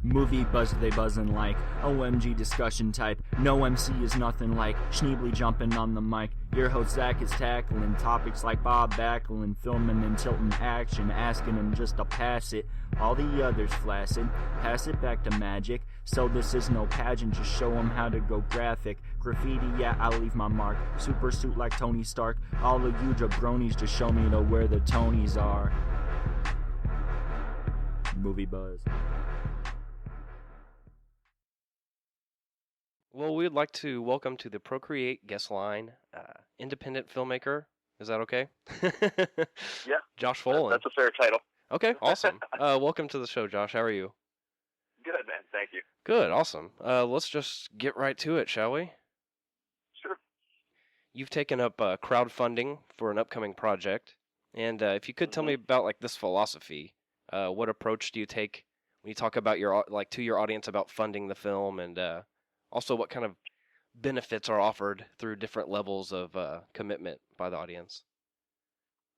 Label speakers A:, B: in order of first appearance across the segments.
A: Movie buzz they buzzin' like OMG discussion type. No MC is nothing like Schneebly jumping on the mic. Your host Zach is tackling topics like Bob Backlund, filming and tilting action, asking him just to pass it. All the others flaccid, pass it back to magic. So this is no pageant, just show him how to go graphic. Graffiti, yeah, I'll leave my mark. Super suit like Tony Stark. All of you jabronis just show me to where the Tonys are. Movie buzz.
B: Well, we'd like to welcome to the Procreate guest line, independent filmmaker. Is that okay?
C: Yeah.
B: Josh Folan.
C: That's a fair title.
B: Okay, awesome. Welcome to the show, Josh. How are you?
C: Good, man. Thank you.
B: Good, awesome. Let's just get right to it, shall we?
C: Sure.
B: You've taken up crowdfunding for an upcoming project, and if you could tell me about like this philosophy, what approach do you take when you talk about your to your audience about funding the film, and also what kind of benefits are offered through different levels of commitment by the audience?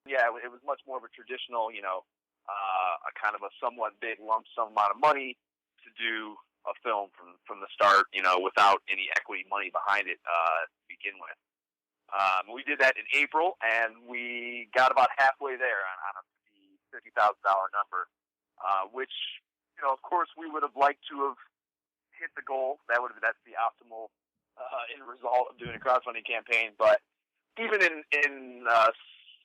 C: Yeah, it was much more of a traditional, a kind of a somewhat big lump sum amount of money to do a film from the start, without any equity money behind it to begin with. We did that in April, and we got about halfway there on a $50,000 number, which, of course, we would have liked to have hit the goal. That's the optimal end result of doing a crowdfunding campaign. But even in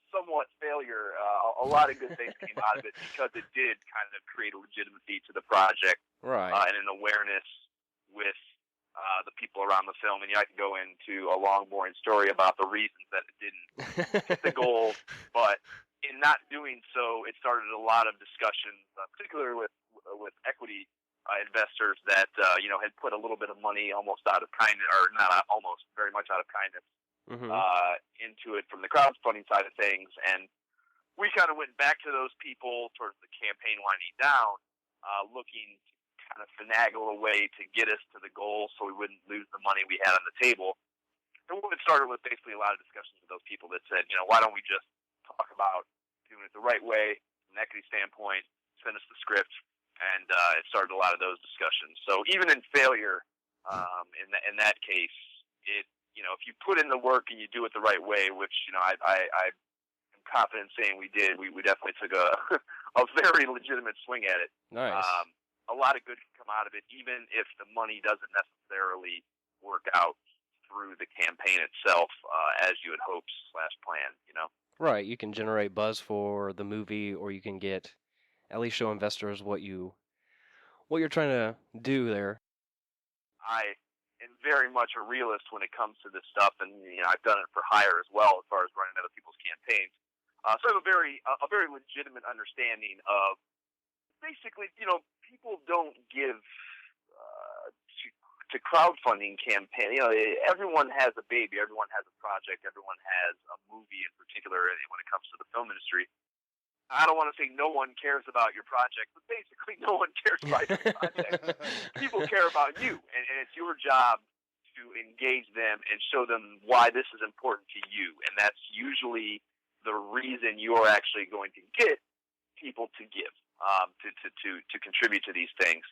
C: somewhat failure, a lot of good things came out of it because it did kind of create a legitimacy to the project,
B: right?
C: And an awareness with the people around the film. And I can go into a long, boring story about the reasons that it didn't hit the goal. But in not doing so, it started a lot of discussions, particularly with equity investors that had put a little bit of money almost out of kindness, or not almost, very much out of kindness, into it from the crowdfunding side of things. And we kind of went back to those people towards the campaign winding down, looking to kind of finagle a way to get us to the goal so we wouldn't lose the money we had on the table. And what it started with basically a lot of discussions with those people that said, why don't we just talk about doing it the right way from an equity standpoint, send us the script. And it started a lot of those discussions. So even in failure, in that case, if you put in the work and you do it the right way, which I am confident saying we did, we definitely took a very legitimate swing at it.
B: Nice.
C: A lot of good can come out of it, even if the money doesn't necessarily work out through the campaign itself as you had hoped / planned.
B: Right. You can generate buzz for the movie, or you can get. At least show investors what you're trying to do there.
C: I am very much a realist when it comes to this stuff, and I've done it for hire as well, as far as running other people's campaigns. So I have a very legitimate understanding of basically, people don't give to crowdfunding campaign. Everyone has a baby, everyone has a project, everyone has a movie in particular. When it comes to the film industry, I don't want to say no one cares about your project, but basically no one cares about your project. People care about you, and it's your job to engage them and show them why this is important to you. And that's usually the reason you're actually going to get people to give, to contribute to these things,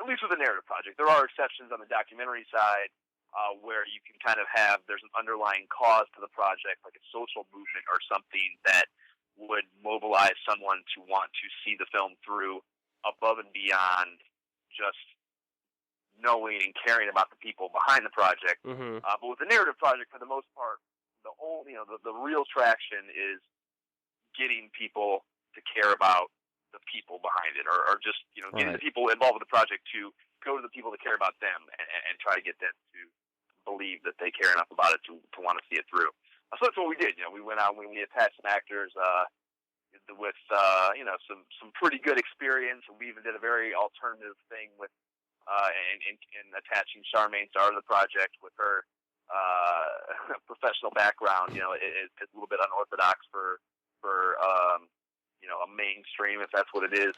C: at least with a narrative project. There are exceptions on the documentary side where you can kind of there's an underlying cause to the project, like a social movement or something that would mobilize someone to want to see the film through above and beyond just knowing and caring about the people behind the project. But with the narrative project, for the most part, the real traction is getting people to care about the people behind it, or just getting the people involved with the project to go to the people that care about them and try to get them to believe that they care enough about it to want to see it through. So that's what we did. We went out and we attached some actors with some pretty good experience. We even did a very alternative thing with in attaching Charmaine Starr to the project with her professional background. It's a little bit unorthodox for a mainstream, if that's what it is,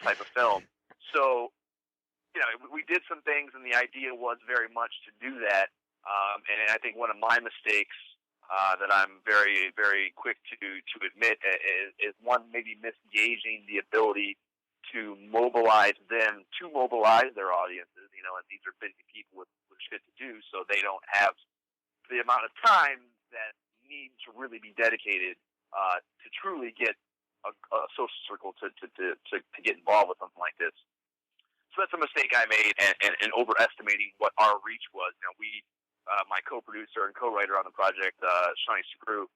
C: type of film. So we did some things, and the idea was very much to do that. And I think one of my mistakes that I'm very, very quick to admit is one, maybe misgauging the ability to mobilize them to mobilize their audiences, and these are busy people with shit to do, so they don't have the amount of time that needs to really be dedicated to truly get a social circle to get involved with something like this. So that's a mistake I made, and overestimating what our reach was. We, my co-producer and co-writer on the project, Shawnee Screw,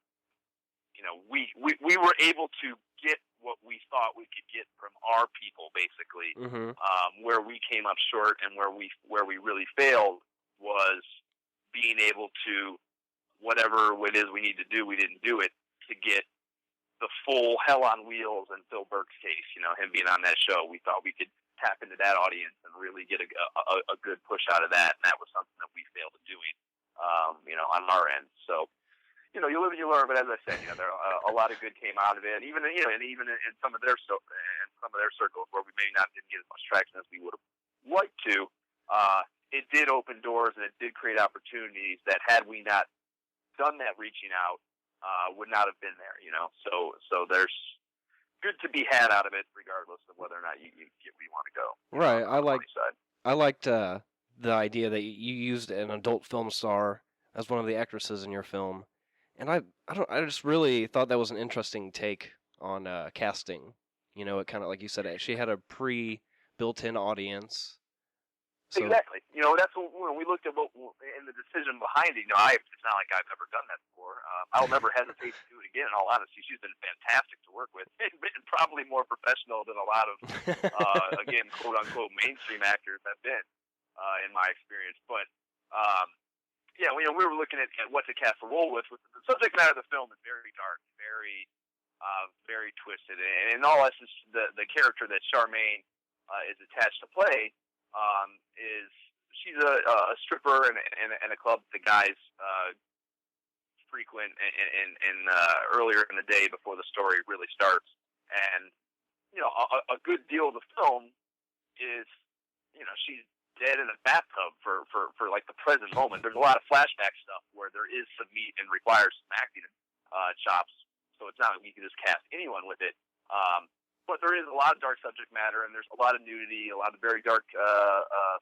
C: we were able to get what we thought we could get from our people, basically.
B: Mm-hmm.
C: Where we came up short and where we really failed was being able to, whatever it is we need to do, we didn't do it to get the full Hell on Wheels and Phil Burke's case, him being on that show. We thought we could tap into that audience and really get a good push out of that, and that was something that we failed at doing, on our end. So, you live and you learn. But as I said, there a lot of good came out of it. Even in some of their circles where we maybe not didn't get as much traction as we would have liked to, it did open doors and it did create opportunities that, had we not done that reaching out, would not have been there. So there's good to be had out of it, regardless of whether or not you get where you want to go.
B: Right. I liked the idea that you used an adult film star as one of the actresses in your film. And I just really thought that was an interesting take on casting. It kind of, like you said, she had a built-in audience. So,
C: exactly. That's when we looked at in the decision behind it. It's not like I've ever done that before. I'll never hesitate to do it again. In all honesty, she's been fantastic to work with, and probably more professional than a lot of, again, quote-unquote mainstream actors have been, in my experience. But we were looking at what to cast a role with. The subject matter of the film is very dark, very twisted, and in all essence, the character that Charmaine is attached to play she's a stripper in a club the guys frequent in earlier in the day before the story really starts. And a good deal of the film is she's dead in a bathtub for like the present moment. There's a lot of flashback stuff where there is some meat and requires some acting chops, so it's not like you can just cast anyone with it. But there is a lot of dark subject matter, and there's a lot of nudity, a lot of very dark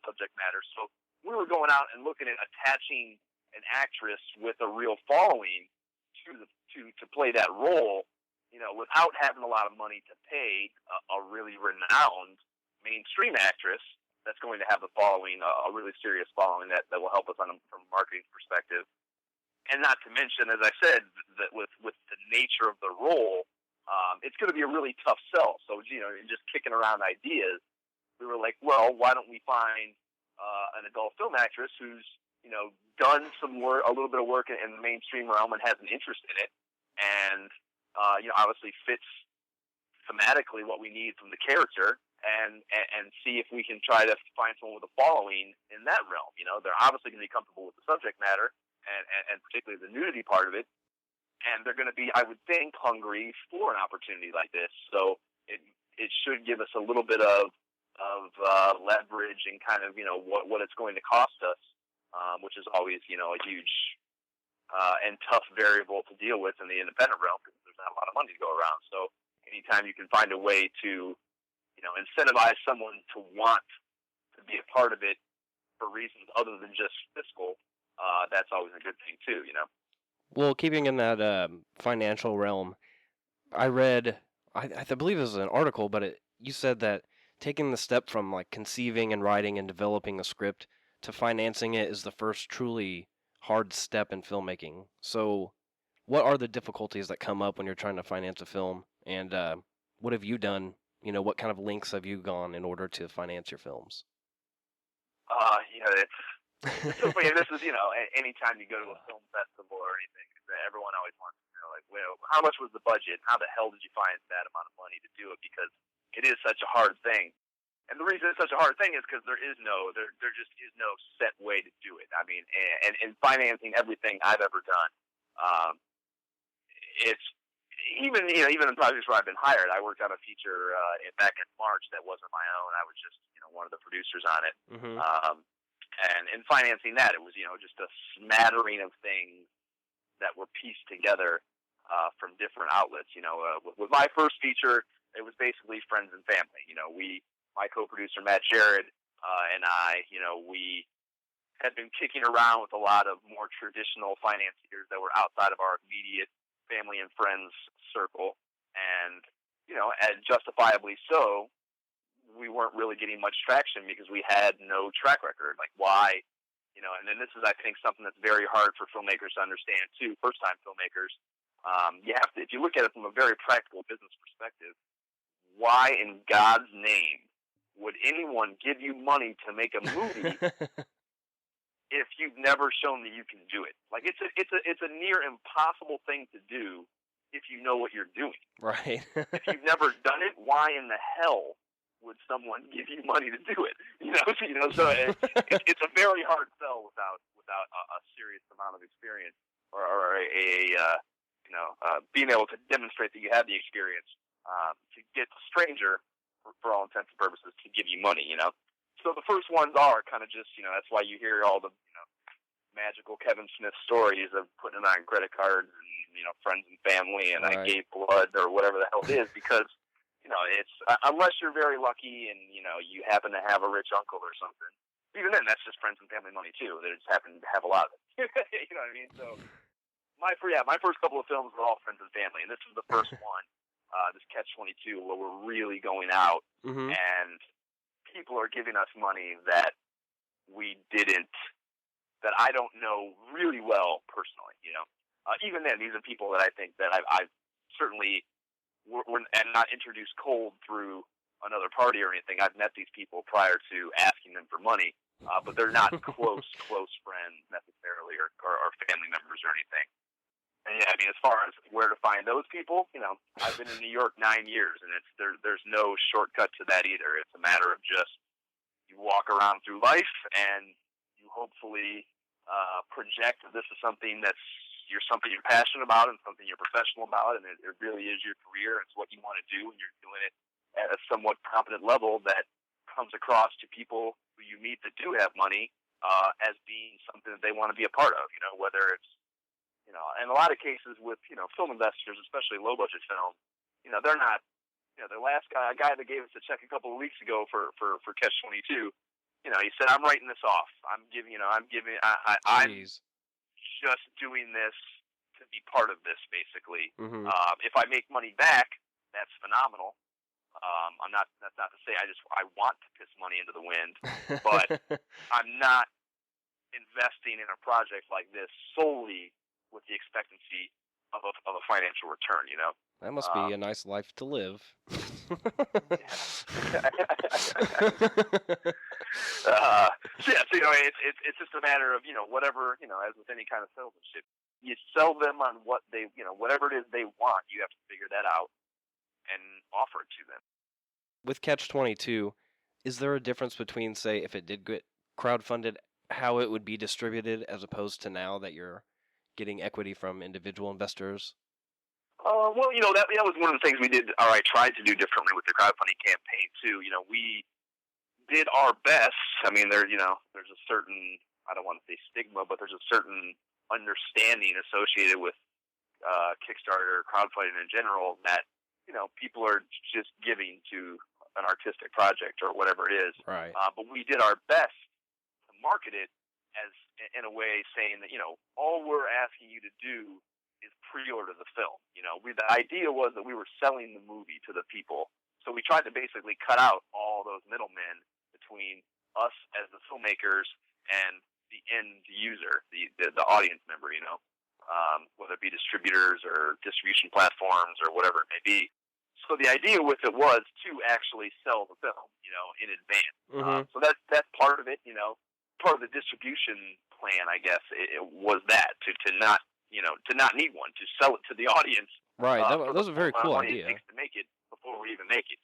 C: subject matter. So we were going out and looking at attaching an actress with a real following to play that role, without having a lot of money to pay a really renowned mainstream actress that's going to have a following, a really serious following that will help us from a marketing perspective. And not to mention, as I said, that with the nature of the role, it's going to be a really tough sell. So, just kicking around ideas, we were like, well, why don't we find an adult film actress who's, done some work, a little bit of work in the mainstream realm and has an interest in it, and, obviously fits thematically what we need from the character, and see if we can try to find someone with a following in that realm. They're obviously going to be comfortable with the subject matter and particularly the nudity part of it. And they're going to be, I would think, hungry for an opportunity like this. So it should give us a little bit of leverage and kind of, what it's going to cost us, which is always, a huge and tough variable to deal with in the independent realm, because there's not a lot of money to go around. So anytime you can find a way to, incentivize someone to want to be a part of it for reasons other than just fiscal, that's always a good thing too,
B: Well, keeping in that financial realm, I read, I believe it was an article, but you said that taking the step from like conceiving and writing and developing a script to financing it is the first truly hard step in filmmaking. So what are the difficulties that come up when you're trying to finance a film? And what have you done? What kind of lengths have you gone in order to finance your films?
C: It's so funny. This is, anytime you go to a film festival or anything, everyone always wants to know, like, well, how much was the budget? How the hell did you find that amount of money to do it? Because it is such a hard thing. And the reason it's such a hard thing is because there just is no set way to do it. I mean, and financing everything I've ever done, it's even in projects where I've been hired. I worked on a feature back in March that wasn't my own. I was just one of the producers on it.
B: Mm-hmm.
C: And in financing that, it was, just a smattering of things that were pieced together from different outlets. With my first feature, it was basically friends and family. My co-producer Matt Jared and I, we had been kicking around with a lot of more traditional financiers that were outside of our immediate family and friends circle, and and justifiably so, we weren't really getting much traction because we had no track record. Like, why? And then this is, I think, something that's very hard for filmmakers to understand too. First-time filmmakers, you have to, if you look at it from a very practical business perspective, why in God's name would anyone give you money to make a movie if you've never shown that you can do it? Like, it's a near impossible thing to do if you know what you're doing. Right. If you've never done it, why in the hell would someone give you money to do it? So it's a very hard sell without a serious amount of experience or being able to demonstrate that you have the experience to get a stranger, for all intents and purposes, to give you money. So the first ones are kind of just, that's why you hear all the magical Kevin Smith stories of putting it on credit cards and friends and family, and right. I gave blood or whatever the hell it is, because it's unless you're very lucky and you happen to have a rich uncle or something. Even then, that's just friends and family money too. They just happen to have a lot of it. You know what I mean? So my first couple of films were all friends and family, and this was the first one, this Catch-22, where we're really going out, and people are giving us money that that I don't know really well personally. Even then, these are people that I think that I've certainly and not introduced cold through another party or anything. I've met these people prior to asking them for money, but they're not close friends necessarily or family members or anything. And yeah, I mean, as far as where to find those people, I've been in New York 9 years, and there's no shortcut to that either. It's a matter of just you walk around through life and you hopefully project that this is something you're passionate about and something you're professional about, and it really is your career. It's what you want to do, and you're doing it at a somewhat competent level that comes across to people who you meet that do have money as being something that they want to be a part of. Whether it's in a lot of cases with film investors, especially low budget film, they're not. The last guy that gave us a check a couple of weeks ago for Catch-22, he said, "I'm writing this off. I'm just doing this to be part of this, basically. If I make money back, that's phenomenal. That's not to say I want to piss money into the wind, but I'm not investing in a project like this solely with the expectancy of a financial return.
B: That must be a nice life to live."
C: It's just a matter of whatever, as with any kind of salesmanship, you sell them on what they whatever it is they want. You have to figure that out and offer it to them.
B: With Catch-22, is there a difference between, say, if it did get crowdfunded, how it would be distributed as opposed to now that you're getting equity from individual investors?
C: Well, that was one of the things we did, or I tried to do differently with the crowdfunding campaign too. We did our best. I mean, there's a certain, I don't want to say stigma, but there's a certain understanding associated with Kickstarter, crowdfunding in general, that people are just giving to an artistic project or whatever it is.
B: Right.
C: But we did our best to market it as in a way saying that all we're asking you to do is pre-order the film. The idea was that we were selling the movie to the people, so we tried to basically cut out all those middlemen between us as the filmmakers and the end user, the audience member. Whether it be distributors or distribution platforms or whatever it may be. So the idea with it was to actually sell the film, in advance. So that's part of it. Part of the distribution plan, I guess, it was that to not need one, to sell it to the audience.
B: Right. That was a very cool idea.
C: It takes to make it before we even make it.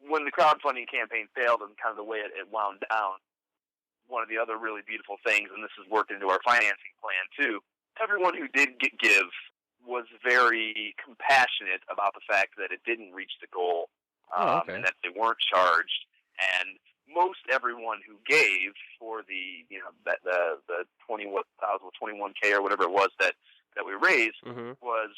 C: When the crowdfunding campaign failed and kind of the way it wound down, one of the other really beautiful things, and this is worked into our financing plan too, everyone who did give was very compassionate about the fact that it didn't reach the goal, and that they weren't charged. And most everyone who gave for the the 21K or whatever it was that we raised was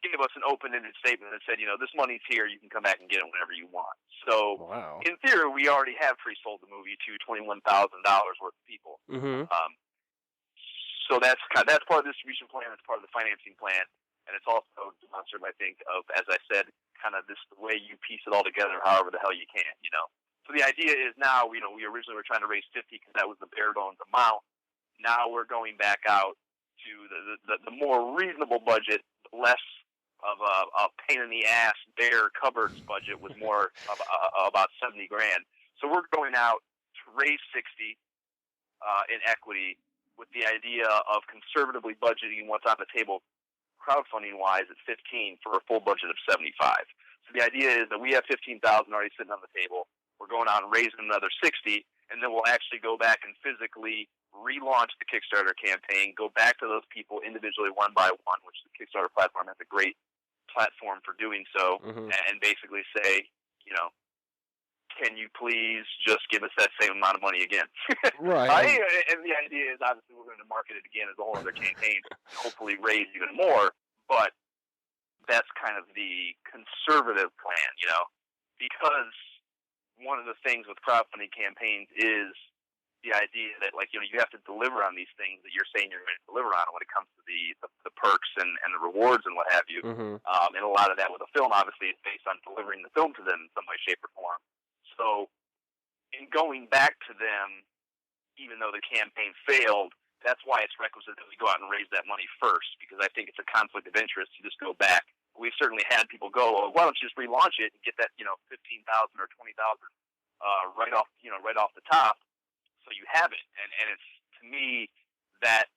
C: gave us an open-ended statement that said, this money's here. You can come back and get it whenever you want. So,
B: Wow.
C: in theory, we already have pre-sold the movie to $21,000 worth of people.
B: Mm-hmm.
C: So that's part of the distribution plan. It's part of the financing plan, and it's also demonstrative, I think, of, as I said, kind of this the way you piece it all together, however the hell you can. So the idea is now, we originally were trying to raise 50 because that was the bare bones amount. Now we're going back out to the more reasonable budget, less of a pain in the ass bare cupboards budget with more of about $70,000. So we're going out to raise 60 in equity with the idea of conservatively budgeting what's on the table crowdfunding wise at 15 for a full budget of 75. So the idea is that we have 15,000 already sitting on the table. We're going out and raising another 60, and then we'll actually go back and physically relaunch the Kickstarter campaign, go back to those people individually one by one, which the Kickstarter platform has a great platform for doing so, and basically say, can you please just give us that same amount of money again?
B: Right.
C: And the idea is obviously we're going to market it again as a whole other campaign, hopefully raise even more, but that's kind of the conservative plan, because one of the things with crowdfunding campaigns is the idea that, you have to deliver on these things that you're saying you're going to deliver on when it comes to the perks and the rewards and what have you. And a lot of that with a film, obviously, is based on delivering the film to them in some way, shape, or form. So in going back to them, even though the campaign failed, that's why it's requisite that we go out and raise that money first, because I think it's a conflict of interest to just go back. We've certainly had people go, well, why don't you just relaunch it and get that, 15,000 or 20,000 right off the top, so you have it. And it's, to me, that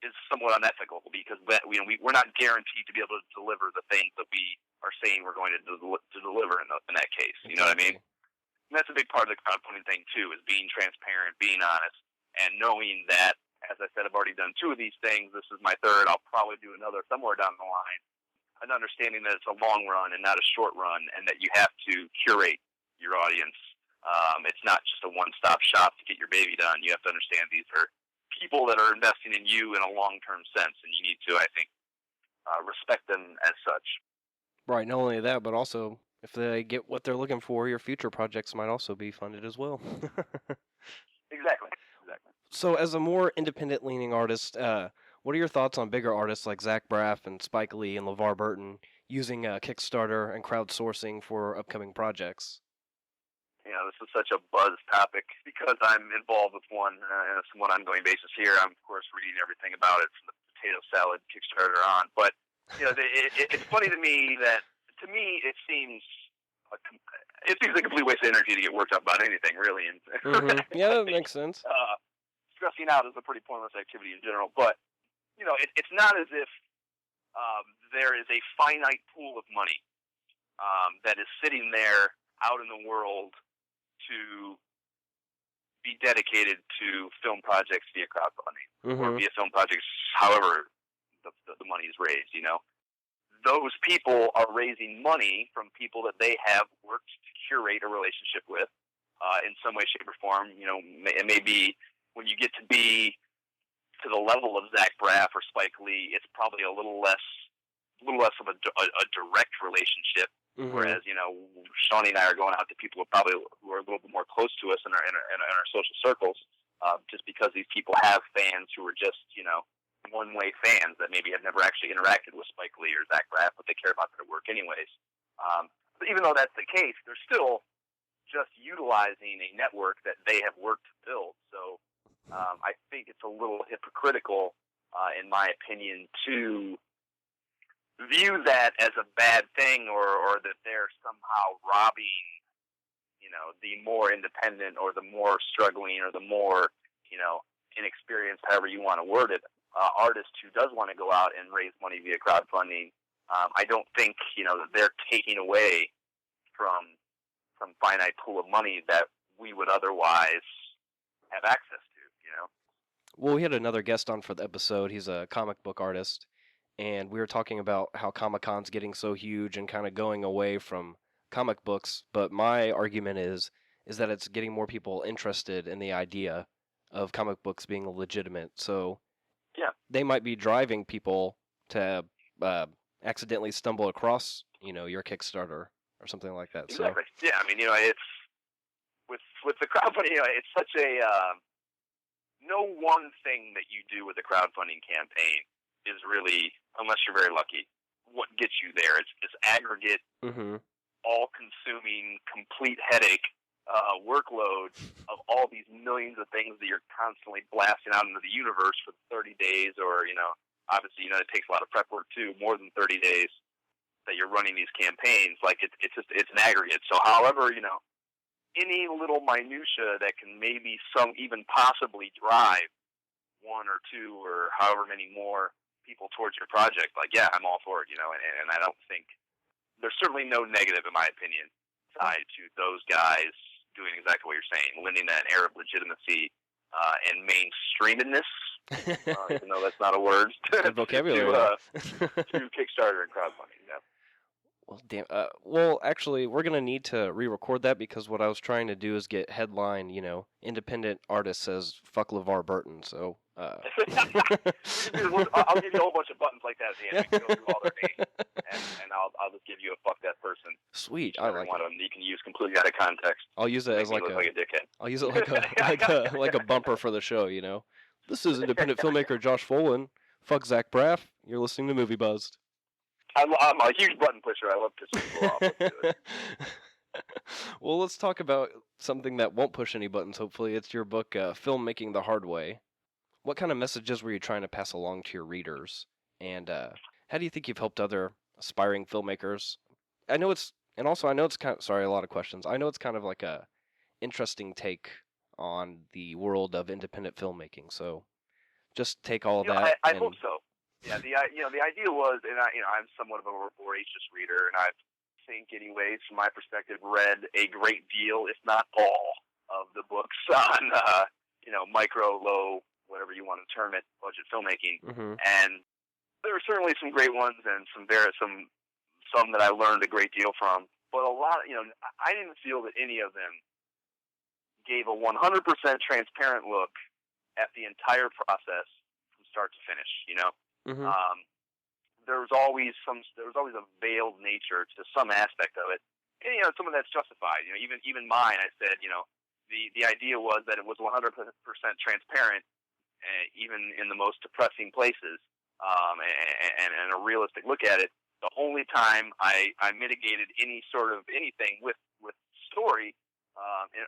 C: is somewhat unethical, because we're not guaranteed to be able to deliver the things that we are saying we're going to deliver in that case. You know what I mean? And that's a big part of the crowdfunding thing too, is being transparent, being honest, and knowing that, as I said, I've already done 2 of these things. This is my 3rd. I'll probably do another somewhere down the line. An understanding that it's a long run and not a short run, and that you have to curate your audience. It's not just a one-stop shop to get your baby done. You have to understand these are people that are investing in you in a long-term sense, and you need to, I think, respect them as such.
B: Right. Not only that, but also if they get what they're looking for, your future projects might also be funded as well.
C: Exactly.
B: So, as a more independent-leaning artist, what are your thoughts on bigger artists like Zach Braff and Spike Lee and LeVar Burton using Kickstarter and crowdsourcing for upcoming projects?
C: This is such a buzz topic because I'm involved with one on a somewhat ongoing basis here. I'm, of course, reading everything about it from the potato salad Kickstarter on. But, it's funny to me that, it seems a complete waste of energy to get worked up about anything, really. And
B: Yeah, that makes sense.
C: Stressing out is a pretty pointless activity in general. But, it's not as if there is a finite pool of money that is sitting there out in the world to be dedicated to film projects via crowdfunding or via film projects, however the money is raised. Those people are raising money from people that they have worked to curate a relationship with in some way, shape, or form. It may be when you get to be to the level of Zach Braff or Spike Lee, it's probably a little less of a direct relationship. Whereas, Shawnee and I are going out to people who are a little bit more close to us in our social circles, just because these people have fans who are just, one-way fans that maybe have never actually interacted with Spike Lee or Zach Braff, but they care about their work anyways. But even though that's the case, they're still just utilizing a network that they have worked to build. So I think it's a little hypocritical, in my opinion, to view that as a bad thing or that they're somehow robbing, the more independent or the more struggling or the more, inexperienced, however you want to word it, artist who does want to go out and raise money via crowdfunding. I don't think, that they're taking away from some finite pool of money that we would otherwise have access to,
B: Well, we had another guest on for the episode. He's a comic book artist. And we were talking about how Comic-Con's getting so huge and kind of going away from comic books. But my argument is that it's getting more people interested in the idea of comic books being legitimate. So
C: yeah,
B: they might be driving people to accidentally stumble across, your Kickstarter or something like that.
C: Exactly. So. Yeah, I mean, it's with the crowdfunding, it's such a no one thing that you do with a crowdfunding campaign is really, unless you're very lucky, what gets you there. It's this aggregate, all-consuming, complete headache workload of all these millions of things that you're constantly blasting out into the universe for 30 days, or obviously, it takes a lot of prep work too, more than 30 days that you're running these campaigns. Like it's an aggregate. So, however, any little minutia that can maybe even possibly drive one or two or however many more people towards your project, like, yeah, I'm all for it, and I don't think there's certainly no negative, in my opinion, side to those guys doing exactly what you're saying, lending that air of legitimacy and mainstreamedness, even though that's not a word,
B: good vocabulary
C: to Kickstarter and crowdfunding. Yeah.
B: Well, damn. Well, actually, we're gonna need to re-record that because what I was trying to do is get headline, independent artist says "fuck LeVar Burton." So.
C: I'll give you a whole bunch of buttons like that at the end. You can go through all their names, and I'll just give you a "fuck that person."
B: Sweet. I like
C: one of them you can use completely out of context.
B: I'll use it as like a
C: dickhead.
B: I'll use it like a bumper for the show. This is independent filmmaker Josh Folan. Fuck Zach Braff. You're listening to Movie Buzzed.
C: I'm a huge button pusher. I love pissing people off. Let's do it.
B: Well, let's talk about something that won't push any buttons, hopefully. It's your book, Filmmaking the Hard Way. What kind of messages were you trying to pass along to your readers? And how do you think you've helped other aspiring filmmakers? I know it's kind of, sorry, a lot of questions. I know it's kind of like a interesting take on the world of independent filmmaking. So just take all of that.
C: I hope so. Yeah, the idea was, and I'm somewhat of a voracious reader, and I think, anyways, from my perspective, read a great deal, if not all, of the books on, micro, low, whatever you want to term it, budget filmmaking. And there were certainly some great ones, and some that I learned a great deal from. But a lot, I didn't feel that any of them gave a 100% transparent look at the entire process from start to finish. There was always a veiled nature to some aspect of it, and some of that's justified. Even mine, I said, the idea was that it was 100% transparent, even in the most depressing places, and a realistic look at it. The only time I mitigated any sort of anything with story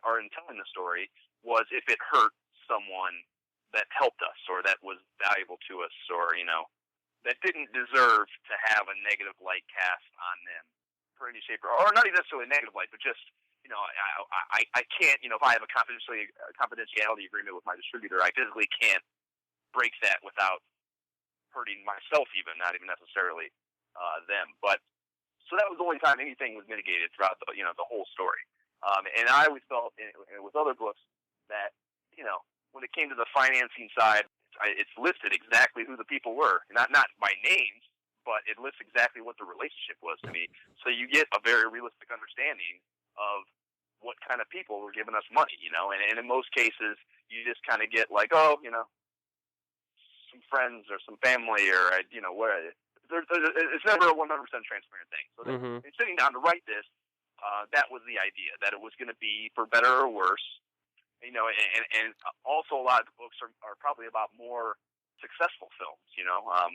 C: or in telling the story was if it hurt someone that helped us or that was valuable to us, or that didn't deserve to have a negative light cast on them for any shape or not even necessarily a negative light, but just I can't, if I have a confidentiality agreement with my distributor, I physically can't break that without hurting myself, even not even necessarily them. But so that was the only time anything was mitigated throughout the whole story. And I always felt with other books that when it came to the financing side, it's listed exactly who the people were, not by names, but it lists exactly what the relationship was to me. So you get a very realistic understanding of what kind of people were giving us money, and in most cases you just kind of get like, some friends or some family or where it's never a 100% transparent thing. So in sitting down to write this, that was the idea, that it was going to be for better or worse. And also a lot of the books are probably about more successful films.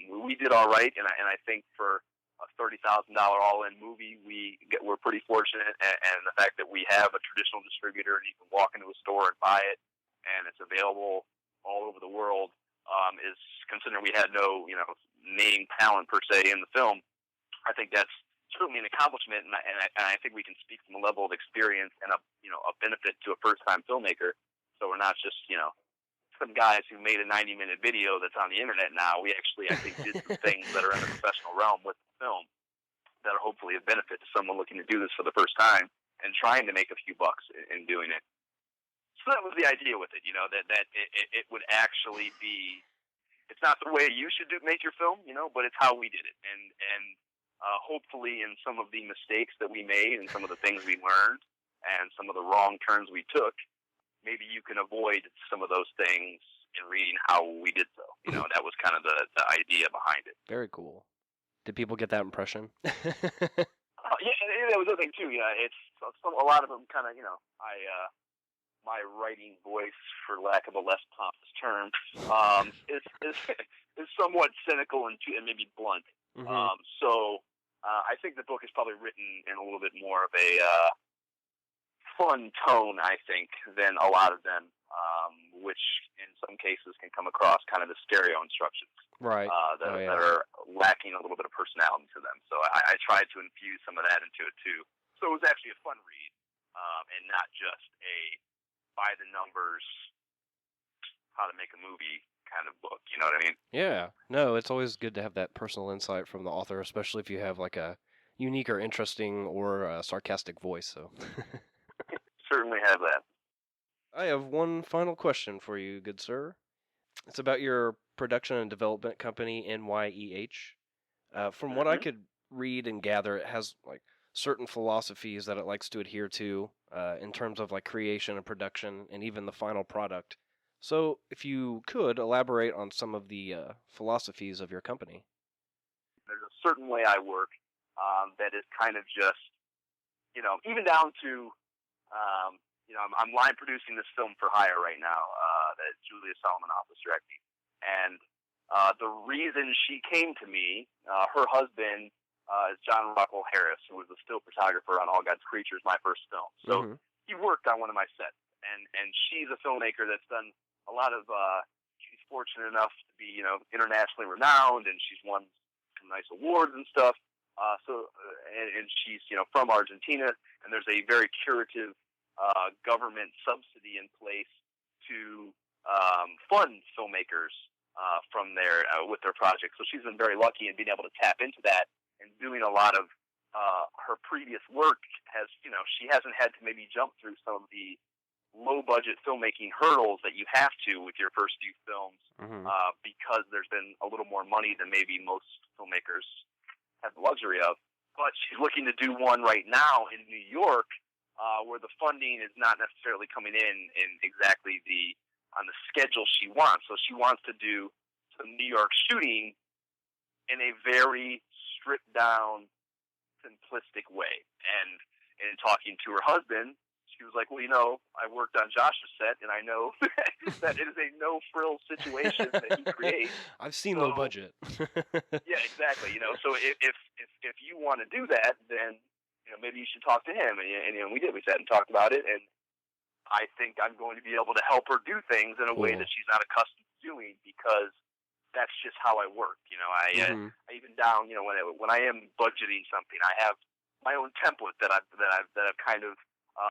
C: We did all right, and I think for a $30,000 all-in movie, we're pretty fortunate, and the fact that we have a traditional distributor and you can walk into a store and buy it, and it's available all over the world, is, considering we had no name talent per se in the film, I think that's certainly an accomplishment, and I think we can speak from a level of experience and a benefit to a first-time filmmaker. So we're not just some guys who made a 90-minute video that's on the internet now. We actually, I think, did some things that are in the professional realm with the film that are hopefully a benefit to someone looking to do this for the first time and trying to make a few bucks in doing it. So that was the idea with it, that it would actually be. It's not the way you should make your film, but it's how we did it, and hopefully in some of the mistakes that we made and some of the things we learned and some of the wrong turns we took, maybe you can avoid some of those things in reading how we did so. That was kind of the idea behind it.
B: Very cool. Did people get that impression?
C: Yeah, and that was the thing too. Yeah, it's a lot of them kind of, my writing voice, for lack of a less pompous term, is somewhat cynical and maybe blunt.
B: Mm-hmm.
C: So I think the book is probably written in a little bit more of a fun tone, I think, than a lot of them, which in some cases can come across kind of as stereo instructions.
B: Right.
C: That are lacking a little bit of personality to them. So I tried to infuse some of that into it too. So it was actually a fun read, and not just a by the numbers, how to make a movie kind of book. You know what I mean?
B: Yeah. No, it's always good to have that personal insight from the author, especially if you have like a unique or interesting or sarcastic voice. So
C: Certainly have that.
B: I have one final question for you, good sir. It's about your production and development company, NYEH. From what I could read and gather, it has like certain philosophies that it likes to adhere to in terms of like creation and production and even the final product. So if you could elaborate on some of the philosophies of your company.
C: There's a certain way I work that is kind of just, even down to, I'm line producing this film for hire right now that Julia Solomanoff is directing. And the reason she came to me, her husband is John Rockwell Harris, who was the still photographer on All God's Creatures, my first film. So he worked on one of my sets. And she's a filmmaker that's done a lot of, she's fortunate enough to be, internationally renowned, and she's won some nice awards and stuff. And she's, from Argentina, and there's a very curative government subsidy in place to fund filmmakers from there with their projects. So she's been very lucky in being able to tap into that, and doing a lot of her previous work has, she hasn't had to maybe jump through some of the low-budget filmmaking hurdles that you have to with your first few films because there's been a little more money than maybe most filmmakers have the luxury of. But she's looking to do one right now in New York where the funding is not necessarily coming in exactly on the schedule she wants. So she wants to do some New York shooting in a very stripped-down, simplistic way. And in talking to her husband, she was like, well, I worked on Josh's set, and I know that it is a no-frills situation that he creates.
B: I've seen low budget.
C: Yeah, exactly. So if you want to do that, then maybe you should talk to him. And we did. We sat and talked about it, and I think I'm going to be able to help her do things in a way that she's not accustomed to doing, because that's just how I work. I even down, when I am budgeting something, I have my own template that I've kind of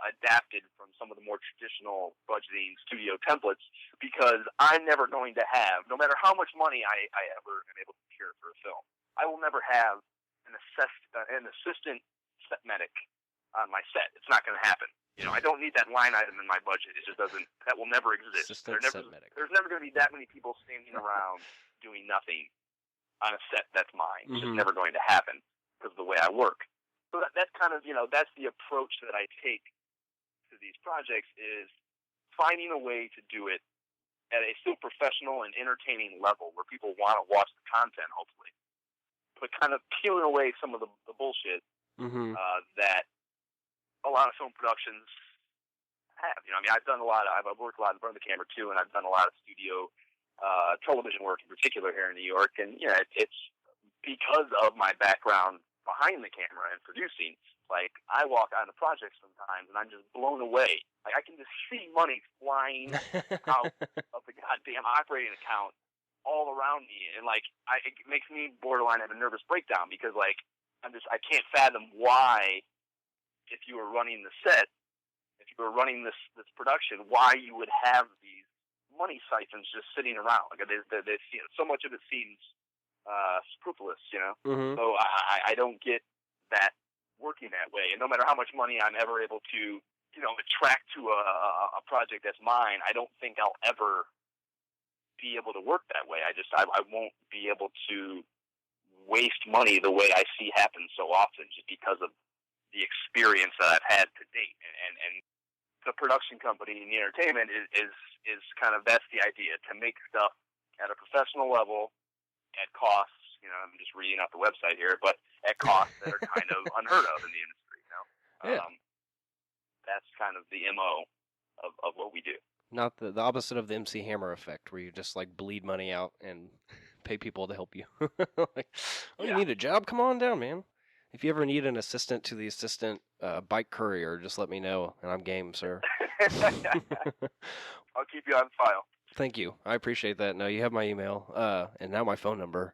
C: adapted from some of the more traditional budgeting studio templates, because I'm never going to have, no matter how much money I ever am able to procure for a film, I will never have an assistant set medic on my set. It's not going to happen. I don't need that line item in my budget. It just doesn't. That will never exist. There's never going to be that many people standing around doing nothing on a set that's mine. It's just never going to happen because of the way I work. So that's kind of, that's the approach that I take to these projects, is finding a way to do it at a still professional and entertaining level where people want to watch the content, hopefully, but kind of peeling away some of the bullshit that a lot of film productions have. I've worked a lot in front of the camera too, and I've done a lot of studio television work in particular here in New York, and it's because of my background behind the camera and producing. Like, I walk on the project sometimes, and I'm just blown away. Like, I can just see money flying out of the goddamn operating account all around me, and it makes me borderline have a nervous breakdown, because I can't fathom why, if you were running the set, if you were running this production, why you would have these money siphons just sitting around. Like, so much of it seems scrupulous, So I don't get that working that way. And no matter how much money I'm ever able to, attract to a project that's mine, I don't think I'll ever be able to work that way. I won't be able to waste money the way I see happen so often, just because of the experience that I've had to date. And the production company and the entertainment is kind of, that's the idea, to make stuff at a professional level at costs, You know, I'm just reading out the website here, but at costs that are kind of unheard of in the industry. You know, that's kind of the MO of what we do.
B: Not the opposite of the MC Hammer effect, where you just like bleed money out and pay people to help you. Like, oh, you need a job? Come on down, man. If you ever need an assistant to the assistant bike courier, just let me know, and I'm game, sir.
C: I'll keep you on file.
B: Thank you. I appreciate that. No, you have my email, and now my phone number.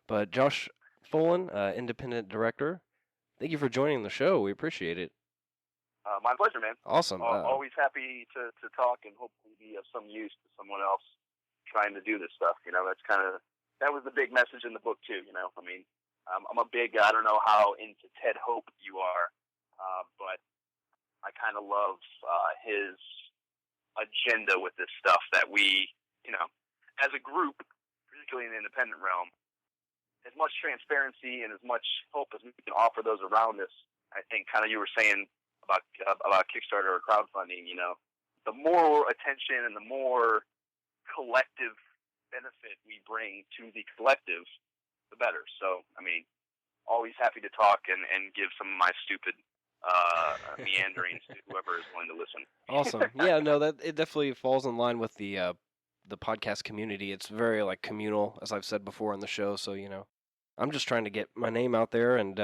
B: But Josh Folan, independent director, thank you for joining the show. We appreciate it.
C: My pleasure, man.
B: Awesome.
C: Always happy to talk and hopefully be of some use to someone else trying to do this stuff. You know, that was the big message in the book too. You know, I mean, I'm a big, I don't know how into Ted Hope you are, but I kind of love his agenda with this stuff that we, you know, as a group, particularly in the independent realm, as much transparency and as much hope as we can offer those around us. I think kind of you were saying about Kickstarter or crowdfunding, you know, the more attention and the more collective benefit we bring to the collective, the better. So, I mean, always happy to talk and give some of my stupid meanderings to whoever is willing to listen.
B: Awesome. Yeah, no, that it definitely falls in line with the podcast community. It's very like communal, as I've said before on the show. So, you know, I'm just trying to get my name out there and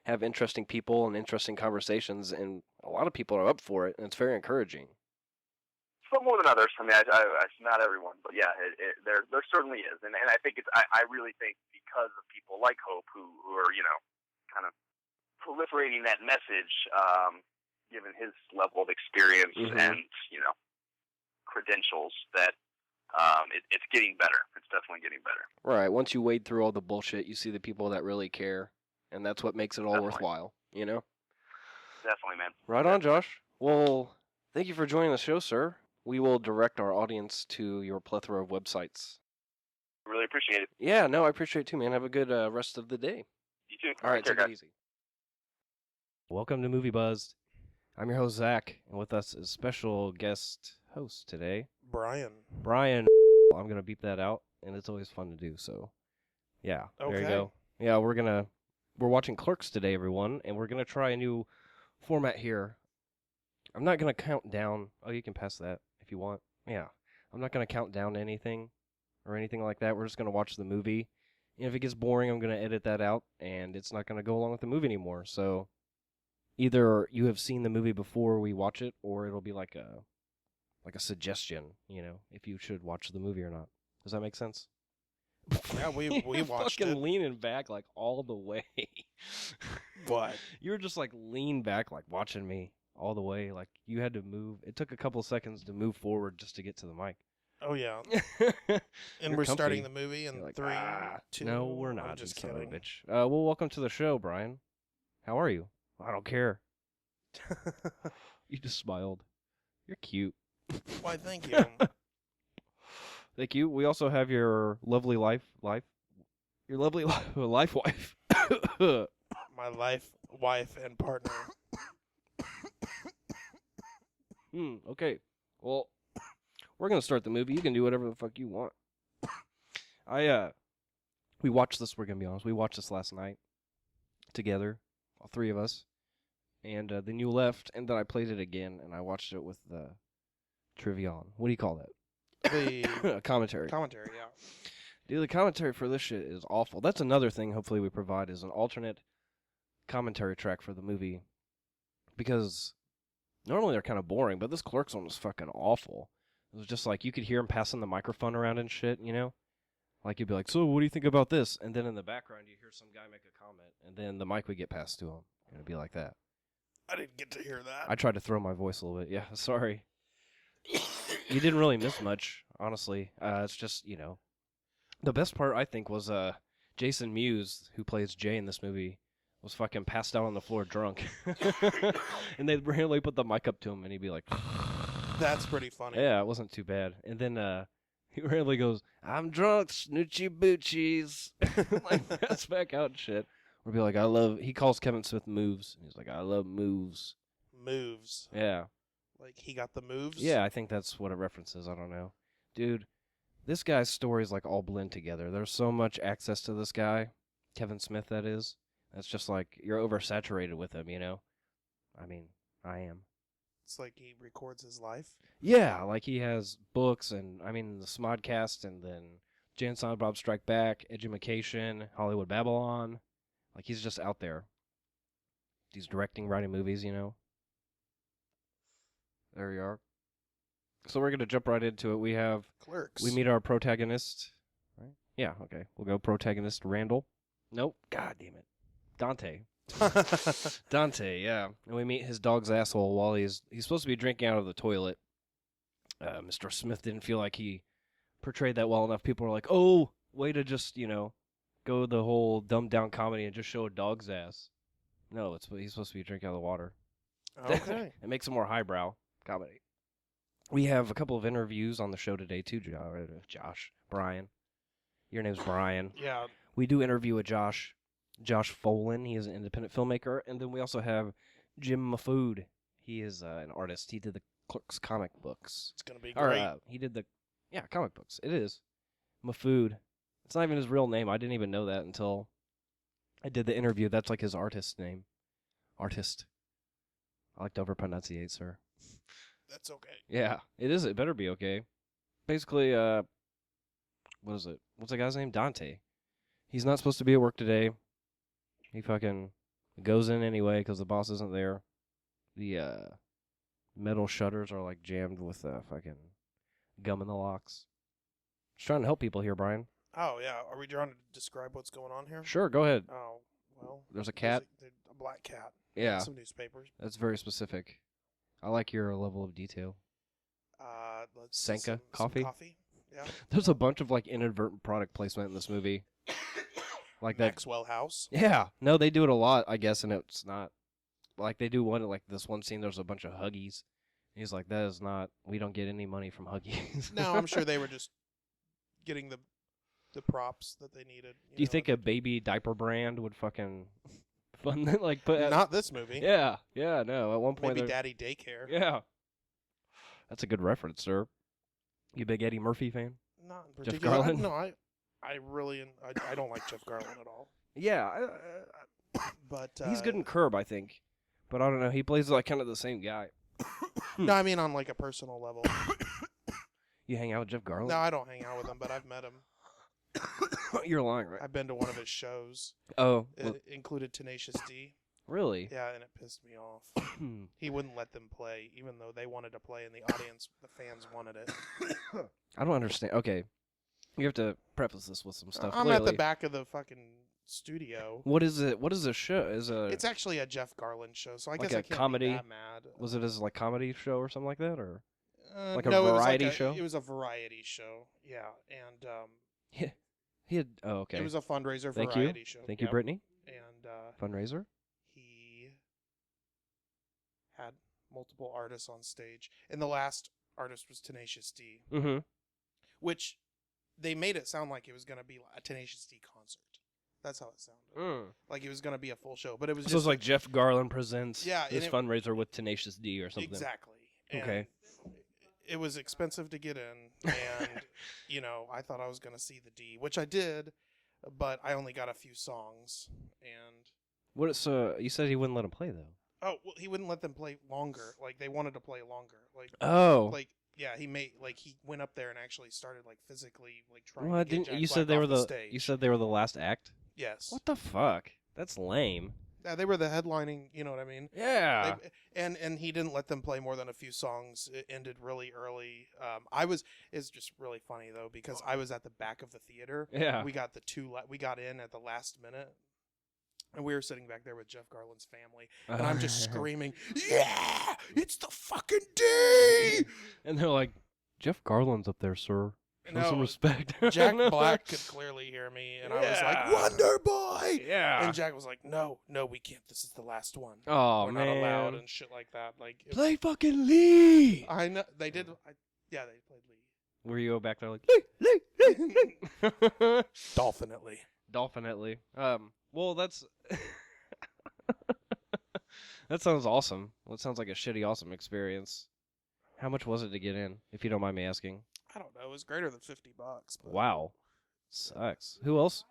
B: have interesting people and interesting conversations, and a lot of people are up for it, and it's very encouraging.
C: Some more than others. I mean, I not everyone, but yeah, there certainly is, and I think I really think because of people like Hope who are, you know, kind of proliferating that message, given his level of experience and, you know, credentials, that it's getting better. It's definitely getting better.
B: Right. Once you wade through all the bullshit, you see the people that really care, and that's what makes it all worthwhile, you know?
C: Definitely, man.
B: Right on, Josh. Well, thank you for joining the show, sir. We will direct our audience to your plethora of websites.
C: Really appreciate it.
B: Yeah, no, I appreciate it too, man. Have a good rest of the day.
C: You too.
B: All right, take it easy. Welcome to Movie Buzzed. I'm your host, Zach, and with us is special guest host today,
D: Bryan.
B: I'm going to beep that out, and it's always fun to do, so yeah,
D: Okay.
B: There you go. Yeah, we're watching Clerks today, everyone, and we're going to try a new format here. I'm not going to count down. Oh, you can pass that if you want. Yeah. I'm not going to count down anything or anything like that. We're just going to watch the movie. And if it gets boring, I'm going to edit that out, and it's not going to go along with the movie anymore. So either you have seen the movie before we watch it, or it'll be like a suggestion, you know, if you should watch the movie or not. Does that make sense?
D: Yeah, we watched
B: fucking
D: it.
B: leaning back like all the way.
D: What?
B: You were just like lean back, like watching me all the way. Like you had to move. It took a couple seconds to move forward just to get to the mic.
D: Oh yeah.
B: You're
D: And we're
B: comfy.
D: starting the movie in
B: Like,
D: 3, 2.
B: No, we're
D: I'm
B: not.
D: just
B: you son of a
D: kidding.
B: bitch. Well, welcome to the show, Bryan. How are you? I don't care. You just smiled. You're cute.
D: Why? Thank you.
B: Thank you. We also have your lovely your lovely life wife.
D: My wife, and partner.
B: Okay. Well, we're gonna start the movie. You can do whatever the fuck you want. We watched this. We're gonna be honest. We watched this last night together, all three of us, and then you left, and then I played it again, and I watched it with the Trivion. What do you call that?
D: The
B: Commentary.
D: commentary, yeah.
B: Dude, the commentary for this shit is awful. That's another thing hopefully we provide is an alternate commentary track for the movie. Because normally they're kind of boring, but this Clerks one was fucking awful. It was just like you could hear him passing the microphone around and shit, you know? Like you'd be like, so what do you think about this? And then in the background you hear some guy make a comment, and then the mic would get passed to him. And it'd be like that.
D: I didn't get to hear that.
B: I tried to throw my voice a little bit. Yeah, sorry. You didn't really miss much, honestly. It's just, you know. The best part, I think, was Jason Mewes, who plays Jay in this movie, was fucking passed out on the floor drunk. And they'd randomly put the mic up to him, and he'd be like...
D: That's pretty funny.
B: Yeah, it wasn't too bad. And then he randomly goes, I'm drunk, snoochie boochies. Like, that's back out and shit. Or be like, he calls Kevin Smith moves. And he's like, I love moves.
D: Moves.
B: Yeah.
D: Like, he got the moves?
B: Yeah, I think that's what it references. I don't know. Dude, this guy's stories like all blend together. There's so much access to this guy. Kevin Smith, that is. That's just like, you're oversaturated with him, you know? I mean, I am.
D: It's like he records his life.
B: Yeah, like he has books and, I mean, the Smodcast and then Jay and Silent Bob Strike Back, Edumacation, Hollywood Babylon. Like, he's just out there. He's directing, writing movies, you know? There we are. So we're going to jump right into it.
D: Clerks.
B: We meet our protagonist, right? Yeah, okay. We'll go protagonist Randall. Nope. God damn it. Dante. Dante, yeah. And we meet his dog's asshole while he's supposed to be drinking out of the toilet. Mr. Smith didn't feel like he portrayed that well enough. People were like, oh, way to just, go the whole dumbed down comedy and just show a dog's ass. No, he's supposed to be drinking out of the water.
D: Okay.
B: It makes it more highbrow comedy. We have a couple of interviews on the show today, too, Josh. Bryan. Your name's Bryan.
D: Yeah.
B: We do interview a Josh Folan. He is an independent filmmaker. And then we also have Jim Mafood. He is an artist. He did the Clerks comic books.
D: It's going to be great.
B: He did the comic books. It is. Mafood. It's not even his real name. I didn't even know that until I did the interview. That's like his artist name. Artist. I like to overpronunciate, sir.
D: That's okay.
B: Yeah, it is. It better be okay. Basically, what is it? What's the guy's name? Dante. He's not supposed to be at work today. He fucking goes in anyway because the boss isn't there. The metal shutters are like jammed with fucking gum in the locks. Just trying to help people here, Bryan.
D: Oh, yeah. Are we trying to describe what's going on here?
B: Sure, go ahead.
D: Oh, well.
B: There's a cat.
D: A black cat.
B: Yeah.
D: Some newspapers.
B: That's very specific. I like your level of detail.
D: Some
B: coffee?
D: Yeah.
B: There's a bunch of like inadvertent product placement in this movie. Like that.
D: Maxwell House.
B: Yeah. No, they do it a lot, I guess, and it's not. Like they do like this one scene, there's a bunch of Huggies. He's like, that is not, we don't get any money from Huggies.
D: No, I'm sure they were just getting the props that they needed.
B: Do you think a baby diaper brand would fucking fund that? Like put
D: Not this movie.
B: Yeah, no. At one point,
D: Maybe Daddy Daycare.
B: Yeah, that's a good reference, sir. You a big Eddie Murphy fan?
D: Not in
B: Jeff
D: particular.
B: Garland?
D: No, I really I don't like Jeff Garland at all.
B: Yeah,
D: But
B: he's good in Curb, I think. But I don't know. He plays like kind of the same guy.
D: No, I mean on like a personal level.
B: You hang out with Jeff Garland?
D: No, I don't hang out with him, but I've met him.
B: You're lying, right?
D: I've been to one of his shows.
B: Oh,
D: It included Tenacious D.
B: really?
D: Yeah, and it pissed me off. He wouldn't let them play, even though they wanted to play, and the audience, the fans wanted it.
B: I don't understand. Okay, you have to preface this with some stuff.
D: I'm
B: clearly.
D: at the back of the fucking studio.
B: What is it? What is the show?
D: It's actually a Jeff Garland show, so I
B: Like
D: guess
B: a
D: I can't
B: comedy?
D: be that mad.
B: Was it as like comedy show or something like that, or like a
D: no,
B: variety
D: it was
B: show?
D: It was a variety show, yeah, and
B: he had? Oh, okay.
D: it was a fundraiser
B: Thank
D: variety
B: you.
D: show.
B: Thank you,
D: Yep.
B: Brittany.
D: And
B: Fundraiser.
D: he had multiple artists on stage, and the last artist was Tenacious D,
B: Mm-hmm.
D: which they made it sound like it was going to be a Tenacious D concert. That's how it sounded. Like it was going to be a full show, but it was
B: So
D: just
B: it's like Jeff Garland presents
D: Yeah,
B: this
D: and
B: fundraiser with Tenacious D or something.
D: exactly. And
B: Okay.
D: It was expensive to get in, and I thought I was going to see the D, which I did, but I only got a few songs, and
B: What? So you said he wouldn't let him play though.
D: oh, well, he wouldn't let them play longer. Like they wanted to play longer. Like
B: Oh.
D: like yeah, he went up there and actually started like physically like trying
B: Well,
D: to get
B: didn't
D: Jack
B: you said
D: Black
B: they were
D: off
B: the
D: stage.
B: you said they were the last act?
D: Yes.
B: What the fuck? That's lame.
D: Yeah, they were the headlining. You know what I mean?
B: Yeah.
D: And he didn't let them play more than a few songs. It ended really early. It's just really funny though because I was at the back of the theater.
B: Yeah.
D: We got we got in at the last minute, and we were sitting back there with Jeff Garland's family, and I'm just screaming, "Yeah, it's the fucking D!"
B: And they're like, Jeff Garland's up there, sir. Show some
D: No,
B: respect.
D: Jack Black could clearly hear me, and I was like,
B: Yeah.
D: "Wonder Boy!"
B: Yeah.
D: And Jack was like, "No, we can't. This is the last one.
B: Oh
D: We're
B: man.
D: not allowed," and shit like that. Like,
B: Play fucking Lee.
D: I know they did. Yeah, they played Lee.
B: Where you go back there like Lee.
D: Dolphinately.
B: Dolphinately. Well, that's that sounds awesome. Well, it sounds like a shitty awesome experience. How much was it to get in, if you don't mind me asking?
D: I don't know. It was greater than $50. But
B: Wow. Sucks. Who else?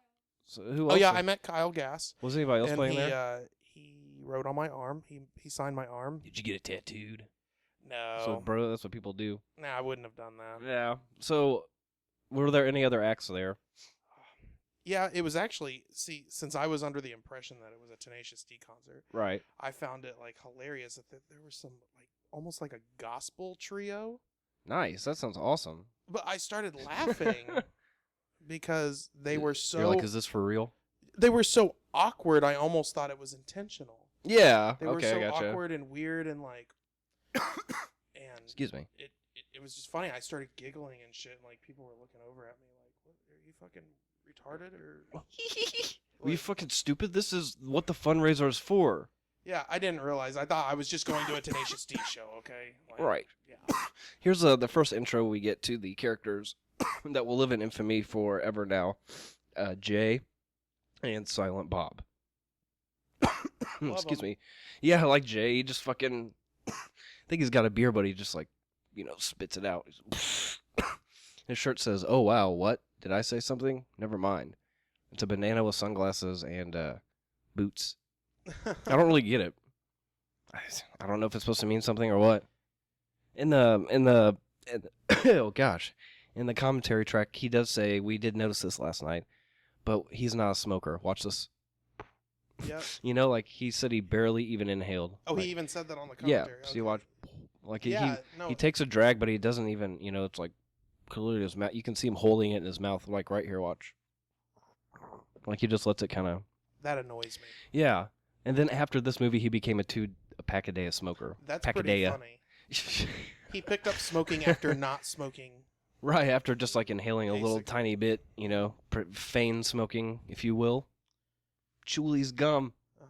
B: So who
D: Oh
B: else?
D: yeah, I met Kyle Gass.
B: Was anybody else
D: and
B: playing
D: he,
B: there?
D: He wrote on my arm. He signed my arm.
B: Did you get it tattooed?
D: No.
B: So, bro, that's what people do.
D: Nah, I wouldn't have done that.
B: Yeah. So, were there any other acts there?
D: Yeah, it was actually, since I was under the impression that it was a Tenacious D concert,
B: Right.
D: I found it like hilarious that there was some like almost like a gospel trio.
B: Nice. That sounds awesome.
D: But I started laughing because they were so
B: You're like, is this for real?
D: they were so awkward. I almost thought it was intentional.
B: Yeah.
D: They were
B: Okay,
D: so
B: I gotcha.
D: awkward and weird and like and
B: Excuse me.
D: it was just funny. I started giggling and shit, and like people were looking over at me like, "What? Are you fucking retarded or?"
B: Were you fucking stupid? This is what the fundraiser is for.
D: Yeah, I didn't realize. I thought I was just going to a Tenacious D show. Okay. Like,
B: Right.
D: Yeah.
B: Here's the first intro we get to the characters that will live in infamy forever now. Jay and Silent Bob. Excuse me. Yeah, I like Jay. He just fucking... I think he's got a beer, but he just like, spits it out. His shirt says, "Oh wow, what? Did I say something? Never mind." It's a banana with sunglasses and boots. I don't really get it. I don't know if it's supposed to mean something or what. In the oh gosh, in the commentary track, he does say, "We did notice this last night, but he's not a smoker." Watch this.
D: Yep.
B: Like he said, he barely even inhaled.
D: Oh,
B: like,
D: he even said that on the
B: yeah.
D: commentary.
B: So you watch, like
D: Yeah,
B: he takes a drag, but he doesn't even. It's like clearly his mouth. You can see him holding it in his mouth, like right here. Watch. Like he just lets it kind of.
D: That annoys me.
B: Yeah, and then after this movie, he became a pack-a-day smoker.
D: That's
B: Pack-a-day.
D: pretty funny. He picked up smoking after not smoking.
B: Right, after just like inhaling a little
D: Basically.
B: tiny bit, feign smoking, if you will. Julie's gum.
D: Oh.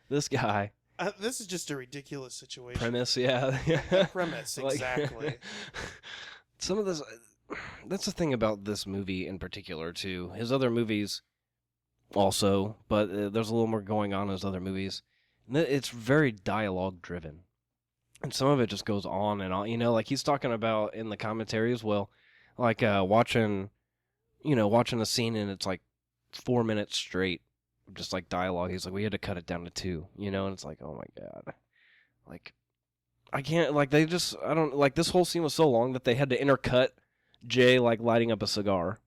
B: This guy.
D: This is just a ridiculous situation.
B: Premise, yeah.
D: Premise,
B: Like-
D: exactly.
B: Some of this, that's the thing about this movie in particular, too. His other movies also, but there's a little more going on in his other movies. And it's very dialogue-driven. And some of it just goes on and on. Like he's talking about in the commentary as well, like watching a scene and it's like 4 minutes straight, just like dialogue. He's like, we had to cut it down to 2, and it's like, oh my God. Like, I can't, like, I don't, like, this whole scene was so long that they had to intercut Jay, like, lighting up a cigar,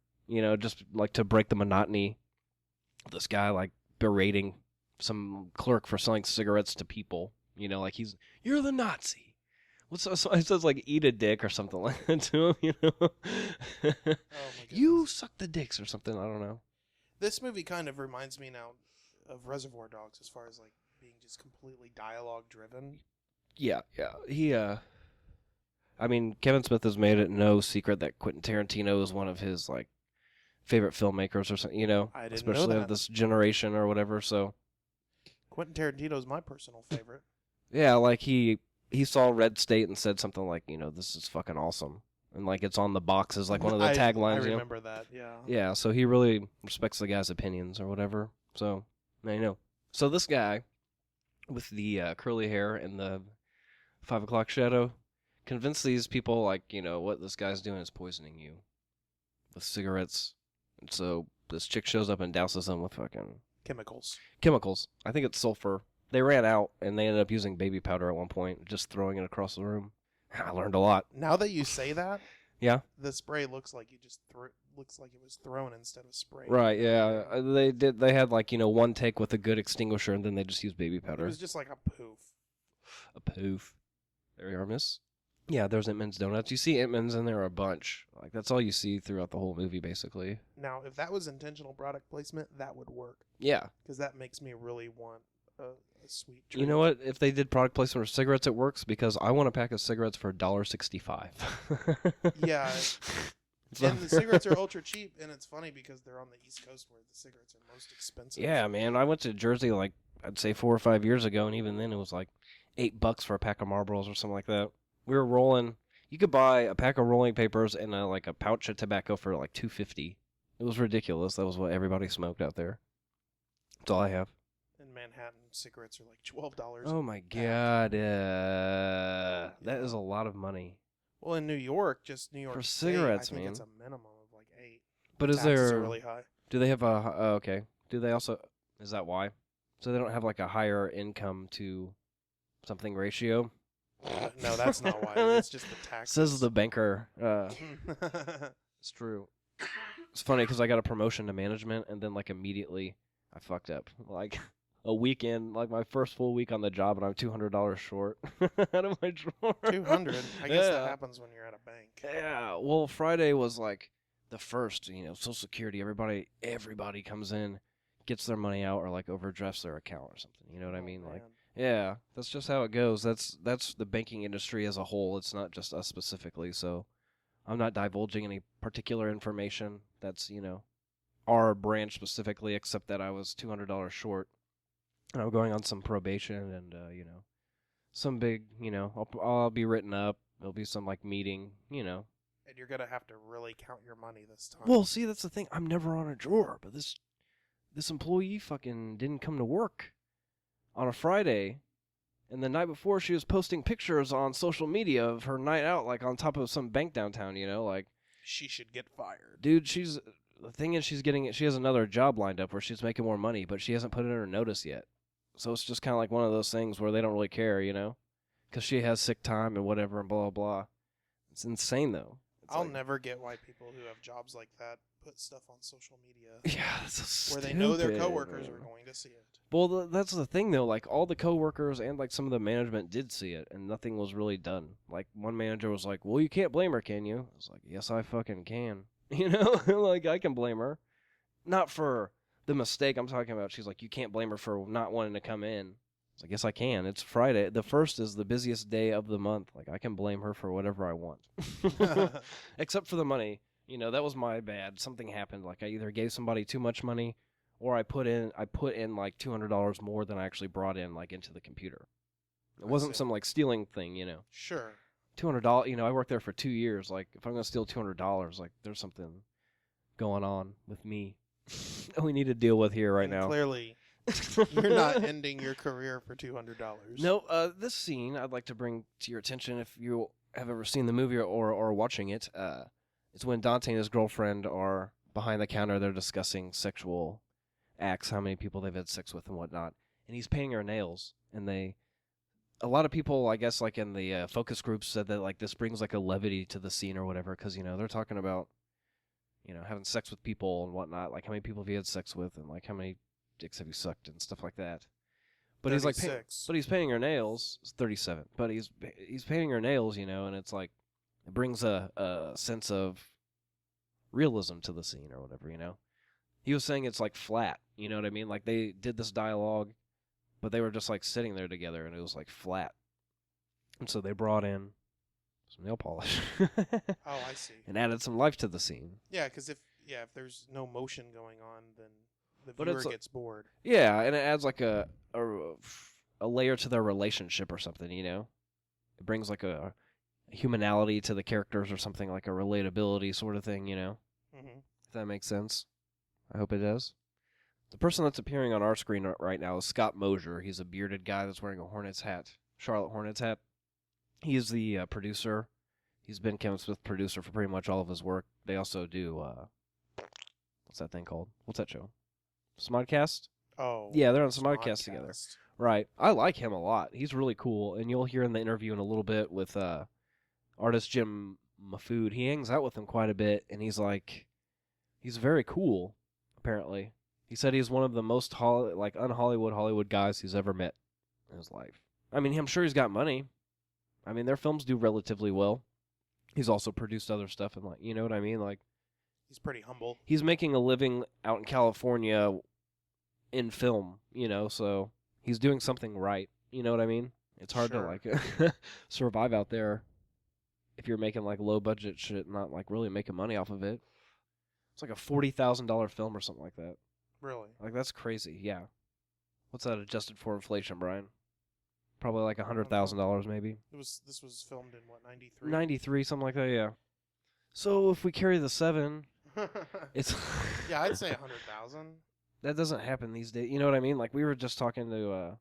B: just, like, to break the monotony. This guy, like, berating some clerk for selling cigarettes to people, like, you're the Nazi. So it says, like, eat a dick or something like that to him,
D: Oh my goodness.
B: You suck the dicks or something, I don't know.
D: This movie kind of reminds me now of Reservoir Dogs as far as like being just completely dialogue driven.
B: Yeah. He, I mean, Kevin Smith has made it no secret that Quentin Tarantino is one of his, like, favorite filmmakers or something,
D: I didn't
B: especially
D: know
B: of
D: that.
B: this generation or whatever, so.
D: Quentin Tarantino is my personal favorite.
B: Yeah, like, he saw Red State and said something like, this is fucking awesome. And, like, it's on the boxes, like one of the taglines,
D: I remember that, yeah.
B: Yeah, so he really respects the guy's opinions or whatever, so, I know. So this guy, with the curly hair and the 5 o'clock shadow, convinced these people, like, what this guy's doing is poisoning you with cigarettes. And so this chick shows up and douses them with fucking chemicals. I think it's sulfur. They ran out, and they ended up using baby powder at one point, just throwing it across the room. I learned a lot.
D: Now that you say that,
B: Yeah?
D: the spray looks like looks like it was thrown instead of sprayed.
B: Right, yeah. They had, like, one take with a good extinguisher, and then they just used baby
D: It
B: powder.
D: was just like a poof.
B: A poof. There you are, miss. Yeah, there's Entman's Donuts. You see Entman's in there a bunch. Like, that's all you see throughout the whole movie, basically.
D: Now, if that was intentional product placement, that would work.
B: Yeah.
D: Because that makes me really want a sweet treat.
B: You know what? If they did product placement for cigarettes, it works, because I want a pack of cigarettes for $1.65.
D: Yeah. And the cigarettes are ultra cheap, and it's funny because they're on the East Coast where the cigarettes are most expensive.
B: Yeah, man. I went to Jersey, like, I'd say 4 or 5 years ago, and even then it was like $8 for a pack of Marlboros or something like that. We were rolling. You could buy a pack of rolling papers and like a pouch of tobacco for like $2.50. It was ridiculous. That was what everybody smoked out there. That's all I have.
D: In Manhattan, cigarettes are like $12.
B: Oh my God, that is a lot of money.
D: Well, in New York, just New York
B: For
D: State,
B: cigarettes,
D: I think
B: man.
D: it's a minimum of like 8.
B: But is
D: Taxes
B: there?
D: are really high.
B: Do they have a okay? Do they also? Is that why? So they don't have like a higher income to something ratio?
D: No, that's not why. It's just the taxes.
B: Says the banker. It's true. It's funny because I got a promotion to management, and then like immediately I fucked up. Like a weekend, like my first full week on the job, and I'm $200 short out of my drawer.
D: 200. I guess that happens when you're at a bank.
B: Yeah. Well, Friday was like the first. Social Security. Everybody comes in, gets their money out, or like overdrafts their account or something. You know what I mean?
D: Man.
B: Like, yeah, that's just how it goes. That's the banking industry as a whole. It's not just us specifically. So I'm not divulging any particular information. That's our branch specifically, except that I was $200 short. And I'm going on some probation, and some big, I'll be written up. There'll be some like meeting,
D: And you're gonna have to really count your money this time.
B: Well, see, that's the thing. I'm never on a drawer, but this employee fucking didn't come to work on a Friday, and the night before she was posting pictures on social media of her night out, like on top of some bank downtown. Like
D: she should get fired,
B: dude. The thing is, she has another job lined up where she's making more money, but she hasn't put in her notice yet. So it's just kind of like one of those things where they don't really care, because she has sick time and whatever and blah, blah, blah. It's insane, though.
D: I'll never get why people who have jobs like that put stuff on social media.
B: Yeah, that's so
D: where
B: stupid.
D: they know their coworkers are going to see it.
B: Well, that's the thing, though. Like, all the coworkers and, like, some of the management did see it, and nothing was really done. Like, one manager was like, well, you can't blame her, can you? I was like, yes, I fucking can. Like, I can blame her. Not for the mistake I'm talking about. She's like, you can't blame her for not wanting to come in. I guess I can. It's Friday. The 1st is the busiest day of the month. Like, I can blame her for whatever I want. Except for the money. That was my bad. Something happened. Like, I either gave somebody too much money, or I put in like $200 more than I actually brought in, like, into the computer. It wasn't some like stealing thing,
D: Sure.
B: $200. I worked there for 2 years. Like, if I'm gonna steal $200, like, there's something going on with me that we need to deal with here right now.
D: Clearly, you're not ending your career for $200.
B: No. This scene I'd like to bring to your attention, if you have ever seen the movie or watching it. It's when Dante and his girlfriend are behind the counter. They're discussing sexual acts, how many people they've had sex with and whatnot. And he's painting her nails. And a lot of people, I guess, like in the focus groups, said that like this brings like a levity to the scene or whatever, because they're talking about having sex with people and whatnot, like how many people have you had sex with, and like how many dicks have you sucked and stuff like that. But
D: 36.
B: he's painting her nails. It's 37. But he's painting her nails, and it's like it brings a sense of realism to the scene or whatever, He was saying it's like flat, you know what I mean? Like they did this dialogue, but they were just like sitting there together, and it was like flat. And so they brought in some nail polish.
D: Oh, I see.
B: And added some life to the scene.
D: Yeah, because if there's no motion going on, then the viewer gets bored.
B: Yeah, and it adds like a layer to their relationship or something, It brings like a humanality to the characters or something, like a relatability sort of thing,
D: Mm-hmm.
B: If that makes sense. I hope it does. The person that's appearing on our screen right now is Scott Mosier. He's a bearded guy that's wearing a Hornets hat, Charlotte Hornets hat. He is the producer. He's been Kevin Smith producer for pretty much all of his work. They also do, what's that thing called? What's that show? Smodcast?
D: Oh.
B: Yeah, they're on Smodcast together. Right. I like him a lot. He's really cool. And you'll hear in the interview in a little bit with artist Jim Mafood. He hangs out with him quite a bit, and he's very cool, apparently. He said he's one of the most un-Hollywood guys he's ever met in his life. I mean, I'm sure he's got money. I mean, their films do relatively well. He's also produced other stuff, and like, you know what I mean? Like,
D: he's pretty humble.
B: He's making a living out in California in film, so he's doing something right. You know what I mean? It's hard to like survive out there if you're making like low budget shit, not like really making money off of it. It's like a $40,000 film or something like that.
D: Really?
B: Like, that's crazy. Yeah. What's that adjusted for inflation, Brian? Probably like $100,000 maybe.
D: This was filmed in what, 93?
B: 93, something like that. Yeah. So if we carry the 7, it's
D: yeah, I'd say 100,000.
B: That doesn't happen these days. You know what I mean? Like, we were just talking to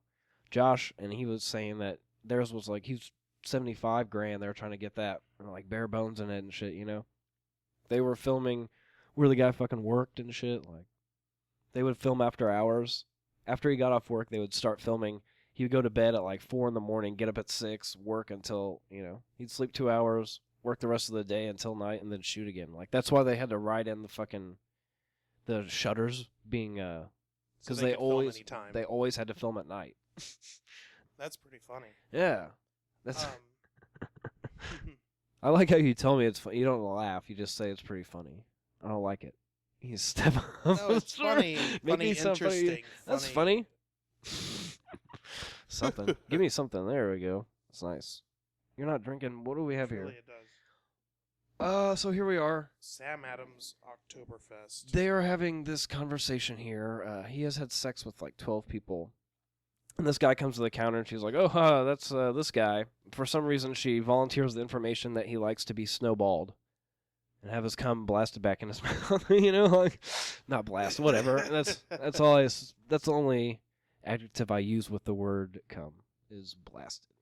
B: Josh, and he was saying that theirs was like, he's $75,000. They were trying to get that, like, bare bones in it and shit. They were filming where the guy fucking worked and shit. Like, They would film after hours. After he got off work, they would start filming. He would go to bed at like 4 in the morning, get up at 6, work until, he'd sleep 2 hours, work the rest of the day until night, and then shoot again. Like, that's why they had to write in the shutters being, because
D: So they could film anytime.
B: they always had to film at night.
D: That's pretty funny.
B: Yeah. That's. I like how you tell me it's funny. You don't laugh. You just say it's pretty funny. I don't like it. You step up.
D: No, it's funny. Funny, interesting.
B: That's funny. Something. Give me something. There we go. That's nice. You're not drinking. What do we have here?
D: It does.
B: So here we are.
D: Sam Adams Oktoberfest.
B: They are having this conversation here. He has had sex with like 12 people. And this guy comes to the counter and she's like, oh, that's this guy. For some reason, she volunteers the information that he likes to be snowballed and have his cum blasted back in his mouth. Like, not blast, whatever. That's the only adjective I use with the word cum is blasted.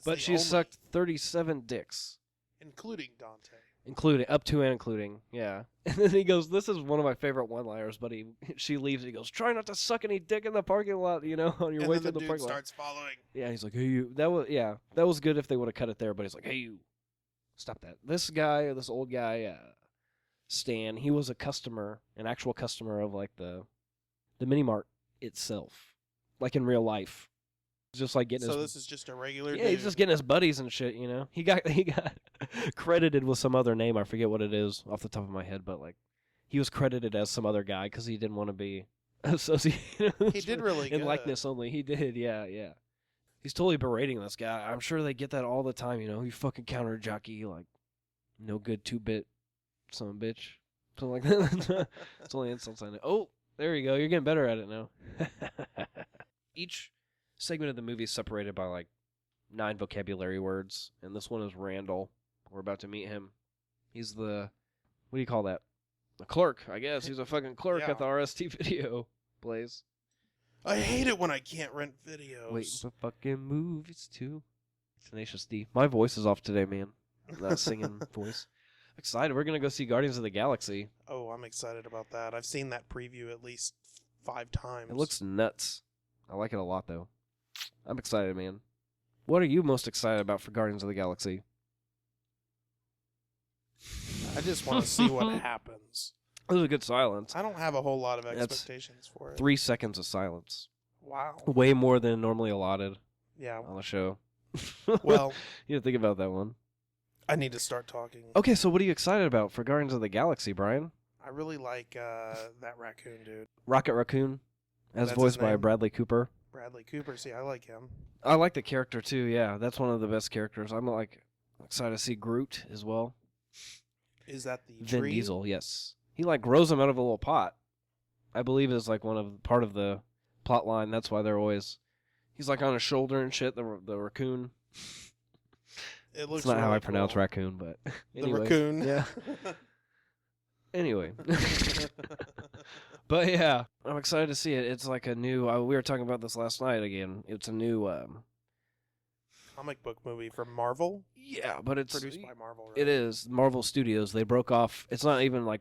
B: But she sucked 37 dicks.
D: Including Dante.
B: Up to and including, yeah. And then he goes, this is one of my favorite one-liners, but she leaves and he goes, try not to suck any dick in the parking lot, on your way through the parking lot. And the dude
D: starts following.
B: Yeah, he's like, hey, you. That was good if they would have cut it there, but he's like, hey, you. Stop that. This old guy, Stan, he was an actual customer of, like, the mini-mart itself. Like, in real life. Just like getting
D: this is just a regular
B: Yeah,
D: dude.
B: he's just getting his buddies and shit, He got credited with some other name. I forget what it is off the top of my head, but like he was credited as some other guy because he didn't want to be associated.
D: He did really good.
B: In likeness only. He did, yeah. He's totally berating this guy. I'm sure they get that all the time, You fucking counter jockey, like no good 2-bit son of a bitch. Something like that. It's only insults I know. Oh, there you go. You're getting better at it now. Each segment of the movie is separated by like 9 vocabulary words, and this one is Randall. We're about to meet him. He's what do you call that? A clerk, I guess. He's a fucking clerk at the RST video place.
D: I hate it when I can't rent videos.
B: Wait for fucking movies too. Tenacious D. My voice is off today, man. That singing voice. Excited. We're gonna go see Guardians of the Galaxy.
D: Oh, I'm excited about that. I've seen that preview at least 5 times.
B: It looks nuts. I like it a lot though. I'm excited, man. What are you most excited about for Guardians of the Galaxy?
D: I just want to see what happens.
B: This is a good silence.
D: I don't have a whole lot of expectations for it.
B: 3 seconds of silence.
D: Wow.
B: Way more than normally allotted.
D: Yeah.
B: On the show.
D: Well,
B: you didn't think about that one.
D: I need to start talking.
B: Okay, so what are you excited about for Guardians of the Galaxy, Brian?
D: I really like that raccoon dude.
B: Rocket Raccoon, as
D: That's
B: voiced
D: his name?
B: by Bradley Cooper.
D: Bradley Cooper. See, I like him.
B: I like the character too. Yeah, that's one of the best characters. I'm excited to see Groot as well.
D: Is that the
B: Vin
D: tree?
B: Diesel? Yes, he grows them out of a little pot. I believe is like part of the plot line. That's why they're always. He's like on his shoulder and shit. The raccoon.
D: It looks.
B: It's not
D: really
B: how I
D: cool.
B: pronounce raccoon, but anyway.
D: The raccoon.
B: Yeah. Anyway. But yeah, I'm excited to see it. It's like a new. We were talking about this last night again. It's a new
D: comic book movie from Marvel.
B: Yeah, but it's
D: produced by Marvel. Right?
B: It is Marvel Studios. They broke off. It's not even like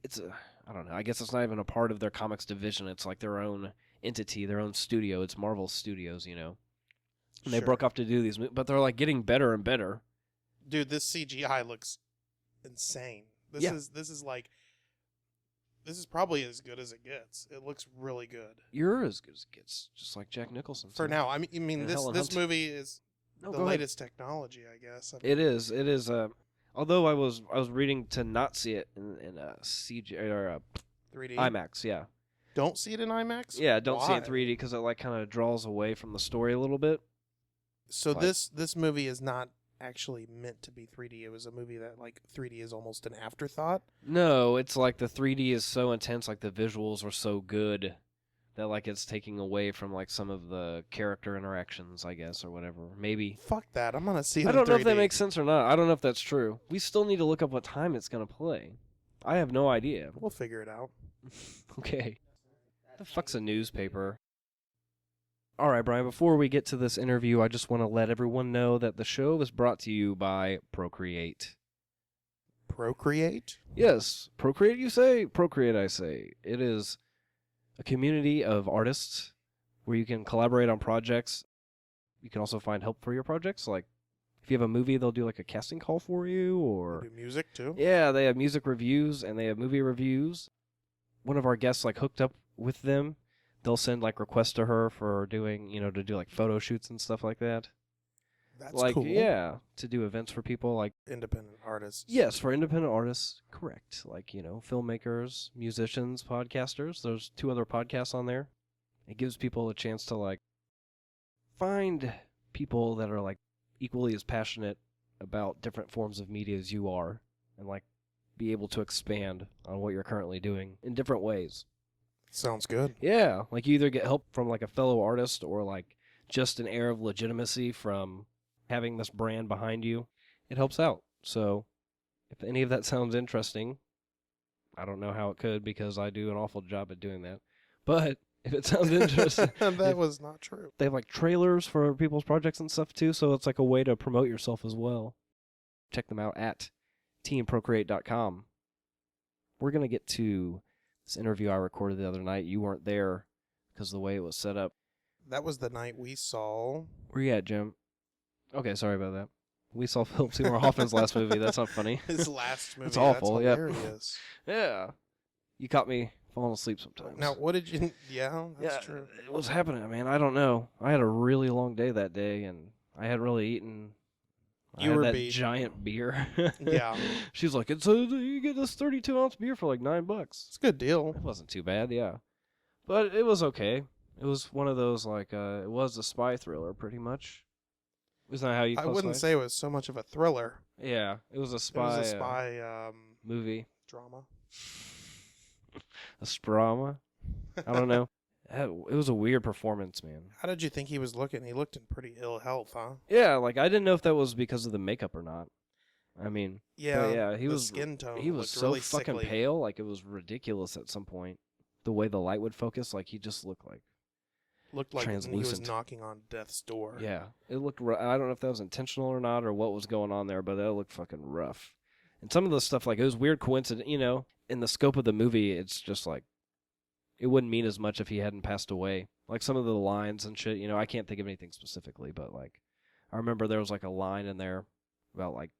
B: I don't know. I guess it's not even a part of their comics division. It's like their own entity, their own studio. It's Marvel Studios, And they broke off to do these, but they're like getting better and better.
D: Dude, this CGI looks insane. This is probably as good as it gets. It looks really good.
B: You're as good as it gets, just like Jack Nicholson.
D: For now, I mean, this movie is the latest technology, I guess.
B: It is. It is. Although I was reading to not see it in CG or
D: 3D
B: IMAX. Yeah.
D: Don't see it in IMAX.
B: Yeah, don't see it in 3D because it like kind of draws away from the story a little bit.
D: So this movie is not actually meant to be 3D. It was a movie that like 3D is almost an afterthought.
B: No, it's like the 3D is so intense, like the visuals are so good that like it's taking away from like some of the character interactions, I guess, or whatever. Maybe.
D: Fuck that. I'm gonna see it.
B: I don't
D: in 3D.
B: know if that makes sense or not. I don't know if that's true. We still need to look up what time it's gonna play. I have no idea.
D: We'll figure it out.
B: Okay. The fuck's a newspaper? All right, Brian, before we get to this interview, I just want to let everyone know that the show is brought to you by Procreate.
D: Procreate?
B: Yes, Procreate you say, Procreate I say. It is a community of artists where you can collaborate on projects. You can also find help for your projects. Like, if you have a movie, they'll do like a casting call for you, or
D: They do music too?
B: yeah, they have music reviews and they have movie reviews. One of our guests like hooked up with them. They'll send like requests to her for doing, to do like photo shoots and stuff like that.
D: That's
B: like,
D: cool.
B: yeah, to do events for people like
D: Independent artists.
B: yes, for independent artists, correct. Like, filmmakers, musicians, podcasters. There's 2 other podcasts on there. It gives people a chance to like find people that are like equally as passionate about different forms of media as you are, and like be able to expand on what you're currently doing in different ways.
D: Sounds good.
B: Yeah, like you either get help from like a fellow artist or like just an air of legitimacy from having this brand behind you. It helps out. So if any of that sounds interesting, I don't know how it could because I do an awful job at doing that. But if it sounds interesting,
D: That was not true.
B: they have like trailers for people's projects and stuff too, so it's like a way to promote yourself as well. Check them out at teamprocreate.com. We're going to get to this interview I recorded the other night. You weren't there because of the way it was set up.
D: That was the night we saw.
B: Where you at, Jim? Okay, sorry about that. We saw Philip Seymour Hoffman's last movie. That's not funny.
D: His last movie.
B: It's awful,
D: That's
B: yep.
D: hilarious.
B: Yeah. You caught me falling asleep sometimes.
D: Now, what did you... Yeah, that's true.
B: It was happening, man. I don't know. I had a really long day that day, and I hadn't really eaten.
D: You
B: I had
D: were
B: that
D: beat.
B: giant beer.
D: Yeah.
B: She's like, you get this 32-ounce beer for like $9.
D: It's a good deal.
B: It wasn't too bad, yeah. But it was okay. It was one of those, like, it was a spy thriller, pretty much. Isn't that how you
D: I
B: classify
D: wouldn't
B: it?
D: say it was so much of a thriller.
B: Yeah, it was a
D: It
B: spy,
D: was a spy
B: movie.
D: drama.
B: A sprama? I don't know. It was a weird performance, man.
D: How did you think he was looking? He looked in pretty ill health, huh?
B: Yeah, like, I didn't know if that was because of the makeup or not. I mean,
D: Yeah,
B: but yeah, he
D: the
B: was
D: skin tone
B: he was
D: looked
B: so
D: really
B: fucking
D: sickly.
B: pale, like it was ridiculous at some point. The way the light would focus, like he just looked like
D: Looked like he was
B: translucent.
D: knocking on death's door.
B: yeah. It looked. I don't know if that was intentional or not, or what was going on there, but that looked fucking rough. And some of the stuff, like it was weird coincidence. In the scope of the movie, it's just like it wouldn't mean as much if he hadn't passed away. Like some of the lines and shit. I can't think of anything specifically, but like I remember there was like a line in there about like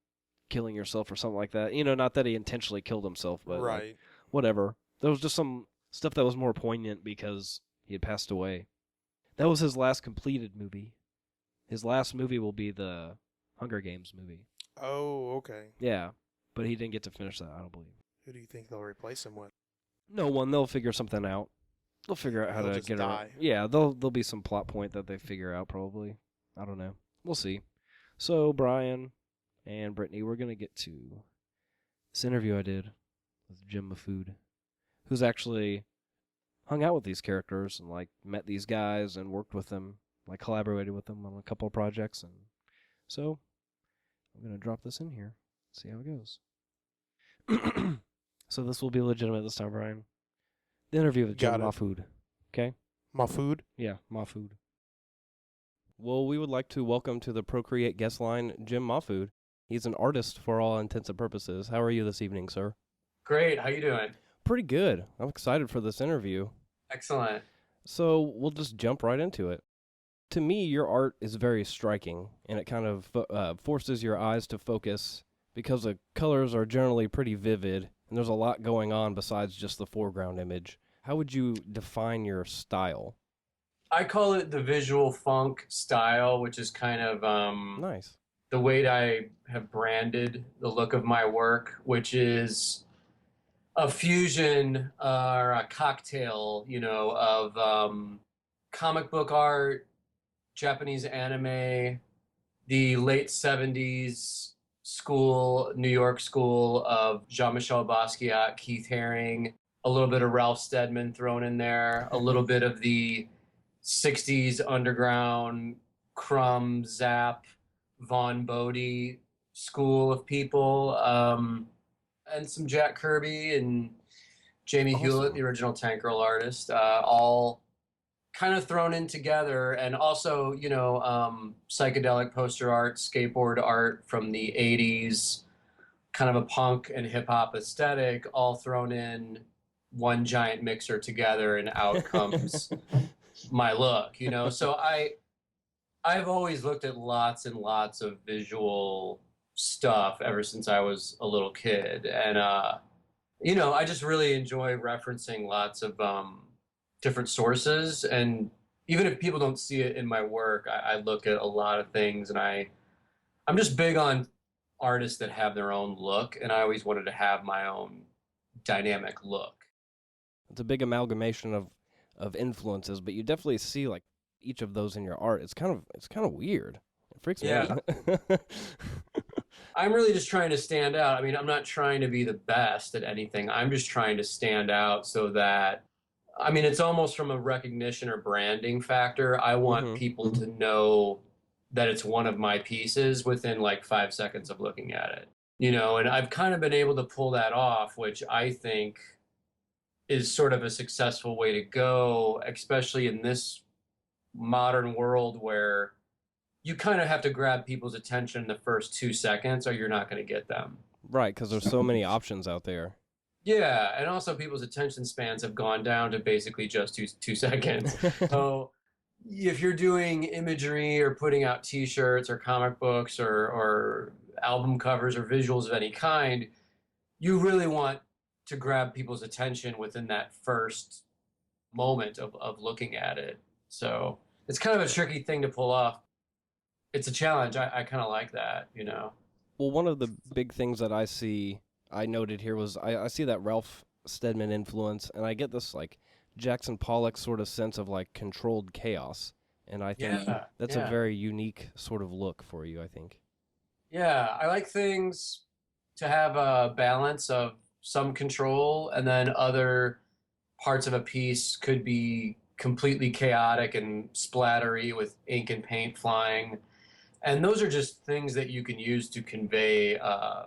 B: killing yourself or something like that. Not that he intentionally killed himself, but like,
D: Right.
B: whatever. There was just some stuff that was more poignant because he had passed away. That was his last completed movie. His last movie will be the Hunger Games movie.
D: Oh, okay.
B: Yeah, but he didn't get to finish that, I don't believe.
D: Who do you think they'll replace him with?
B: No one. They'll figure something out. They'll figure out how
D: He'll
B: to
D: just
B: get
D: die.
B: it. Yeah, there'll be some plot point that they figure out probably. I don't know. We'll see. So Brian and Brittany, we're gonna get to this interview I did with Jim Mafood, who's actually hung out with these characters and like met these guys and worked with them, like collaborated with them on a couple of projects, and so I'm gonna drop this in here, see how it goes. So this will be legitimate this time, Brian. The interview with Jim
D: Got it.
B: Mafood. Okay?
D: My food?
B: Yeah, Mafood. Well, we would like to welcome to the Procreate guest line Jim Mafood. He's an artist for all intents and purposes. How are you this evening, sir?
E: Great. How you doing?
B: Pretty good. I'm excited for this interview.
E: Excellent.
B: So we'll just jump right into it. To me, your art is very striking, and it kind of forces your eyes to focus because the colors are generally pretty vivid, and there's a lot going on besides just the foreground image. How would you define your style?
E: I call it the visual funk style, which is kind of
B: Nice.
E: the way I have branded the look of my work, which is a fusion or a cocktail, of comic book art, Japanese anime, the late 70s school, New York school of Jean-Michel Basquiat, Keith Haring, a little bit of Ralph Steadman thrown in there, a little bit of the 60s underground, Crumb, Zap, Von Bodie school of people, and some Jack Kirby and Jamie
B: Awesome.
E: Hewlett, the original Tank Girl artist, all kind of thrown in together. And also, psychedelic poster art, skateboard art from the 80s, kind of a punk and hip hop aesthetic all thrown in one giant mixer together, and out comes my look, you know? So I've always looked at lots and lots of visual stuff ever since I was a little kid. And, you know, I just really enjoy referencing lots of different sources. And even if people don't see it in my work, I look at a lot of things, and I'm just big on artists that have their own look. And I always wanted to have my own dynamic look.
B: It's a big amalgamation of influences, but you definitely see like each of those in your art. It's kind of weird. It freaks me out.
E: I'm really just trying to stand out. I mean, I'm not trying to be the best at anything. I'm just trying to stand out so that, I mean, it's almost from a recognition or branding factor. I want people to know that it's one of my pieces within like 5 seconds of looking at it, you know, and I've kind of been able to pull that off, which I think is sort of a successful way to go, especially in this modern world where you kind of have to grab people's attention in the first 2 seconds or you're not going to get them.
B: Right, because there's so many options out there.
E: Yeah, and also people's attention spans have gone down to basically just two seconds. So if you're doing imagery or putting out T-shirts or comic books or album covers or visuals of any kind, you really want to grab people's attention within that first moment of looking at it. So it's kind of a tricky thing to pull off. It's a challenge. I kind of like that, you know.
B: Well, one of the big things that I noted here was I see that Ralph Steadman influence, and I get this like Jackson Pollock sort of sense of like controlled chaos, and I think that's a very unique sort of look for you, I think.
E: Yeah, I like things to have a balance of some control, and then other parts of a piece could be completely chaotic and splattery with ink and paint flying. And those are just things that you can use to convey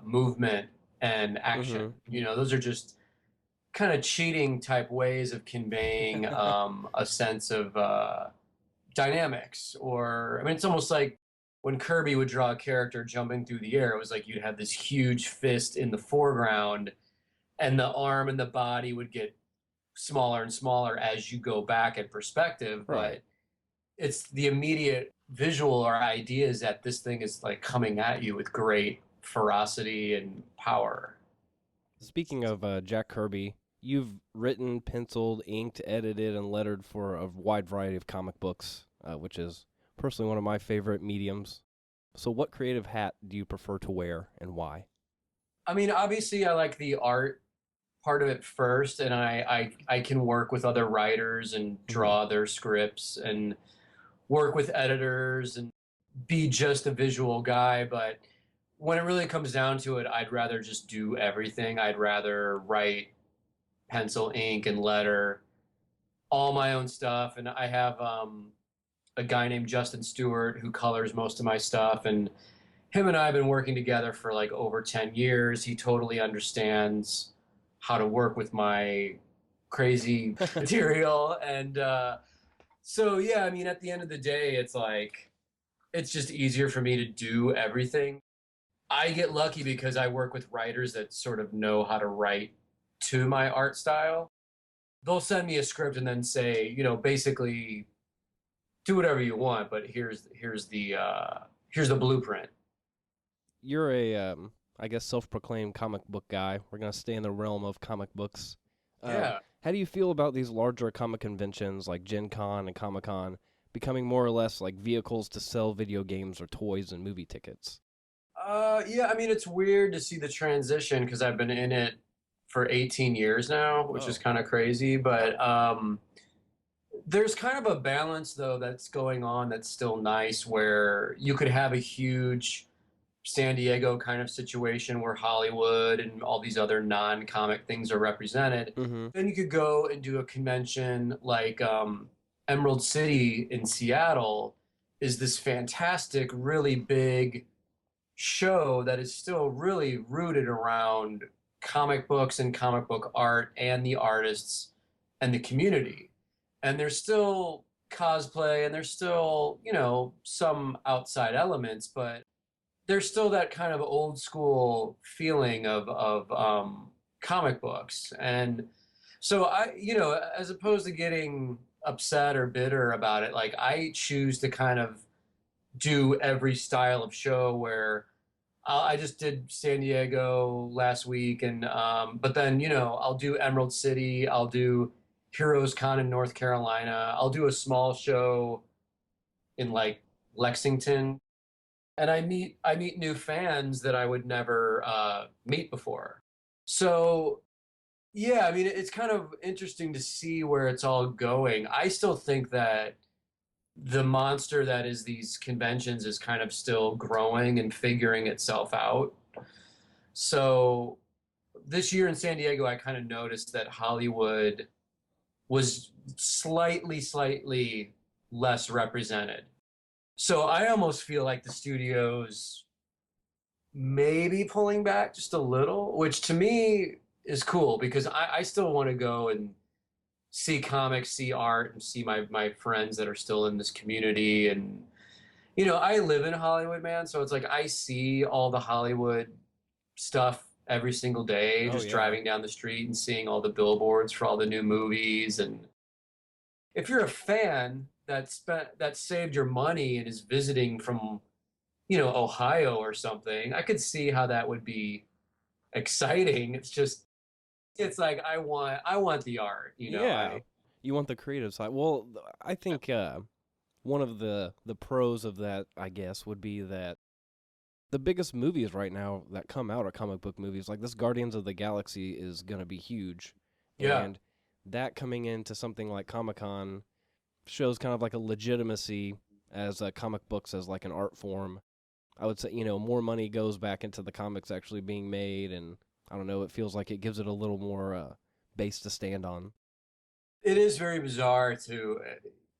E: movement and action. You know, those are just kind of cheating type ways of conveying a sense of dynamics. Or, I mean, it's almost like when Kirby would draw a character jumping through the air, it was like you'd have this huge fist in the foreground, and the arm and the body would get smaller and smaller as you go back in perspective.
B: Right.
E: But it's the immediate visual or ideas that this thing is like coming at you with great ferocity and power.
B: Speaking of Jack Kirby, you've written, penciled, inked, edited, and lettered for a wide variety of comic books, which is personally one of my favorite mediums. So what creative hat do you prefer to wear, and why?
E: I mean, obviously I like the art part of it first, and I can work with other writers and draw their scripts and work with editors and be just a visual guy. But when it really comes down to it, I'd rather just do everything. I'd rather write, pencil, ink, and letter all my own stuff. And I have a guy named Justin Stewart who colors most of my stuff, and him and I have been working together for like over 10 years. He totally understands how to work with my crazy material. And so, yeah, I mean, at the end of the day, it's like, it's just easier for me to do everything. I get lucky because I work with writers that sort of know how to write to my art style. They'll send me a script and then say, you know, basically do whatever you want, but here's the blueprint.
B: You're a, I guess, self-proclaimed comic book guy. We're going to stay in the realm of comic books.
E: Yeah.
B: How do you feel about these larger comic conventions like Gen Con and Comic-Con becoming more or less like vehicles to sell video games or toys and movie tickets?
E: Yeah, I mean, it's weird to see the transition because I've been in it for 18 years now, which is kind of crazy. But there's kind of a balance, though, that's going on that's still nice, where you could have a huge San Diego kind of situation where Hollywood and all these other non-comic things are represented. Then you could go and do a convention like Emerald City in Seattle is this fantastic, really big show that is still really rooted around comic books and comic book art and the artists and the community. And there's still cosplay and there's still, you know, some outside elements, but there's still that kind of old school feeling of comic books. And so as opposed to getting upset or bitter about it, like I choose to kind of do every style of show where I just did San Diego last week, and but then I'll do Emerald City, I'll do Heroes Con in North Carolina, I'll do a small show in like Lexington, and I meet new fans that I would never meet before. So yeah, I mean it's kind of interesting to see where it's all going. I still think that the monster that is these conventions is kind of still growing and figuring itself out. So this year in San Diego, I kind of noticed that Hollywood was slightly less represented. So I almost feel like the studios maybe pulling back just a little, which to me is cool because I still want to go and see comics, see art, and see my friends that are still in this community. And I live in Hollywood, man, so it's like I see all the Hollywood stuff every single day, just driving down the street and seeing all the billboards for all the new movies. And if you're a fan that saved your money and is visiting from Ohio or something, I could see how that would be exciting. It's like I want the art,
B: Yeah, you want the creative side. Well, I think one of the pros of that, I guess, would be that the biggest movies right now that come out are comic book movies. Like this Guardians of the Galaxy is going to be huge.
E: Yeah.
B: And that coming into something like Comic-Con shows kind of like a legitimacy as comic books as like an art form. I would say, more money goes back into the comics actually being made, and I don't know, it feels like it gives it a little more base to stand on.
E: It is very bizarre to,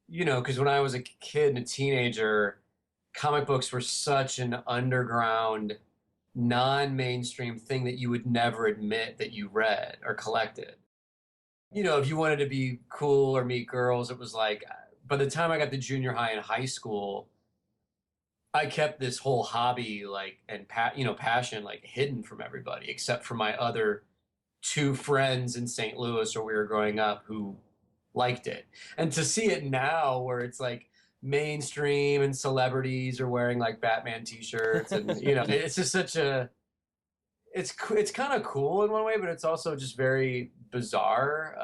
E: because when I was a kid and a teenager, comic books were such an underground, non-mainstream thing that you would never admit that you read or collected. If you wanted to be cool or meet girls, it was like, by the time I got to junior high and high school, I kept this whole hobby and passion hidden from everybody except for my other two friends in St. Louis where we were growing up who liked it. And to see it now where it's like mainstream and celebrities are wearing like Batman t-shirts and it's just it's kind of cool in one way, but it's also just very bizarre.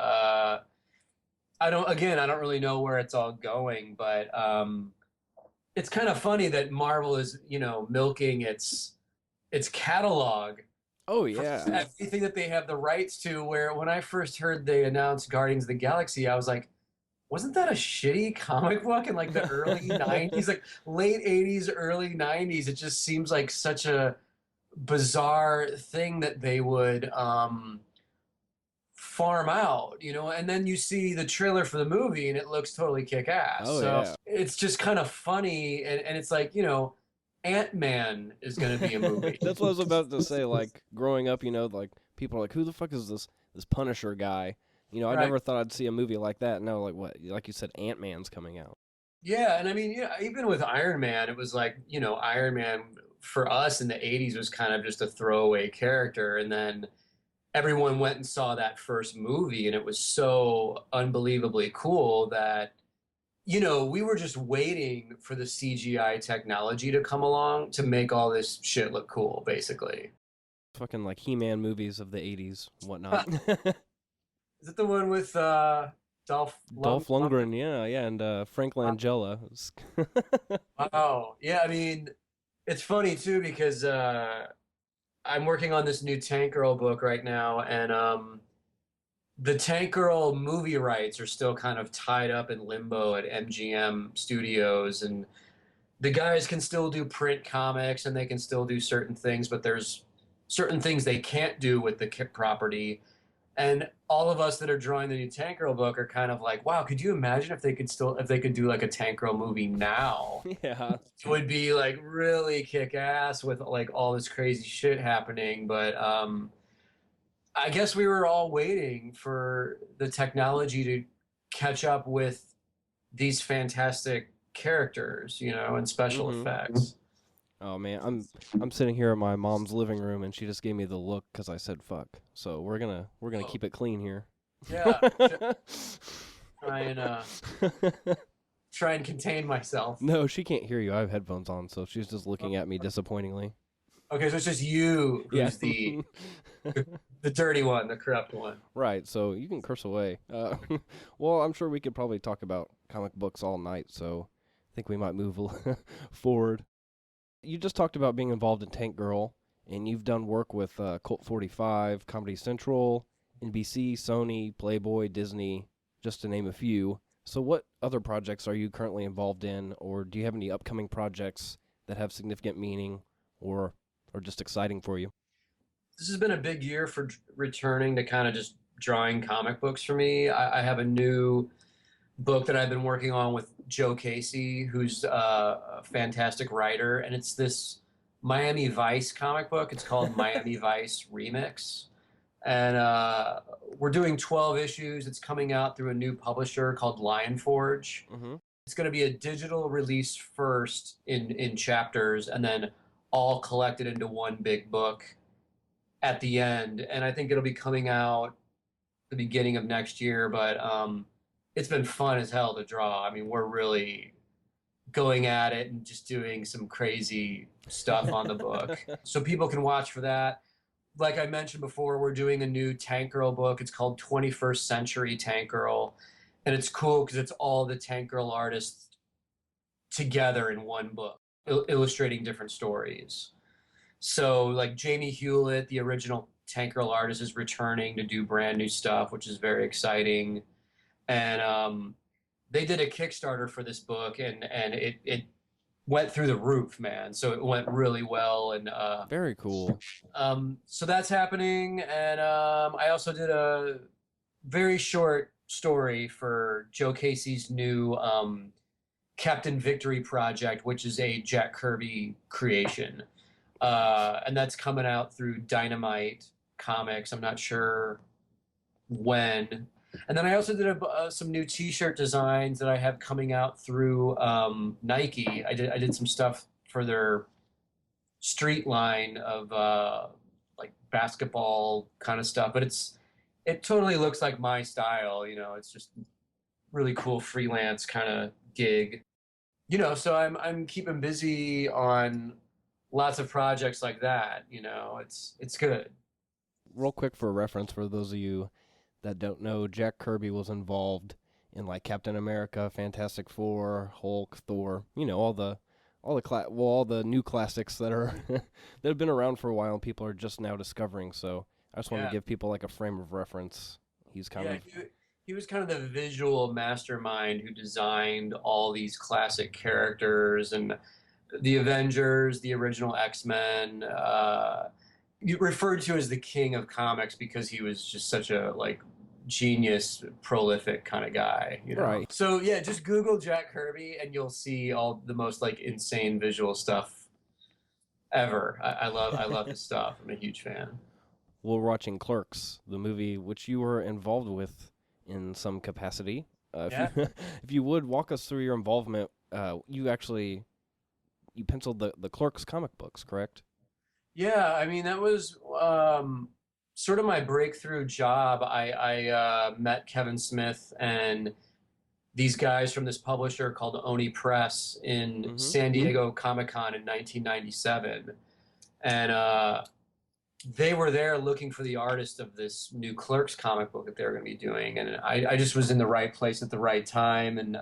E: I don't really know where it's all going, but it's kind of funny that Marvel is, milking its catalog.
B: Oh, yeah.
E: Everything that they have the rights to, where when I first heard they announced Guardians of the Galaxy, I was like, wasn't that a shitty comic book in like the early 90s, like late 80s, early 90s? It just seems like such a bizarre thing that they would farm out, and then you see the trailer for the movie and it looks totally kick-ass.
B: Oh,
E: so
B: yeah.
E: It's just kind of funny, and it's like, Ant-Man is going to be a movie.
B: That's what I was about to say. Like, growing up, like, people are like, who the fuck is this Punisher guy? I
E: Right.
B: never thought I'd see a movie like that. No, like what? Like you said, Ant-Man's coming out.
E: Yeah, and I mean, even with Iron Man, it was like, Iron Man for us in the 80s was kind of just a throwaway character, and then everyone went and saw that first movie, and it was so unbelievably cool that, we were just waiting for the CGI technology to come along to make all this shit look cool, basically.
B: Fucking like He-Man movies of the 80s, whatnot.
E: Is it the one with Dolph
B: Lundgren, yeah, and Frank Langella.
E: Wow. Yeah, I mean, it's funny too because I'm working on this new Tank Girl book right now, and the Tank Girl movie rights are still kind of tied up in limbo at MGM Studios, and the guys can still do print comics and they can still do certain things, but there's certain things they can't do with the property. And all of us that are drawing the new Tank Girl book are kind of like, wow, could you imagine if they could do like a Tank Girl movie now?
B: Yeah.
E: It would be like really kick ass with like all this crazy shit happening. But I guess we were all waiting for the technology to catch up with these fantastic characters, and special effects.
B: Oh man, I'm sitting here in my mom's living room, and she just gave me the look because I said fuck. So we're gonna keep it clean here.
E: Yeah. Try and try and contain myself.
B: No, she can't hear you. I have headphones on, so she's just looking at me disappointingly.
E: Okay, so it's just you who's
B: Yeah.
E: the dirty one, the corrupt one.
B: Right, so you can curse away. Well, I'm sure we could probably talk about comic books all night, so I think we might move forward. You just talked about being involved in Tank Girl, and you've done work with Colt 45, Comedy Central, NBC, Sony, Playboy, Disney, just to name a few. So what other projects are you currently involved in, or do you have any upcoming projects that have significant meaning or just exciting for you?
E: This has been a big year for returning to kind of just drawing comic books for me. I have a new book that I've been working on with Joe Casey, who's a fantastic writer, and it's this Miami Vice comic book. It's called Miami Vice Remix, and we're doing 12 issues. It's coming out through a new publisher called Lion Forge.
B: Mm-hmm.
E: It's going to be a digital release first in chapters, and then all collected into one big book at the end. And I think it'll be coming out the beginning of next year, but it's been fun as hell to draw. I mean, we're really going at it and just doing some crazy stuff on the book. So people can watch for that. Like I mentioned before, we're doing a new Tank Girl book. It's called 21st Century Tank Girl. And it's cool because it's all the Tank Girl artists together in one book, illustrating different stories. So like Jamie Hewlett, the original Tank Girl artist, is returning to do brand new stuff, which is very exciting. And they did a Kickstarter for this book, and it went through the roof, man. So it went really well, and
B: Very cool.
E: so that's happening. And I also did a very short story for Joe Casey's new Captain Victory project, which is a Jack Kirby creation, and that's coming out through Dynamite Comics. I'm not sure when. And then I also did some new T-shirt designs that I have coming out through Nike. I did some stuff for their street line of like basketball kind of stuff, but it totally looks like my style. You know, it's just really cool freelance kind of gig. You know, so I'm keeping busy on lots of projects like that. You know, it's good.
B: Real quick for reference, for those of you that don't know, Jack Kirby was involved in like Captain America, Fantastic Four, Hulk, Thor. You know, all the new classics that are that have been around for a while and people are just now discovering. So I just want to give people like a frame of reference. He's kind of
E: he was kind of the visual mastermind who designed all these classic characters and the Avengers, the original X-Men. Referred to as the king of comics because he was just such a like genius, prolific kind of guy, you know?
B: Right.
E: So yeah, just Google Jack Kirby and you'll see all the most like insane visual stuff ever. I love his stuff. I'm a huge fan.
B: We're watching Clerks, the movie which you were involved with in some capacity. If you would walk us through your involvement, you penciled the Clerks comic books, correct?
E: Yeah, I mean, that was sort of my breakthrough job. I met Kevin Smith and these guys from this publisher called Oni Press in San Diego Comic-Con in 1997. And they were there looking for the artist of this new Clerks comic book that they were going to be doing. And I just was in the right place at the right time and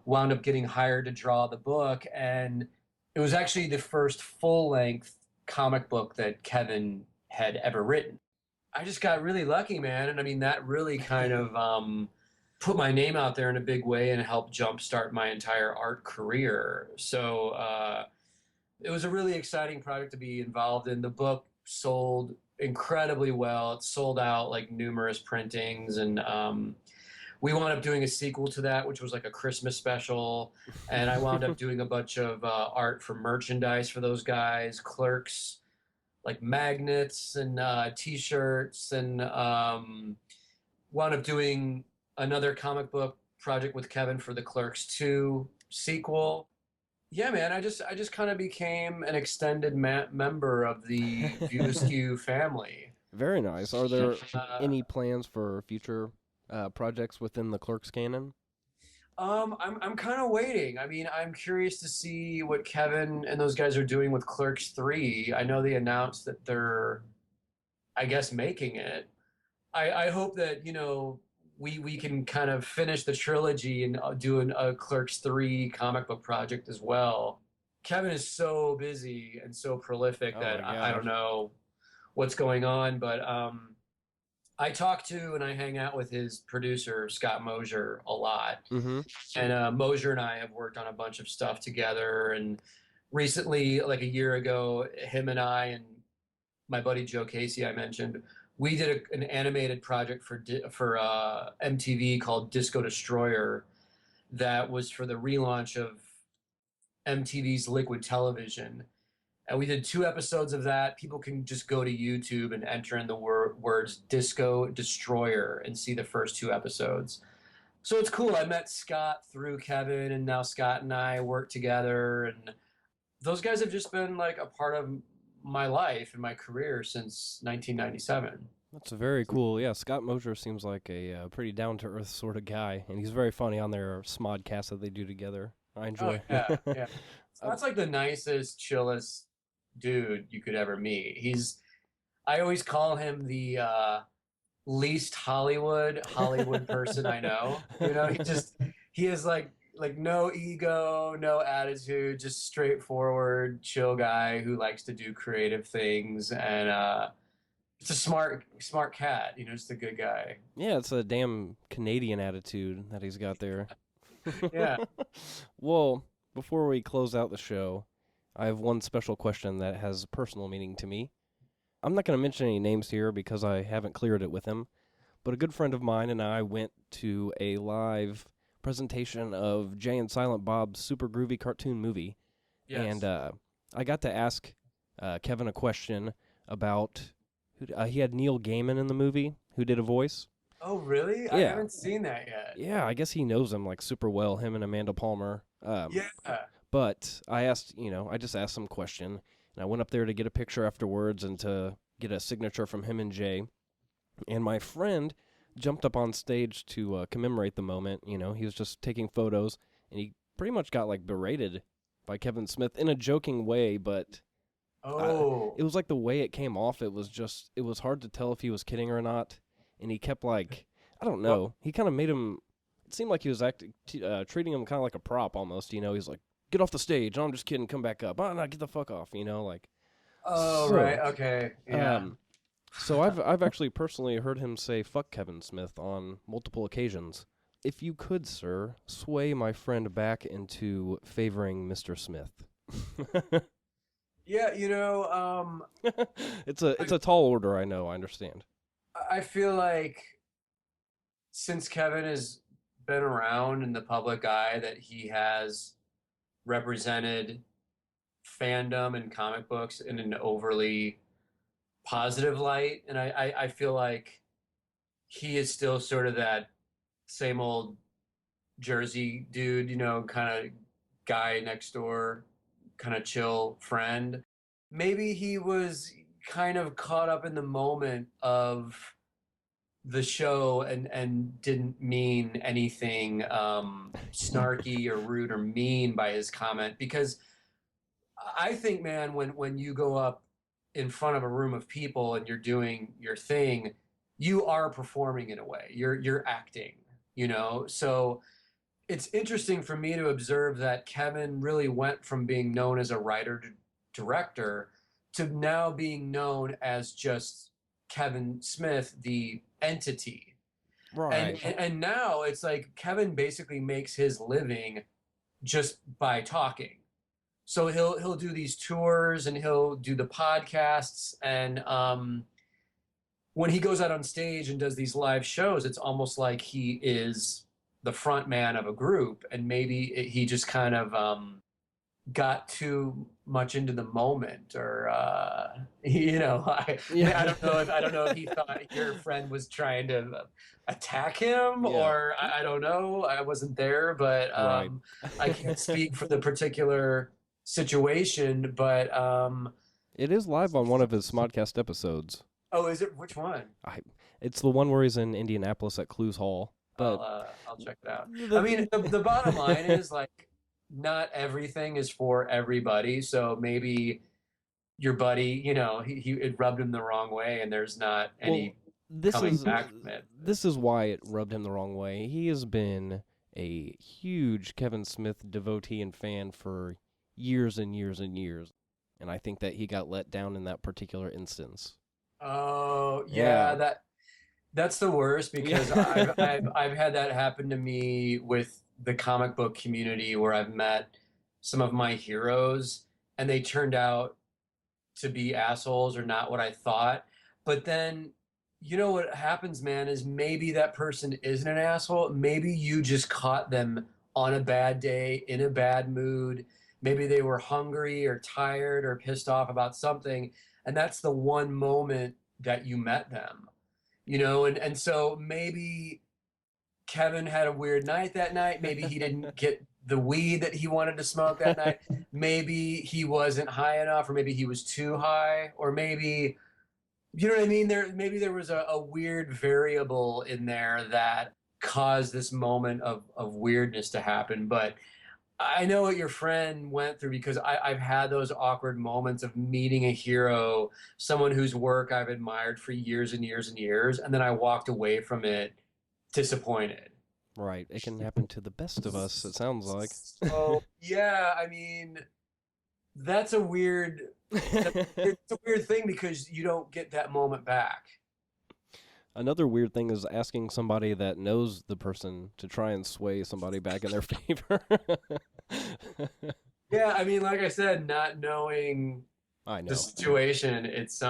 E: wound up getting hired to draw the book. And it was actually the first full-length comic book that Kevin had ever written. I just got really lucky, man. And I mean, that really kind of put my name out there in a big way and helped jumpstart my entire art career. So it was a really exciting project to be involved in. The book sold incredibly well. It sold out like numerous printings, and we wound up doing a sequel to that, which was like a Christmas special. And I wound up doing a bunch of art for merchandise for those guys, Clerks, like magnets and T-shirts, and wound up doing another comic book project with Kevin for the Clerks 2 sequel. Yeah, man, I just kind of became an extended member of the View Askew family.
B: Very nice. Are there
E: Uh,
B: any plans for future projects within the Clerks canon?
E: I'm kind of waiting. I mean, I'm curious to see what Kevin and those guys are doing with Clerks 3. I know they announced that they're, I guess, making it. I hope that, we can kind of finish the trilogy and do a Clerks 3 comic book project as well. Kevin is so busy and so prolific
B: Oh my
E: that I
B: gosh.
E: don't know what's going on, but I talk to and I hang out with his producer, Scott Mosier, a lot.
B: Mm-hmm.
E: And Mosier and I have worked on a bunch of stuff together. And recently, like a year ago, him and I and my buddy Joe Casey, I mentioned, we did an animated project for MTV called Disco Destroyer that was for the relaunch of MTV's Liquid Television. And we did 2 episodes of that. People can just go to YouTube and enter in the words Disco Destroyer and see the first 2 episodes. So it's cool. I met Scott through Kevin, and now Scott and I work together. And those guys have just been like a part of my life and my career since 1997.
B: That's very cool. Yeah, Scott Mosier seems like a pretty down-to-earth sort of guy, and he's very funny on their Smodcast that they do together. I enjoy.
E: Oh, yeah, yeah. Scott's like the nicest, chillest dude you could ever meet. I always call him the least Hollywood person I know. He has like no ego, no attitude, just straightforward, chill guy who likes to do creative things, and it's a smart cat. Just a good guy.
B: Yeah, it's a damn Canadian attitude that he's got there.
E: Yeah.
B: Well, before we close out the show, I have one special question that has personal meaning to me. I'm not going to mention any names here because I haven't cleared it with him, but a good friend of mine and I went to a live presentation of Jay and Silent Bob's super groovy cartoon movie.
E: Yes.
B: And I got to ask Kevin a question about, he had Neil Gaiman in the movie, who did a voice.
E: Oh, really?
B: Yeah.
E: I haven't seen that yet.
B: Yeah, I guess he knows him like super well, him and Amanda Palmer.
E: Yeah.
B: But I asked, I just asked some question, and I went up there to get a picture afterwards and to get a signature from him and Jay. And my friend jumped up on stage to commemorate the moment. He was just taking photos, and he pretty much got like berated by Kevin Smith in a joking way, but it was like the way it came off. It was hard to tell if he was kidding or not. And he kept like, I don't know. Well, he kind of made him, it seemed like he was treating him kind of like a prop almost. He's like, get off the stage. Oh, I'm just kidding. Come back up. Oh, no, get the fuck off. Like.
E: Oh, so, right. Okay. Yeah.
B: So I've actually personally heard him say "fuck Kevin Smith" on multiple occasions. If you could, sir, sway my friend back into favoring Mr. Smith.
E: Yeah,
B: it's a tall order. I know. I understand.
E: I feel like since Kevin has been around in the public eye, that he has represented fandom and comic books in an overly positive light, and I feel like he is still sort of that same old Jersey dude, kind of guy next door, kind of chill friend. Maybe he was kind of caught up in the moment of the show and didn't mean anything snarky or rude or mean by his comment, because I think, man, when you go up in front of a room of people and you're doing your thing, you are performing in a way. You're acting, So it's interesting for me to observe that Kevin really went from being known as a writer-director to now being known as just Kevin Smith, the entity.
B: Right.
E: And now it's like Kevin basically makes his living just by talking. So he'll do these tours and he'll do the podcasts, and when he goes out on stage and does these live shows, it's almost like he is the front man of a group, and maybe he just kind of got too much into the moment, or
B: Yeah.
E: I don't know if he thought your friend was trying to attack him,
B: Yeah.
E: or I don't know. I wasn't there, but
B: Right.
E: I can't speak for the particular situation. But
B: It is live on one of his Smodcast episodes.
E: oh, is it? Which one?
B: It's the one where he's in Indianapolis at Clues Hall. But
E: I'll check it out. I mean, the bottom line is, like, not everything is for everybody. So maybe your buddy, it rubbed him the wrong way, and there's not any coming back from it.
B: This is why it rubbed him the wrong way. He has been a huge Kevin Smith devotee and fan for years and years and years. And I think that he got let down in that particular instance.
E: Oh, yeah. That's the worst, because I've had that happen to me with the comic book community, where I've met some of my heroes and they turned out to be assholes or not what I thought. But then, what happens, man, is maybe that person isn't an asshole. Maybe you just caught them on a bad day, in a bad mood. Maybe they were hungry or tired or pissed off about something. And that's the one moment that you met them. And so maybe Kevin had a weird night that night. Maybe he didn't get the weed that he wanted to smoke that night. Maybe he wasn't high enough, or maybe he was too high, or maybe, you know what I mean? Maybe there was a weird variable in there that caused this moment of weirdness to happen. But I know what your friend went through, because I've had those awkward moments of meeting a hero, someone whose work I've admired for years and years and years, and then I walked away from it disappointed.
B: Right. It can happen to the best of us, it sounds like.
E: So, yeah, I mean, it's a weird thing, because you don't get that moment back.
B: Another weird thing is asking somebody that knows the person to try and sway somebody back in their favor.
E: Yeah, I mean, like I said, not knowing
B: I know
E: the situation, it's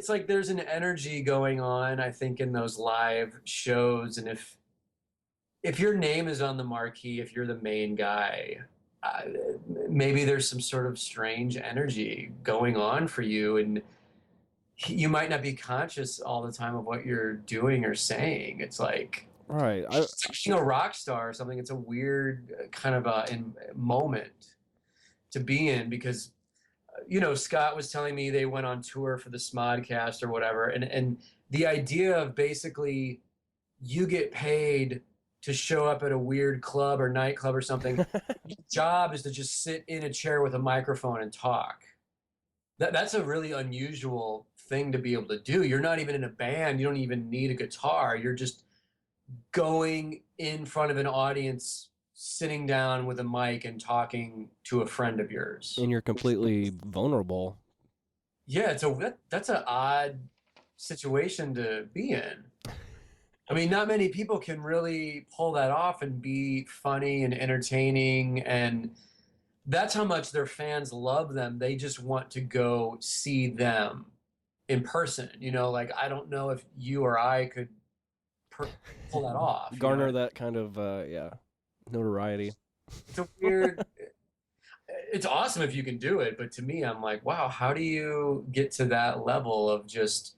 E: like there's an energy going on, I think, in those live shows. And if your name is on the marquee, if you're the main guy, maybe there's some sort of strange energy going on for you, and you might not be conscious all the time of what you're doing or saying. It's like,
B: right.
E: being a rock star or something. It's a weird kind of moment to be in, because Scott was telling me they went on tour for the Smodcast or whatever, and the idea of basically you get paid to show up at a weird club or nightclub or something. Your job is to just sit in a chair with a microphone and talk. That's a really unusual thing to be able to do. You're not even in a band. You don't even need a guitar. You're just going in front of an audience, sitting down with a mic and talking to a friend of yours.
B: And you're completely vulnerable.
E: Yeah, that's an odd situation to be in. I mean, not many people can really pull that off and be funny and entertaining, and that's how much their fans love them. They just want to go see them in person. Like, I don't know if you or I could pull that off.
B: Garner that kind of, notoriety.
E: It's a weird... It's awesome if you can do it, but to me, I'm like, wow, how do you get to that level of just...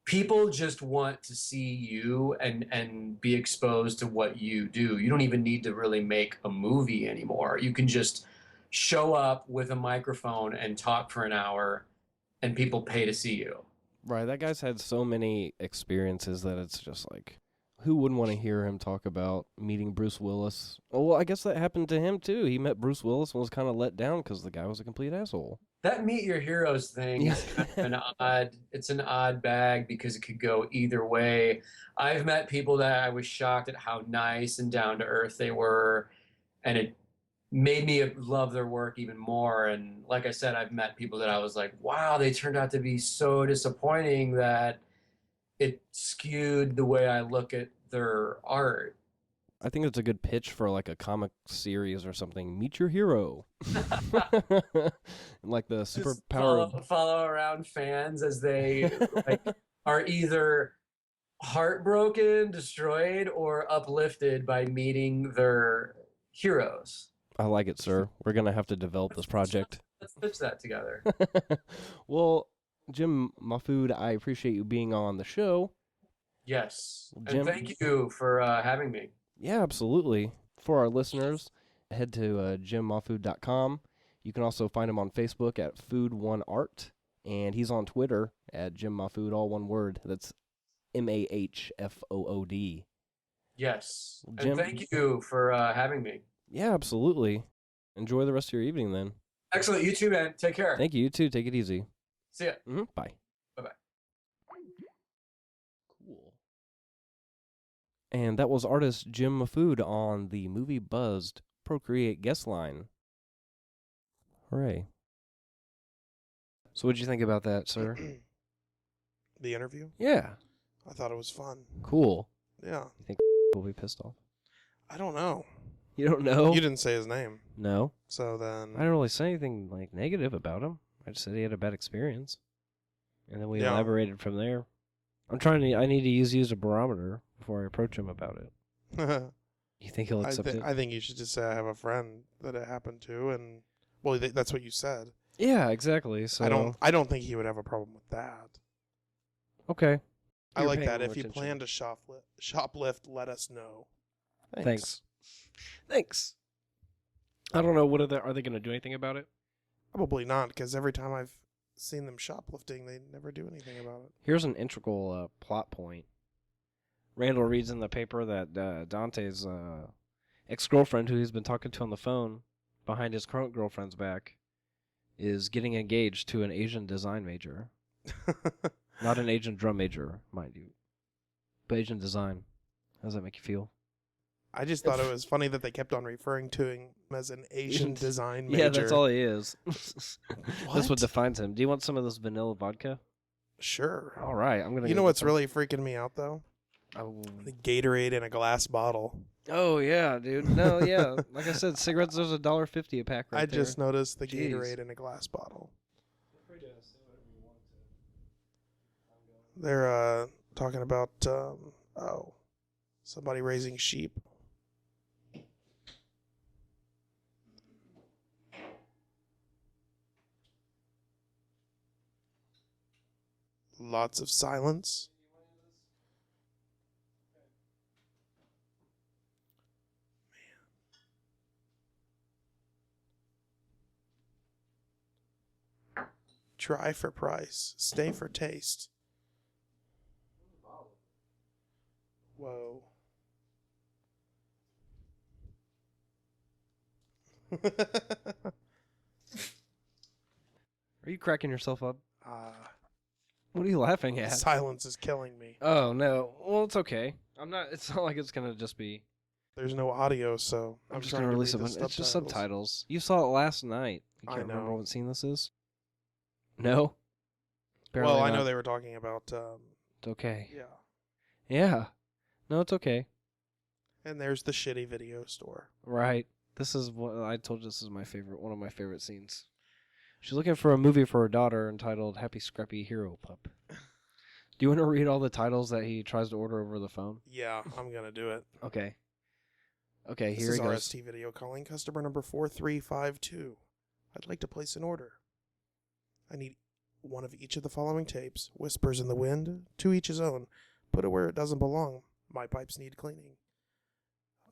E: People just want to see you and be exposed to what you do. You don't even need to really make a movie anymore. You can just show up with a microphone and talk for an hour, and people pay to see you.
B: Right, that guy's had so many experiences that it's just like, who wouldn't want to hear him talk about meeting Bruce Willis? Oh, well, I guess that happened to him, too. He met Bruce Willis and was kind of let down because the guy was a complete asshole.
E: That meet your heroes thing is kind of an odd bag, because it could go either way. I've met people that I was shocked at how nice and down to earth they were, and it made me love their work even more. And like I said, I've met people that I was like, wow, they turned out to be so disappointing that it skewed the way I look at their art.
B: I think it's a good pitch for like a comic series or something. Meet your hero. Like the superpower.
E: Follow around fans as they are either heartbroken, destroyed, or uplifted by meeting their heroes.
B: I like it, sir. We're going to have to develop this project.
E: Let's pitch that together.
B: Well, Jim Mahfood, I appreciate you being on the show.
E: Yes.
B: Jim?
E: And thank you for having me.
B: Yeah, absolutely. For our listeners, head to jimmahfood.com. You can also find him on Facebook at Food1Art, and he's on Twitter at Jim Mahfood, all one word. That's MAHFOOD.
E: Yes.
B: Jim?
E: And thank you for having me.
B: Yeah, absolutely. Enjoy the rest of your evening then.
E: Excellent. You too, man. Take care.
B: Thank you. You too. Take it easy.
E: See ya.
B: Bye.
E: Bye-bye.
B: Cool. And that was artist Jim Mahfood on the Movie Buzzed Procreate guest line. Hooray. So what'd you think about that, sir?
D: The interview?
B: Yeah.
D: I thought it was fun.
B: Cool.
D: Yeah.
B: You think will be pissed off?
D: I don't know.
B: You don't know?
D: You didn't say his name.
B: No.
D: So then...
B: I didn't really say anything like negative about him. I just said he had a bad experience. And then we
D: Yeah.
B: elaborated from there. I need to use you as a barometer before I approach him about it. You think he'll accept it?
D: I think you should just say I have a friend that it happened to, and well, that's what you said.
B: Yeah, exactly. So
D: I don't think he would have a problem with that.
B: Okay.
D: I
B: You're
D: like
B: paying
D: that.
B: more
D: If you
B: attention.
D: plan to shoplift, let us know.
B: Thanks. I don't know. Are they going to do anything about it?
D: Probably not, because every time I've seen them shoplifting, they never do anything about it.
B: Here's an integral plot point. Randall reads in the paper that Dante's ex-girlfriend, who he's been talking to on the phone behind his current girlfriend's back, is getting engaged to an Asian design major. Not an Asian drum major, mind you. But Asian design. How does that make you feel?
D: I just thought it was funny that they kept on referring to him as an Asian design major.
B: Yeah, that's all he is. That's what defines him. Do you want some of this vanilla vodka?
D: Sure.
B: All right, I'm gonna.
D: You know what's really freaking me out though?
B: Oh.
D: The Gatorade in a glass bottle.
B: Oh yeah, dude. No, yeah. Like I said, cigarettes. There's $1.50 a pack. Right
D: I
B: there.
D: just noticed the
B: Jeez.
D: Gatorade in a glass bottle. They're talking about somebody raising sheep. Lots of silence. Man. Try for price, stay for taste. Whoa.
B: Are you cracking yourself up? What are you laughing at?
D: Silence is killing me.
B: Oh no. Well, it's okay. I'm not. It's not like it's gonna just be.
D: There's no audio, so
B: I'm just
D: trying
B: gonna
D: to
B: release
D: read
B: it.
D: the
B: It's just subtitles. You saw it last night. You can't remember what scene this is. No. Apparently
D: Well, I
B: not.
D: know they were talking about.
B: It's okay.
D: Yeah.
B: Yeah. No, it's okay.
D: And there's the shitty video store.
B: Right. This is what I told you. This is my favorite. One of my favorite scenes. She's looking for a movie for her daughter entitled "Happy Scrappy Hero Pup." Do you want to read all the titles that he tries to order over the phone?
D: Yeah, I'm gonna do it.
B: Okay. Okay,
D: This
B: here
D: is
B: he goes.
D: RST video calling customer number 4352. I'd like to place an order. I need one of each of the following tapes. Whispers in the Wind, to each his own. Put it where it doesn't belong. My pipes need cleaning.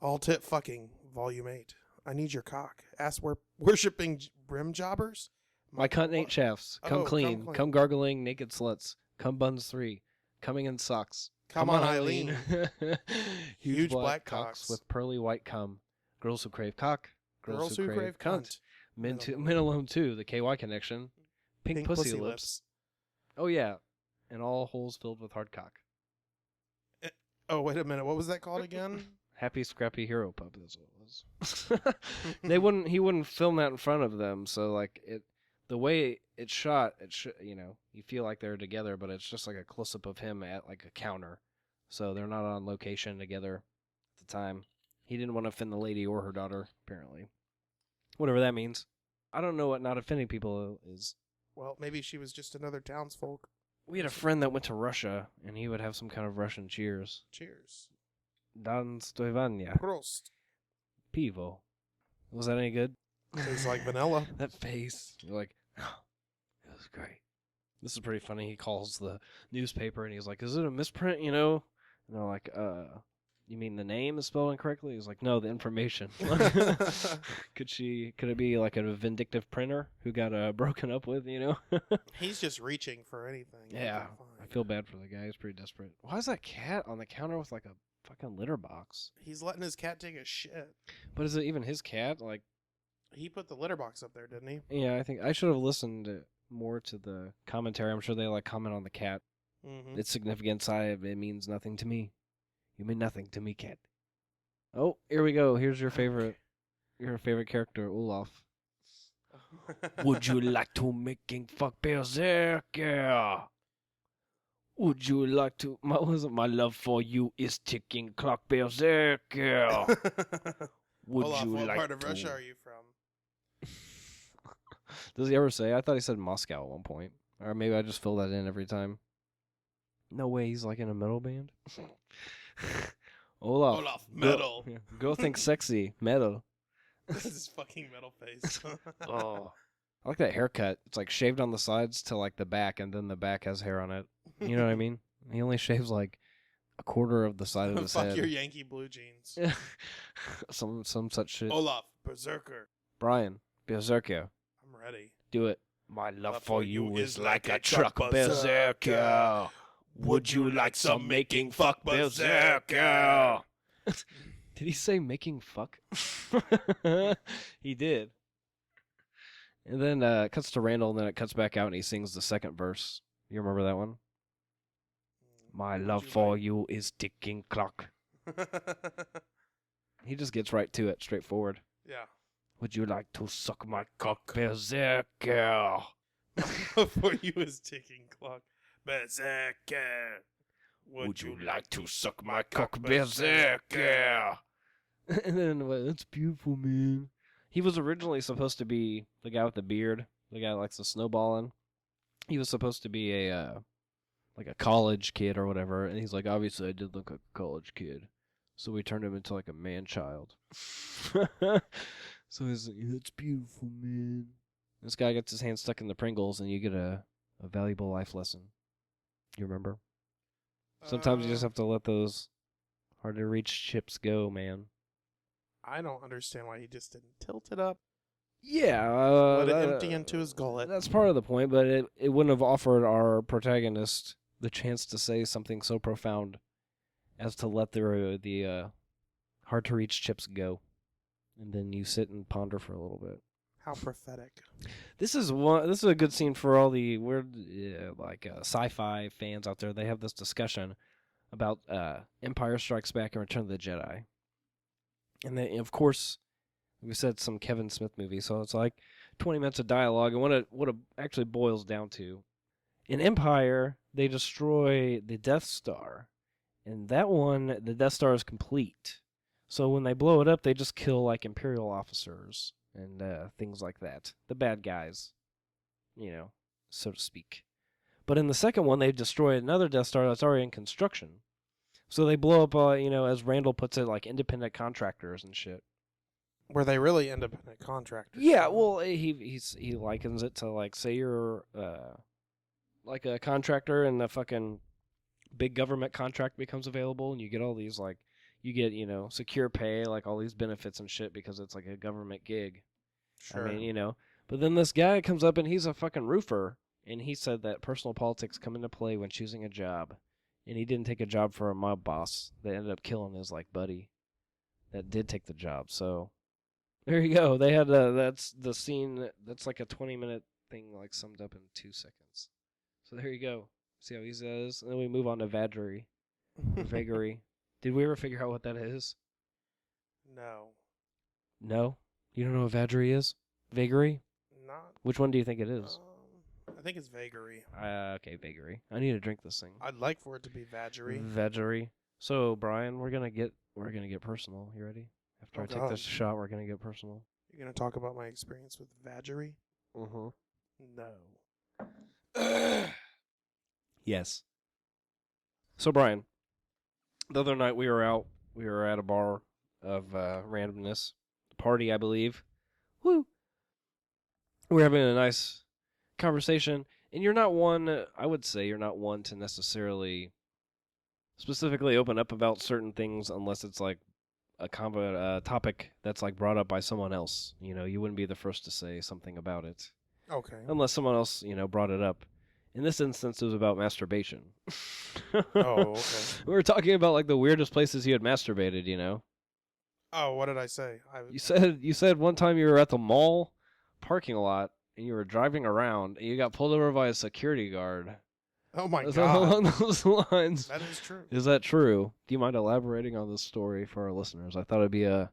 D: All Tit Fucking, Volume 8. I need your cock. Ass worshipping brim jobbers?
B: My cunt ain't shafts. Come
D: Oh,
B: clean.
D: come
B: Come gargling naked sluts. Come buns 3. Coming in socks.
D: Come on, Eileen.
B: Huge black cocks with pearly white cum. Girls who crave cock. Girls who crave cunt. Men alone 2. The KY connection. Pink pussy lips. Oh yeah. And all holes filled with hard cock.
D: Oh, wait a minute. What was that called again?
B: Happy Scrappy Hero Pup. That's what it was. He wouldn't film that in front of them. So like the way it's shot, you feel like they're together, but it's just like a close up of him at like a counter. So they're not on location together at the time. He didn't want to offend the lady or her daughter, apparently. Whatever that means. I don't know what not offending people is.
D: Well, maybe she was just another townsfolk.
B: We had a friend that went to Russia, and he would have some kind of Russian cheers.
D: Cheers.
B: Dan Stoivania.
D: Prost.
B: Pivo. Was that any good?
D: Tastes like vanilla.
B: That face. You're like, oh, it was great. This is pretty funny. He calls the newspaper and he's like, is it a misprint, you know? And they're like, you mean the name is spelled incorrectly? He's like, no, the information. Could it be like a vindictive printer who got broken up with, you know?
D: He's just reaching for anything.
B: Yeah. I feel bad for the guy. He's pretty desperate. Why is that cat on the counter with like a fucking litter box?
D: He's letting his cat take a shit.
B: But is it even his cat? Like,
D: he put the litter box up there, didn't he?
B: yeah, I think I should have listened more to the commentary. I'm sure they like comment on the cat.
D: Mm-hmm.
B: Its significance, it means nothing to me. You mean nothing to me, cat. Oh, here we go. Here's your favorite character, Olaf. Would you like to making fuck berserker? Would you like to? My love for you is ticking clock berserker. Would
D: Olaf,
B: you
D: what
B: like
D: part of
B: to?
D: Russia are you from?
B: Does he ever say? I thought he said Moscow at one point. Or maybe I just fill that in every time. No way he's like in a metal band.
D: Olaf, metal.
B: Girl thinks sexy. Metal.
D: This is fucking metal face.
B: Oh. I like that haircut. It's like shaved on the sides to like the back, and then the back has hair on it. You know what I mean? He only shaves like a quarter of the side of his head.
D: Fuck your Yankee blue jeans.
B: some such shit.
D: Olaf, berserker.
B: Brian, berserker.
D: I'm ready.
B: Do it. My love for you is like a truck berserker. Would you like some making fuck berserker? Did he say making fuck? He did. And then it cuts to Randall, and then it cuts back out, and he sings the second verse. You remember that one? My love for you is ticking clock. He just gets right to it, straightforward.
D: Yeah.
B: Would you like to suck my cock, berserker?
D: For you is ticking clock. Berserker.
B: Would you like to suck my cock, berserker? And then, well, that's beautiful, man. He was originally supposed to be the guy with the beard, the guy that likes the snowballing. He was supposed to be like a college kid or whatever, and he's like, obviously I did look like a college kid, so we turned him into like a man-child. So he's like, that's beautiful, man. This guy gets his hand stuck in the Pringles, and you get a valuable life lesson. You remember? Sometimes you just have to let those hard-to-reach chips go, man.
D: I don't understand why he just didn't tilt it up.
B: Yeah.
D: Let it empty into his gullet.
B: That's part of the point, but it wouldn't have offered our protagonist the chance to say something so profound as to let the hard-to-reach chips go. And then you sit and ponder for a little bit.
D: How prophetic.
B: This is a good scene for all the weird sci-fi fans out there. They have this discussion about Empire Strikes Back and Return of the Jedi. And then, of course, we said some Kevin Smith movie, so it's like 20 minutes of dialogue. And what it actually boils down to, in Empire, they destroy the Death Star. And that one, the Death Star is complete. So when they blow it up, they just kill like Imperial officers and things like that. The bad guys, so to speak. But in the second one, they destroy another Death Star that's already in construction. So they blow up, as Randall puts it, like independent contractors and shit.
D: Were they really independent contractors?
B: Yeah, well, he likens it to like, say you're like a contractor and the fucking big government contract becomes available, and you get all these like, you get secure pay, like all these benefits and shit because it's like a government gig.
D: Sure.
B: I mean, but then this guy comes up and he's a fucking roofer, and he said that personal politics come into play when choosing a job. And he didn't take a job for a mob boss. They ended up killing his like buddy that did take the job. So there you go. They had that's the scene. That's like a 20-minute thing, like summed up in 2 seconds. So there you go. See how easy that is. And then we move on to vagary. Vagary. Did we ever figure out what that is?
D: No.
B: No? You don't know what vagary is? Vagary?
D: Not.
B: Which one do you think it is?
D: I think it's vagary.
B: Okay, vagary. I need to drink this thing.
D: I'd like for it to be vagary.
B: Vagary. So, Brian, we're gonna get personal. You ready? After I take this shot, we're gonna get personal.
D: You're gonna talk about my experience with vagary?
B: No. Yes. So, Brian, the other night we were out. We were at a bar of randomness, party, I believe. Woo! We're having a nice conversation, and you're not one, I would say you're not one to necessarily specifically open up about certain things unless it's like a topic that's like brought up by someone else. You know, you wouldn't be the first to say something about it.
D: Okay.
B: Unless someone else, brought it up. In this instance, it was about masturbation.
D: Oh, okay.
B: We were talking about like the weirdest places you had masturbated,
D: Oh, what did I say?
B: You said one time you were at the mall parking lot and you were driving around and you got pulled over by a security guard.
D: Oh my
B: Is
D: God.
B: that along those lines?
D: That is true.
B: Is that true? Do you mind elaborating on this story for our listeners? I thought it'd be a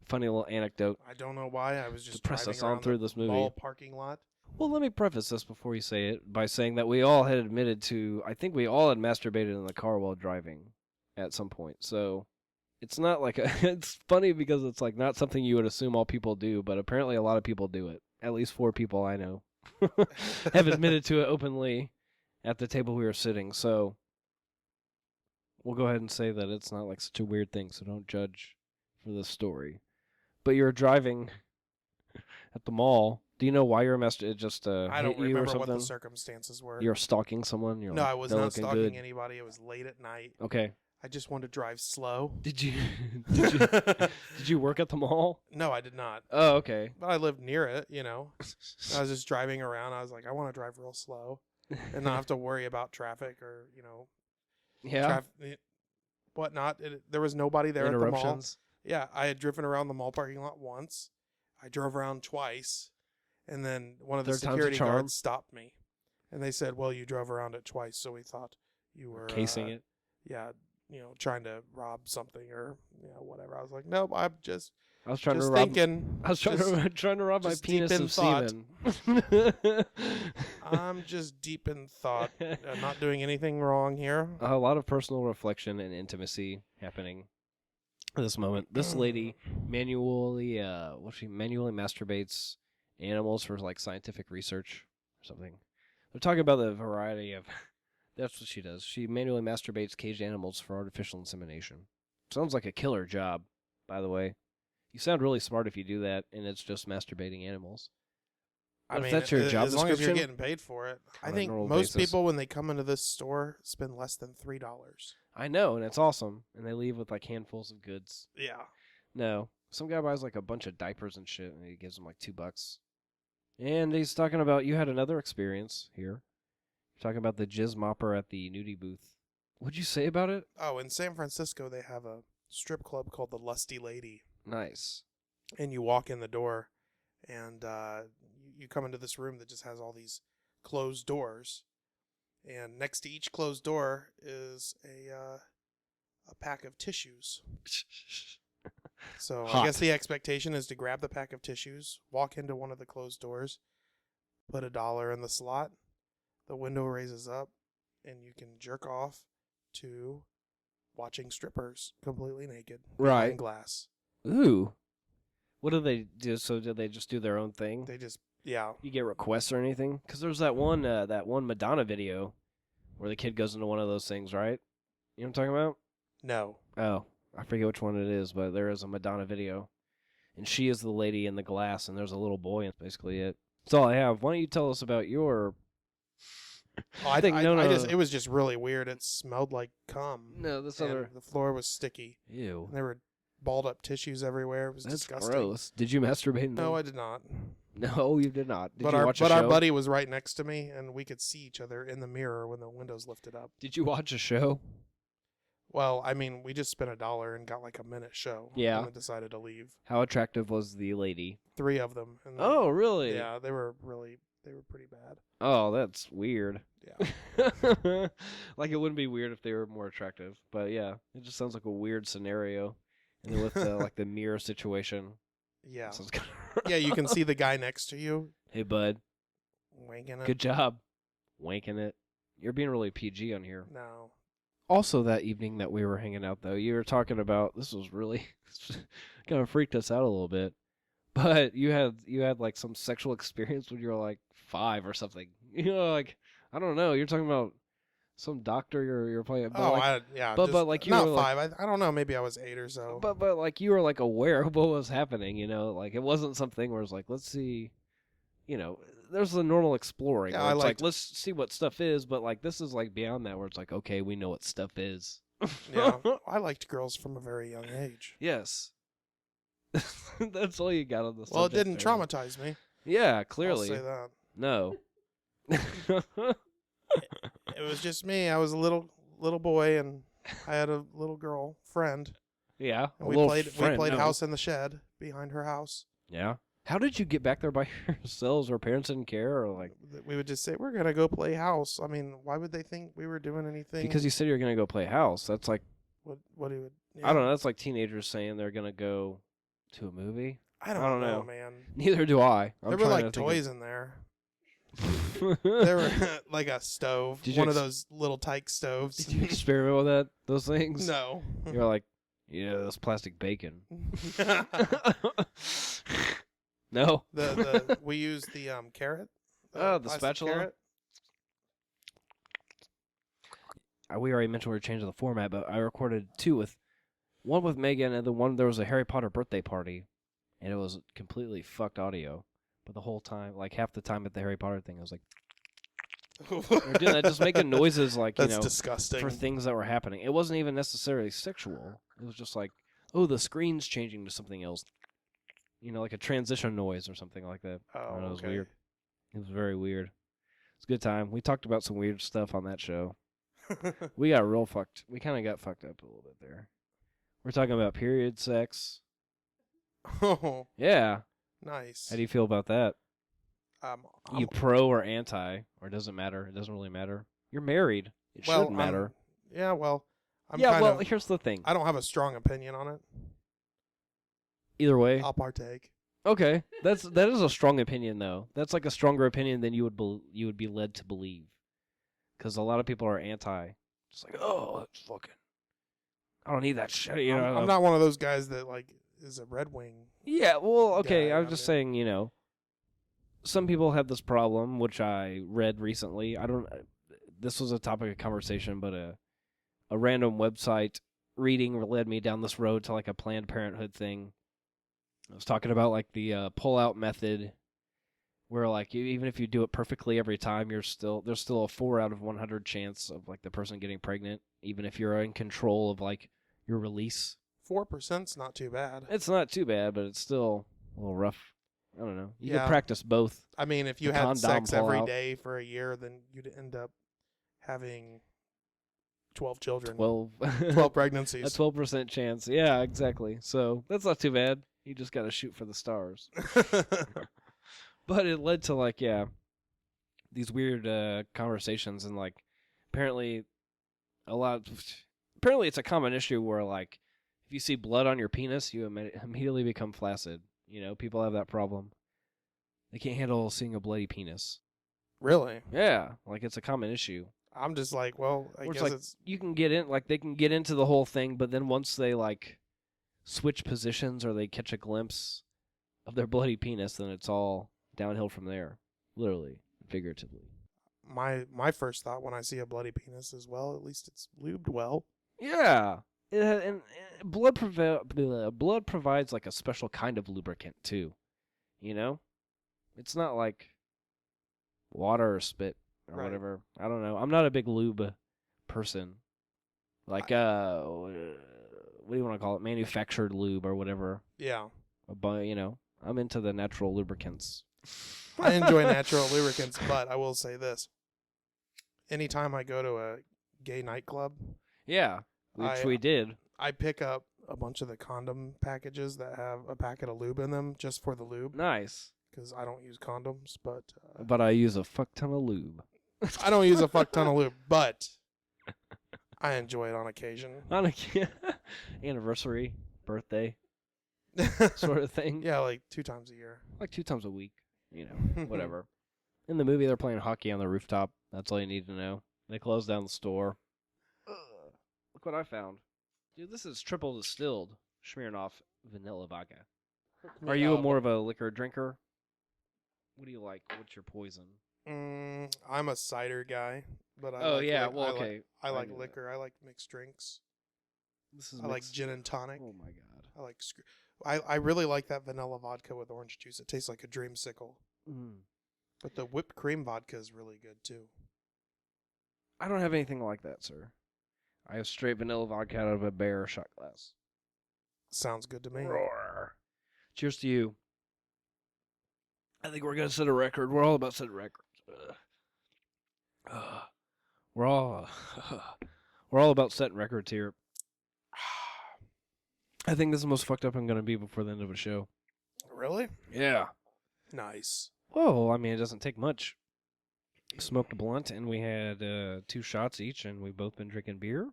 B: funny little anecdote.
D: I don't know why. I was just
B: To press
D: driving
B: us on
D: around
B: through
D: the
B: this movie.
D: mall parking lot.
B: Well, let me preface this before you say it by saying that we all had admitted to, I think we all had masturbated in the car while driving at some point. So it's not like it's funny because it's like not something you would assume all people do, but apparently a lot of people do it. At least 4 people I know have admitted to it openly at the table we were sitting. So we'll go ahead and say that it's not like such a weird thing, so don't judge for this story. But you're driving at the mall. Do you know why you're it just
D: I
B: hit
D: don't
B: you or
D: remember what
B: something?
D: the circumstances were.
B: You're stalking someone? You're
D: No,
B: like,
D: I was
B: "They're
D: not
B: looking
D: stalking
B: good."
D: anybody. It was late at night.
B: Okay.
D: I just wanted to drive slow.
B: Did you did you work at the mall?
D: No, I did not.
B: Oh, okay.
D: But I lived near it, I was just driving around. I was like, I want to drive real slow and not have to worry about traffic or,
B: Yeah.
D: whatnot. There was nobody there at the mall.
B: Interruptions.
D: Yeah, I had driven around the mall parking lot once. I drove around twice. And then one of the
B: Third time's a
D: security
B: charm.
D: guards stopped me. And they said, well, you drove around it twice, so we thought you were...
B: Casing it.
D: Yeah, trying to rob something or, whatever. I was like, nope, I'm just...
B: I was trying
D: just
B: to rob.
D: thinking.
B: I was trying to rob my
D: just
B: penis
D: deep in
B: of
D: thought.
B: semen.
D: I'm just deep in thought. I'm not doing anything wrong here.
B: A lot of personal reflection and intimacy happening at this moment. This lady manually masturbates animals for like scientific research or something. They're talking about the variety of. That's what she does. She manually masturbates caged animals for artificial insemination. Sounds like a killer job, by the way. You sound really smart if you do that, and it's just masturbating animals.
D: I mean,
B: if that's your job
D: as long as you're
B: description,
D: getting paid for it. I
B: on a
D: think
B: normal
D: most
B: basis.
D: people, when they come into this store, spend less than $3.
B: I know, and it's awesome. And they leave with like handfuls of goods.
D: Yeah.
B: No, some guy buys like a bunch of diapers and shit, and he gives them like $2. And he's talking about you had another experience here. You're talking about the jizz mopper at the nudie booth. What'd you say about it?
D: Oh, in San Francisco, they have a strip club called the Lusty Lady.
B: Nice.
D: And you walk in the door, and you come into this room that just has all these closed doors. And next to each closed door is a pack of tissues. So
B: Hot.
D: I guess the expectation is to grab the pack of tissues, walk into one of the closed doors, put $1 in the slot, the window raises up, and you can jerk off to watching strippers completely naked
B: Right.
D: behind glass.
B: Ooh. What do they do? So did they just do their own thing?
D: They just, yeah.
B: You get requests or anything? Because there's that one Madonna video where the kid goes into one of those things, right? You know what I'm talking about?
D: No.
B: Oh, I forget which one it is, but there is a Madonna video. And she is the lady in the glass, and there's a little boy, and that's basically it. That's all I have. Why don't you tell us about your...
D: It was just really weird. It smelled like cum.
B: No, this
D: and
B: other...
D: the floor was sticky.
B: Ew.
D: And there were balled up tissues everywhere. It was
B: That's
D: disgusting.
B: gross. Did you masturbate in
D: No,
B: them?
D: I did not.
B: No, you did not. Did
D: But
B: you
D: our
B: watch a show?
D: our buddy was right next to me, and we could see each other in the mirror when the windows lifted up.
B: Did you watch a show?
D: Well, I mean, we just spent $1 and got like a minute show.
B: Yeah.
D: And then decided to leave.
B: How attractive was the lady?
D: 3 of them. And
B: Oh, really?
D: Yeah, they were pretty bad.
B: Oh, that's weird.
D: Yeah.
B: Like, it wouldn't be weird if they were more attractive. But, yeah, it just sounds like a weird scenario. And then with, like, the mirror situation.
D: Yeah.
B: Sounds kinda
D: Yeah, you can see the guy next to you
B: Hey, bud.
D: wanking it.
B: Good job. Wanking it. You're being really PG on here.
D: No.
B: Also, that evening that we were hanging out, though, you were talking about, this was really, kind of freaked us out a little bit. But you had like some sexual experience when you were like 5 or something. Like, I don't know. You're talking about
F: some doctor you're playing. But
D: Oh,
F: like,
D: yeah.
F: but
D: just
F: like you
D: not
F: were like,
D: 5. I don't know. Maybe I was 8 or so.
F: but like you were like aware of what was happening. You know, like it wasn't something where it's like, let's see. You know, there's the normal exploring.
D: Yeah,
F: where
D: I
F: it's like,
D: liked-
F: let's see what stuff is. But like this is like beyond that, where it's like, okay, we know what stuff is.
D: Yeah, I liked girls from a very young age.
F: Yes. That's all you got on the subject.
D: Well, it didn't
F: there.
D: traumatize me.
F: Yeah, clearly.
D: I'll say that.
F: No.
D: It was just me. I was a little boy, and I had a little girl friend.
F: Yeah.
D: And
F: a
D: we
F: little
D: played
F: friend, no.
D: house in the shed behind her house.
F: Yeah. How did you get back there by yourselves, or parents didn't care, or like?
D: We would just say we're gonna go play house. I mean, why would they think we were doing anything?
F: Because you said you're gonna go play house. That's like,
D: what he would.
F: I don't know. That's like teenagers saying they're gonna go to a movie.
D: I don't know,
F: know.
D: man.
F: Neither do I.
D: There were like toys in there. There were like a stove,
F: Did you
D: one of those little tyke stoves.
F: Did you experiment with those things?
D: No.
F: You're like, yeah, that's plastic bacon. No.
D: We used the carrot.
F: Oh, the
D: plastic
F: spatula?
D: carrot.
F: We already mentioned we were changing the format, but I recorded one with Megan, and there was a Harry Potter birthday party, and it was completely fucked audio. But the whole time, like half the time at the Harry Potter thing, I was like, we're doing that, just making noises like,
D: That's
F: you know,
D: disgusting.
F: for things that were happening. It wasn't even necessarily sexual. It was just like, oh, the screen's changing to something else. You know, like a transition noise or something like that. I don't know, it was
D: okay.
F: weird. It was very weird. It's a good time. We talked about some weird stuff on that show. We got real fucked. We kind of got fucked up a little bit there. We're talking about period sex.
D: Oh,
F: Yeah.
D: nice.
F: How do you feel about that? You
D: I'm-
F: pro or anti, or does it matter? It doesn't really matter. You're married. It shouldn't matter.
D: Yeah, well, I'm
F: Yeah,
D: kind
F: well,
D: of,
F: here's the thing.
D: I don't have a strong opinion on it.
F: Either way.
D: I'll partake.
F: Okay. That is a strong opinion, though. That's like a stronger opinion than you would be led to believe. Because a lot of people are anti. Just like, oh, that's fucking. I don't need that shit. You know.
D: I'm not one of those guys that like is a Red Wing.
F: Yeah, well, okay.
D: Yeah,
F: I was just saying, you know, some people have this problem, which I read recently. This was a topic of conversation, but a random website reading led me down this road to like a Planned Parenthood thing. I was talking about like the pull-out method, where like even if you do it perfectly every time, there's still a 4 out of 100 chance of like the person getting pregnant, even if you're in control of like your release.
D: 4%'s not too bad.
F: It's not too bad, but it's still a little rough. I don't know. You
D: Yeah.
F: could practice both.
D: I mean, if you
F: The
D: had
F: condom
D: sex every
F: pull-out.
D: day for a year, then you'd end up having 12 children.
F: 12
D: pregnancies.
F: A 12% chance. Yeah, exactly. So that's not too bad. You just got to shoot for the stars. But it led to like, yeah, these weird conversations, and like apparently it's a common issue where like if you see blood on your penis, you immediately become flaccid. You know, people have that problem. They can't handle seeing a bloody penis.
D: Really?
F: Yeah, like it's a common issue.
D: I'm just like, well, I
F: Where it's
D: guess
F: like
D: it's
F: you can get in, like they can get into the whole thing, but then once they like switch positions or they catch a glimpse of their bloody penis, then it's all downhill from there, literally, figuratively.
D: my first thought when I see a bloody penis is, well, at least it's lubed well.
F: Yeah, and blood provides like a special kind of lubricant too. You know, it's not like water or spit or
D: Right.
F: whatever. I don't know. I'm not a big lube person. Like what do you want to call it? Manufactured lube or whatever.
D: Yeah.
F: But you know, I'm into the natural lubricants.
D: I enjoy natural lubricants, but I will say this. Anytime I go to a gay nightclub,
F: Yeah, which we did.
D: I pick up a bunch of the condom packages that have a packet of lube in them just for the lube,
F: Nice.
D: because I don't use condoms, but
F: But I use a fuck ton of lube.
D: I don't use a fuck ton of lube, but I enjoy it on occasion.
F: On a anniversary, birthday, sort of thing.
D: Yeah, like 2 times a year.
F: Like 2 times a week. You know, whatever. In the movie, they're playing hockey on the rooftop. That's all you need to know. They closed down the store. Look what I found. Dude, this is triple distilled Smirnoff vanilla vodka. Are you more of a liquor drinker? What do you like? What's your poison?
D: I'm a cider guy, but I
F: Oh,
D: like
F: yeah,
D: lic-
F: well,
D: I like-
F: okay,
D: I
F: I
D: like
F: knew that.
D: liquor. I like mixed drinks.
F: This is
D: I like
F: mixed-
D: gin and tonic.
F: Oh my god.
D: I like. I really like that vanilla vodka with orange juice. It tastes like a dreamsicle.
F: Mm.
D: But the whipped cream vodka is really good too.
F: I don't have anything like that, sir. I have straight vanilla vodka out of a bear shot glass.
D: Sounds good to me.
F: Roar. Cheers to you. I think we're gonna set a record. We're all about setting records. We're all about setting records here. I think this is the most fucked up I'm gonna be before the end of a show.
D: Really?
F: Yeah.
D: Nice.
F: Well, I mean, it doesn't take much. Smoked a blunt, and we had 2 shots each, and we've both been drinking beer.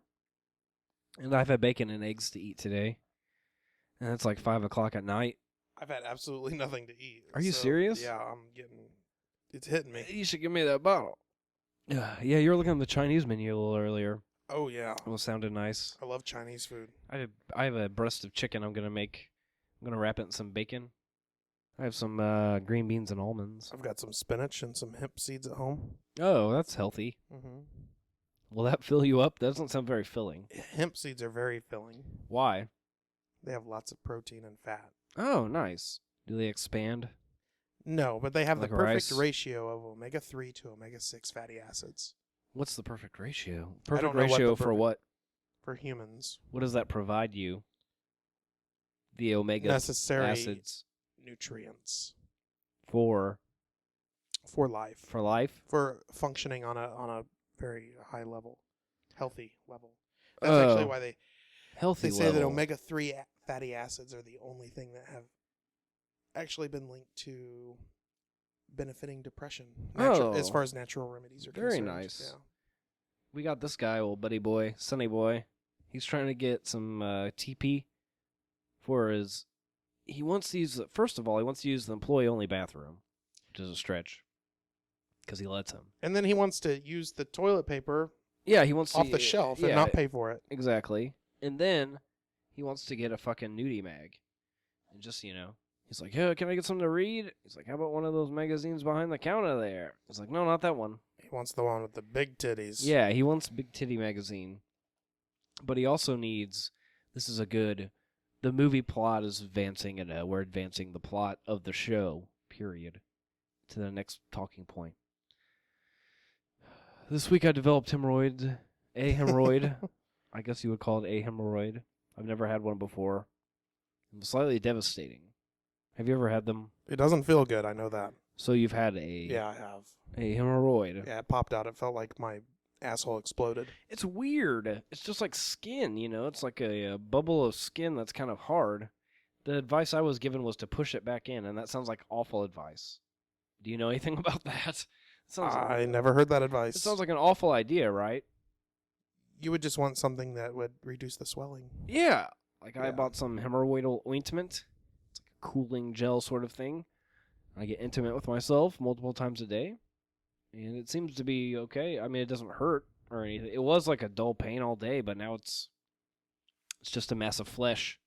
F: And I've had bacon and eggs to eat today. And it's like 5 o'clock at night.
D: I've had absolutely nothing to eat.
F: Are you serious?
D: Yeah, I'm getting. It's hitting me.
F: You should give me that bottle. Yeah, you were looking at the Chinese menu a little earlier.
D: Oh yeah.
F: It was sounded nice.
D: I love Chinese food.
F: I have a breast of chicken I'm going to make. I'm going to wrap it in some bacon. I have some green beans and almonds.
D: I've got some spinach and some hemp seeds at home.
F: Oh, that's healthy.
D: Mm-hmm.
F: Will that fill you up? That doesn't sound very filling.
D: Hemp seeds are very filling.
F: Why?
D: They have lots of protein and fat.
F: Oh, nice. Do they expand?
D: No, but they have
F: Like
D: the perfect
F: rice?
D: ratio of omega-3 to omega-6 fatty acids
F: What's the perfect ratio?
D: I
F: Perfect
D: don't know what the
F: ratio for
D: perfect-
F: what?
D: for humans.
F: What does that provide you? The omega
D: Necessary
F: acids
D: nutrients
F: for
D: life,
F: life?
D: for functioning on a very high level, healthy level. That's actually
F: Oh.
D: why they
F: Healthy
D: say that
F: level.
D: omega-3 fatty acids are the only thing that have actually been linked to benefiting depression. As
F: Oh.
D: far as natural remedies are
F: Very
D: concerned.
F: nice.
D: Yeah.
F: We got this guy, old buddy boy, Sonny boy. He's trying to get some TP for his. He wants to use. First of all, he wants to use the employee-only bathroom, which is a stretch, because he lets him.
D: And then he wants to use the toilet paper
F: Yeah, he wants
D: off
F: to,
D: the shelf
F: yeah,
D: and not pay for it.
F: Exactly. And then he wants to get a fucking nudie mag, and just he's like, "Yeah, can I get something to read?" He's like, "How about one of those magazines behind the counter there?" He's like, "No, not that one."
D: He wants the one with the big titties.
F: Yeah, he wants Big Titty Magazine. But he also needs, the movie plot is advancing, and we're advancing the plot of the show, period, to the next talking point. This week I developed a hemorrhoid. I guess you would call it a hemorrhoid. I've never had one before. It was slightly devastating. Have you ever had them?
D: It doesn't feel good, I know that.
F: So you've had
D: Yeah, I have.
F: a hemorrhoid.
D: Yeah, it popped out. It felt like my asshole exploded.
F: It's weird. It's just like skin, It's like a bubble of skin that's kind of hard. The advice I was given was to push it back in, and that sounds like awful advice. Do you know anything about that?
D: I never heard that advice.
F: It sounds like an awful idea, right?
D: You would just want something that would reduce the swelling.
F: Yeah. Like I
D: Yeah.
F: bought some hemorrhoidal ointment. It's like a cooling gel sort of thing. I get intimate with myself multiple times a day, and it seems to be okay. I mean, it doesn't hurt or anything. It was like a dull pain all day, but now it's just a mass of flesh.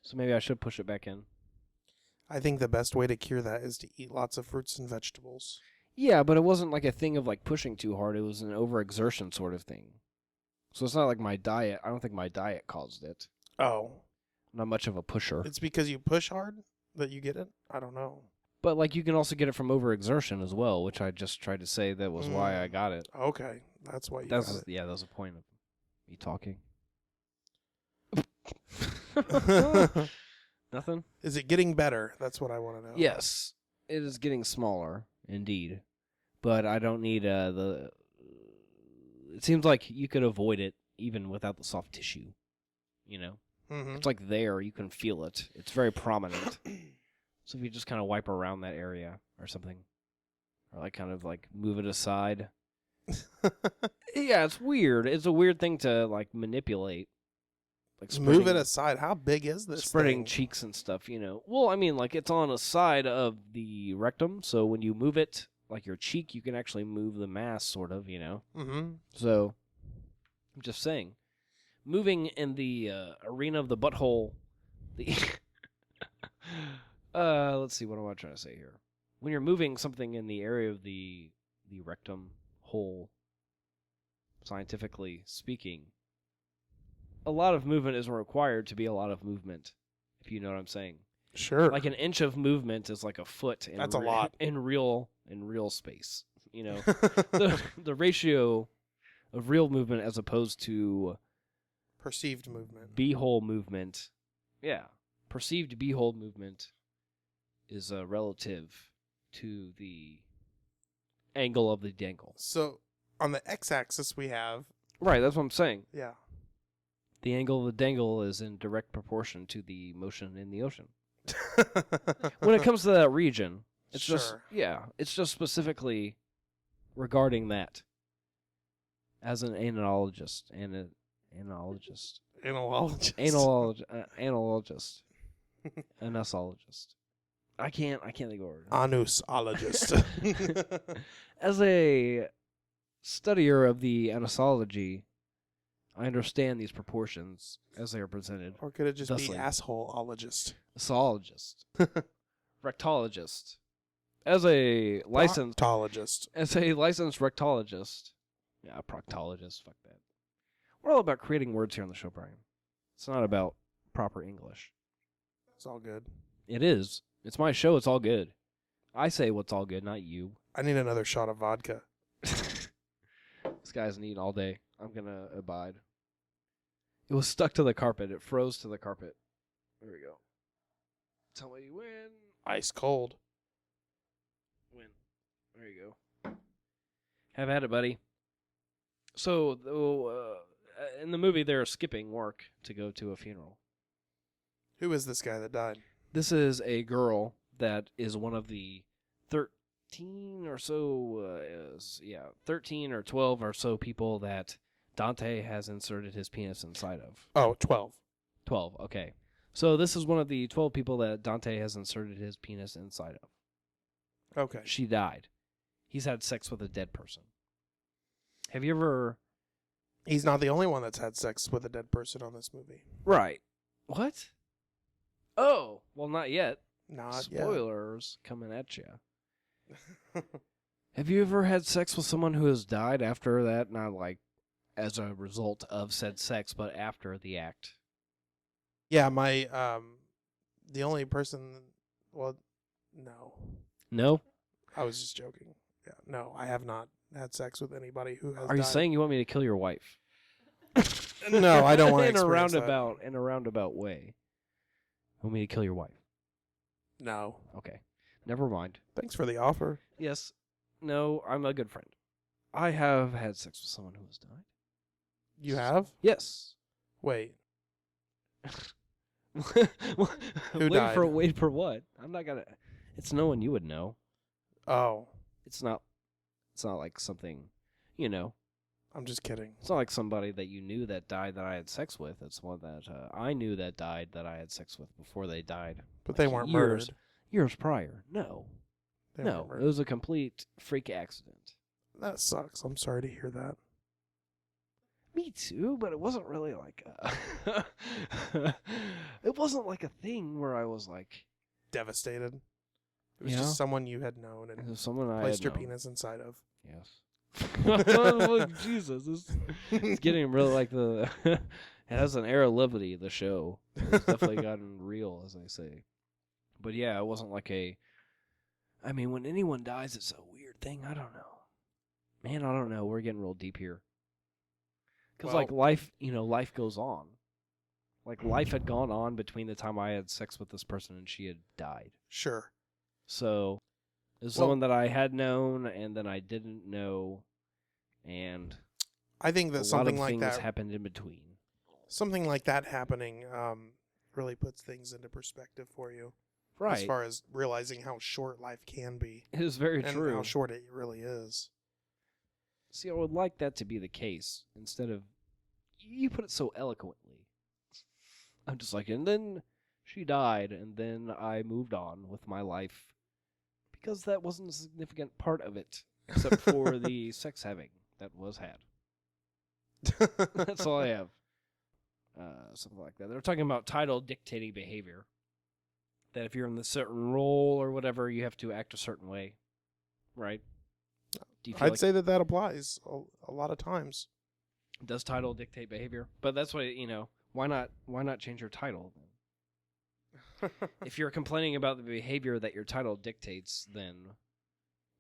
F: So maybe I should push it back in.
D: I think the best way to cure that is to eat lots of fruits and vegetables.
F: Yeah, but it wasn't like a thing of like pushing too hard. It was an overexertion sort of thing. So it's not like my diet. I don't think my diet caused it.
D: Oh.
F: I'm not much of a pusher.
D: It's because you push hard that you get it? I don't know.
F: But like you can also get it from overexertion as well, which I just tried to say that was why I got it.
D: Okay. That's why you got it.
F: Yeah, that was the point of me talking. Nothing?
D: Is it getting better? That's what I want to know.
F: Yes, it is getting smaller, indeed. But I don't need the... It seems like you could avoid it even without the soft tissue.
D: Mm-hmm.
F: It's like there, you can feel it. It's very prominent. So if you just kind of wipe around that area or something, or like kind of like move it aside. Yeah, it's weird. It's a weird thing to like manipulate. Like
D: Move it aside. How big is this
F: spreading
D: thing?
F: cheeks and stuff, Well, I mean, like it's on a side of the rectum, so when you move it, like your cheek, you can actually move the mass, sort of,
D: Mm-hmm.
F: So, I'm just saying, moving in the arena of the butthole, the let's see, what am I trying to say here? When you're moving something in the area of the the rectum hole, scientifically speaking, a lot of movement isn't required to be a lot of movement, if you know what I'm saying.
D: Sure.
F: Like an inch of movement is like a foot in
D: That's a lot.
F: in real space. You know, the ratio of real movement as opposed to
D: Perceived movement.
F: beehole movement. Yeah, perceived beehole movement is relative to the angle of the dangle.
D: So on the x-axis we have,
F: Right, that's what I'm saying.
D: yeah.
F: The angle of the dangle is in direct proportion to the motion in the ocean. When it comes to that region, it's just it's just specifically regarding that. As an analogist, analogist,
D: Analogist.
F: analogist, anusologist. I can't think of a word.
D: Anusologist.
F: As a studier of the anusology, I understand these proportions as they are presented.
D: Or could it just
F: Thusly.
D: be assholeologist?
F: Asologist, rectologist. As a licensed
D: Proctologist.
F: rectologist, yeah, proctologist. Fuck that. We're all about creating words here on the show, Brian. It's not about proper English.
D: It's all good.
F: It is. It's my show. It's all good. I say what's all good, not you.
D: I need another shot of vodka.
F: This guy's eating all day. I'm gonna abide. It was stuck to the carpet. It froze to the carpet. There we go. Tell me when.
D: Ice cold.
F: When. There you go. Have at it, buddy. So, in the movie, they're skipping work to go to a funeral.
D: Who is this guy that died?
F: This is a girl that is one of the 13 or so, 13 or 12 or so people that Dante has inserted his penis inside of.
D: Oh, 12.
F: 12, okay. So this is one of the 12 people that Dante has inserted his penis inside of.
D: Okay.
F: She died. He's had sex with a dead person. Have you ever...
D: He's not the only one that's had sex with a dead person on this movie.
F: Right. What? Oh, well, not yet.
D: Not yet.
F: Spoilers coming at you. Have you ever had sex with someone who has died after that? Not like as a result of said sex, but after the act.
D: Yeah, my, the only person, well, no.
F: No?
D: I was just joking. Yeah, no, I have not had sex with anybody who has
F: Are you
D: died.
F: saying you want me to kill your wife?
D: No, I don't want to
F: in a
D: experience that.
F: roundabout way. You want me to kill your wife?
D: No.
F: Okay. Never mind.
D: Thanks for the offer.
F: Yes. No, I'm a good friend. I have had sex with someone who has died.
D: You have?
F: Yes.
D: Wait.
F: Wait
D: died?
F: for what? I'm not gonna. It's no one you would know.
D: Oh,
F: It's not like something, you know.
D: I'm just kidding.
F: It's not like somebody that you knew that died that I had sex with. It's one that I knew that died that I had sex with before they died.
D: But they weren't murdered.
F: Years prior. No.
D: They
F: No.
D: weren't
F: It
D: murdered.
F: was a complete freak accident.
D: That sucks. I'm sorry to hear that.
F: Me too, but it wasn't really like it wasn't like a thing where I was like
D: Devastated. It was
F: Yeah.
D: just someone you had known
F: it
D: and
F: was someone I
D: placed
F: had
D: your
F: known.
D: penis inside of.
F: Yes. Oh, Jesus, it's getting really like the. It has an air of levity. The show it's definitely gotten real, as they say. But yeah, it wasn't like a. I mean, when anyone dies, it's a weird thing. I don't know. Man, I don't know. We're getting real deep here. Because like life, life goes on. Like life had gone on between the time I had sex with this person and she had died.
D: Sure.
F: So, there's
D: Well-
F: someone that I had known and then I didn't know, and
D: I think
F: a
D: that
F: lot
D: something
F: of
D: like
F: things
D: that,
F: happened in between.
D: something like that happening, really puts things into perspective for you.
F: Right.
D: As far as realizing how short life can be.
F: It is very
D: And
F: true.
D: how short it really is.
F: See, I would like that to be the case instead of you put it so eloquently. I'm just like, and then she died, and then I moved on with my life because that wasn't a significant part of it, except for the sex having that was had. That's all I have. Something like that. They're talking about title dictating behavior. That if you're in the certain role or whatever, you have to act a certain way, right? Do you feel
D: I'd
F: like
D: say that applies a lot of times.
F: does title dictate behavior? Does title dictate behavior? But that's why, why not change your title then? If you're complaining about the behavior that your title dictates, then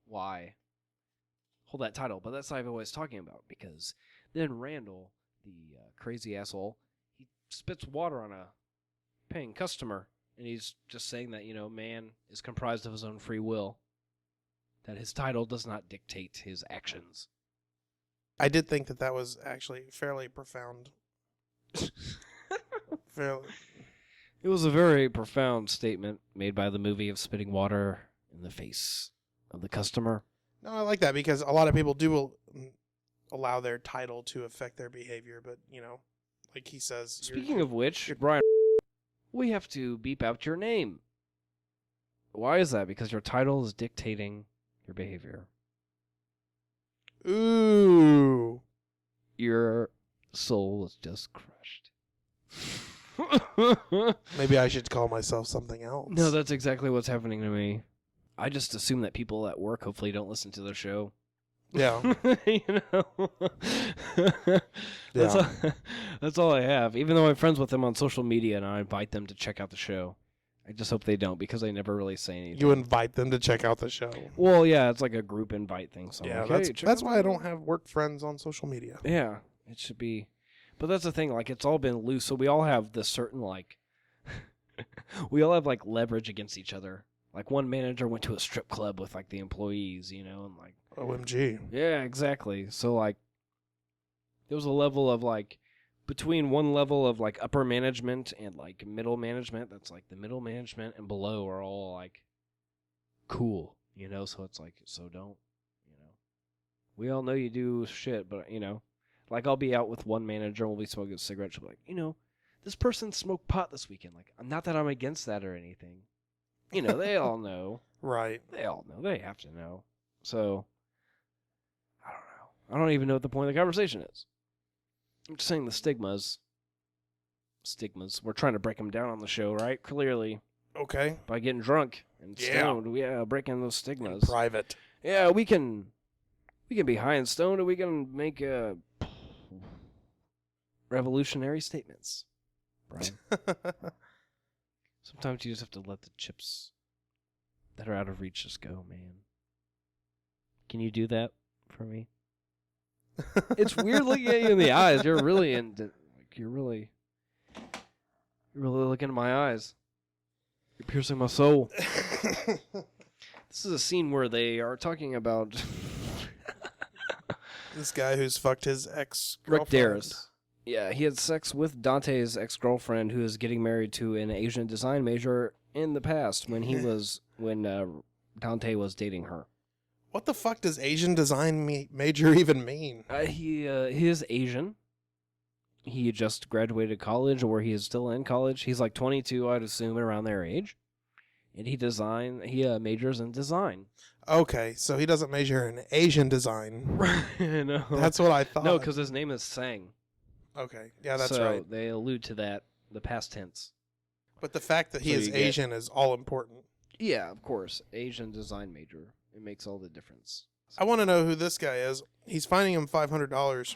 F: why hold that title? But that's what I've always talking about, because then Randall, the crazy asshole, he spits water on a paying customer, and he's just saying that, man is comprised of his own free will, that his title does not dictate his actions.
D: I did think that was actually fairly profound. Fairly.
F: It was a very profound statement made by the movie of spitting water in the face of the customer.
D: No, I like that, because a lot of people do allow their title to affect their behavior, but, like he says...
F: Speaking of which, Brian, we have to beep out your name. Why is that? Because your title is dictating your behavior.
D: Ooh.
F: Your soul is just crushed.
D: Maybe I should call myself something else.
F: No, that's exactly what's happening to me. I just assume that people at work hopefully don't listen to the show.
D: Yeah.
F: That's all I have. Even though I'm friends with them on social media and I invite them to check out the show. I just hope they don't, because they never really say anything.
D: You invite them to check out the show.
F: Well, yeah, it's like a group invite thing. So
D: Yeah,
F: like, hey,
D: that's why I don't have work friends on social media.
F: Yeah, it should be. But that's the thing, like, it's all been loose, so we all have this certain, like, we all have, like, leverage against each other. Like, one manager went to a strip club with, like, the employees, and, like...
D: OMG.
F: Yeah, exactly. So, like, there was a level of, like, between one level of, like, upper management and, like, middle management, that's, like, the middle management and below are all, like, cool, So it's, like, so don't, We all know you do shit, but, Like, I'll be out with one manager and we'll be smoking cigarettes. She'll be like, this person smoked pot this weekend. Like, not that I'm against that or anything. They all know.
D: Right.
F: They all know. They have to know. So, I don't know. I don't even know what the point of the conversation is. I'm just saying the stigmas. We're trying to break them down on the show, right? Clearly.
D: Okay.
F: By getting drunk and stoned. Yeah, breaking those stigmas.
D: In private.
F: Yeah, we can be high and stoned, and we can make revolutionary statements, Brian. Sometimes you just have to let the chips that are out of reach just go, man. Can you do that for me? It's weird looking at you in the eyes. You're really you're really looking in my eyes. You're piercing my soul. This is a scene where they are talking about
D: this guy who's fucked his ex-girlfriend.
F: Rick Darris. Yeah, he had sex with Dante's ex-girlfriend, who is getting married to an Asian design major in the past when Dante was dating her.
D: What the fuck does Asian design major even mean?
F: He is Asian. He just graduated college, or he is still in college. He's like 22, I'd assume, around their age. And he majors in design.
D: Okay, so he doesn't major in Asian design.
F: No.
D: That's what I thought.
F: No, because his name is Sang.
D: Okay, yeah, that's
F: so
D: right.
F: They allude to that, the past tense.
D: But the fact that he is Asian is all important.
F: Yeah, of course. Asian design major. It makes all the difference.
D: I want to know who this guy is. He's fining him $500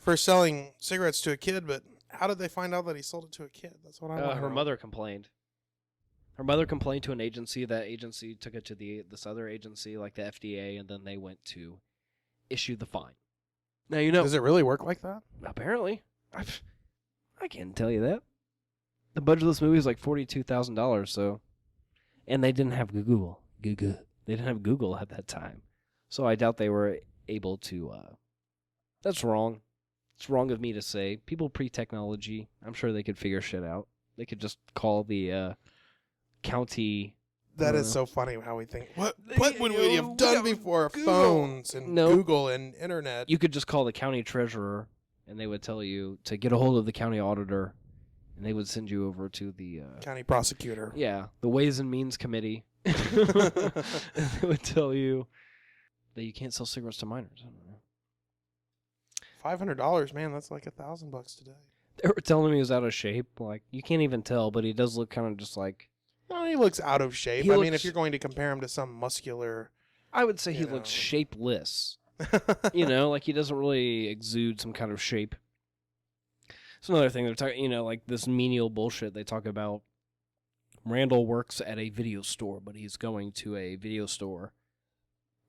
D: for selling cigarettes to a kid, but how did they find out that he sold it to a kid? That's what I want to know.
F: Her mother complained. Her mother complained to an agency. That agency took it to this other agency, like the FDA, and then they went to issue the fine. Now,
D: Does it really work like that?
F: Apparently. I can't tell you that. The budget of this movie is like $42,000, so... And they didn't have Google. They didn't have Google at that time. So I doubt they were able to... That's wrong. It's wrong of me to say. People pre-technology, I'm sure they could figure shit out. They could just call the county...
D: That is so funny how we think. What would we have done before phones and Google and internet?
F: You could just call the county treasurer, and they would tell you to get a hold of the county auditor, and they would send you over to the...
D: county prosecutor.
F: Yeah, the Ways and Means Committee. And they would tell you that you can't sell cigarettes to minors. I don't know.
D: $500, man, that's like $1,000 today.
F: They were telling me he was out of shape. Like, you can't even tell, but he does look kind of just like...
D: Well, he looks out of shape. I mean, if you're going to compare him to some muscular
F: I would say he
D: You know.
F: looks shapeless. You know, like he doesn't really exude some kind of shape. It's another thing they're talking, you know, like this menial bullshit they talk about. Randall works at a video store, but he's going to a video store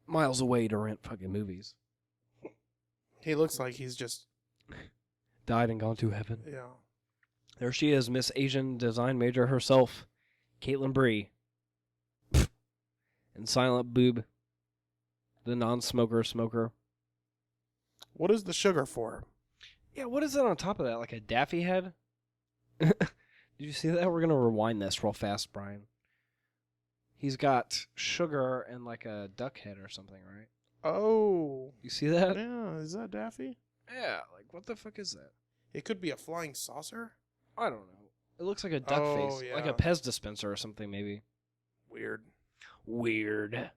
F: miles away to rent fucking movies.
D: He looks like he's just...
F: Died and gone to heaven.
D: Yeah.
F: There she is, Miss Asian design major herself, Caitlin Bree. And Silent Boob, the non-smoker smoker.
D: What is the sugar for?
F: Yeah, what is that on top of that? Like a Daffy head? Did you see that? We're going to rewind this real fast, Brian. He's got sugar and like a duck head or something, right?
D: Oh.
F: You see that?
D: Yeah, is that Daffy?
F: Yeah, like what the fuck is that?
D: It could be a flying saucer?
F: I don't know. It looks like a duck
D: Oh,
F: face. Like
D: yeah.
F: a Pez dispenser or something, maybe.
D: Weird.
F: Weird.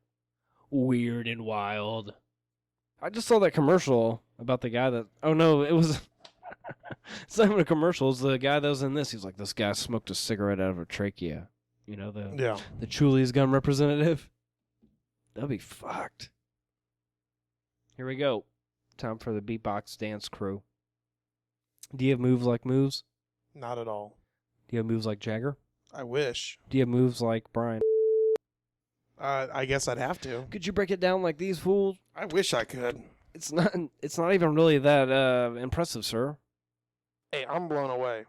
F: Weird and wild. I just saw that commercial about the guy that... Oh, no, it was... It's not even a commercial. It's the guy that was in this. He's like, this guy smoked a cigarette out of a trachea. You know,
D: Yeah.
F: the Chuli's gum representative. That'd be fucked. Here we go. Time for the beatbox dance crew. Do you have moves like moves?
D: Not at all.
F: Do you have moves like Jagger?
D: I wish.
F: Do you have moves like Brian?
D: I guess I'd have to.
F: Could you break it down like these fools?
D: I wish I could.
F: It's not even really that impressive, sir.
D: Hey, I'm blown away.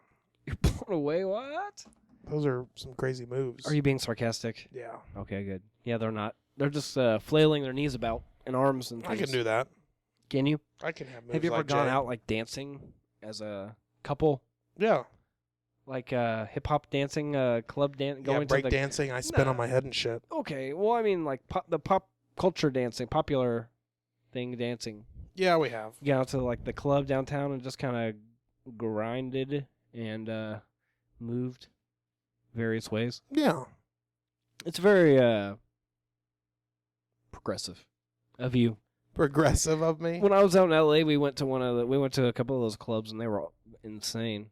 F: You're blown away, what?
D: Those are some crazy moves.
F: Are you being sarcastic?
D: Yeah.
F: Okay, good. Yeah, they're not. They're just flailing their knees about and arms and things.
D: I can do that.
F: Can you?
D: I can have moves
F: Have you ever
D: like
F: gone
D: Jay.
F: out like dancing as a couple?
D: Yeah.
F: Like hip hop dancing, club dance, going
D: break
F: to the
D: dancing. I spin
F: Nah.
D: on my head and shit.
F: Okay, well, I mean, like the pop culture dancing, popular thing dancing.
D: Yeah, we have.
F: You get out to like the club downtown and just kind of grinded and moved various ways.
D: Yeah.
F: It's very progressive of you.
D: Progressive of me.
F: When I was out in LA, we went to a couple of those clubs and they were all insane.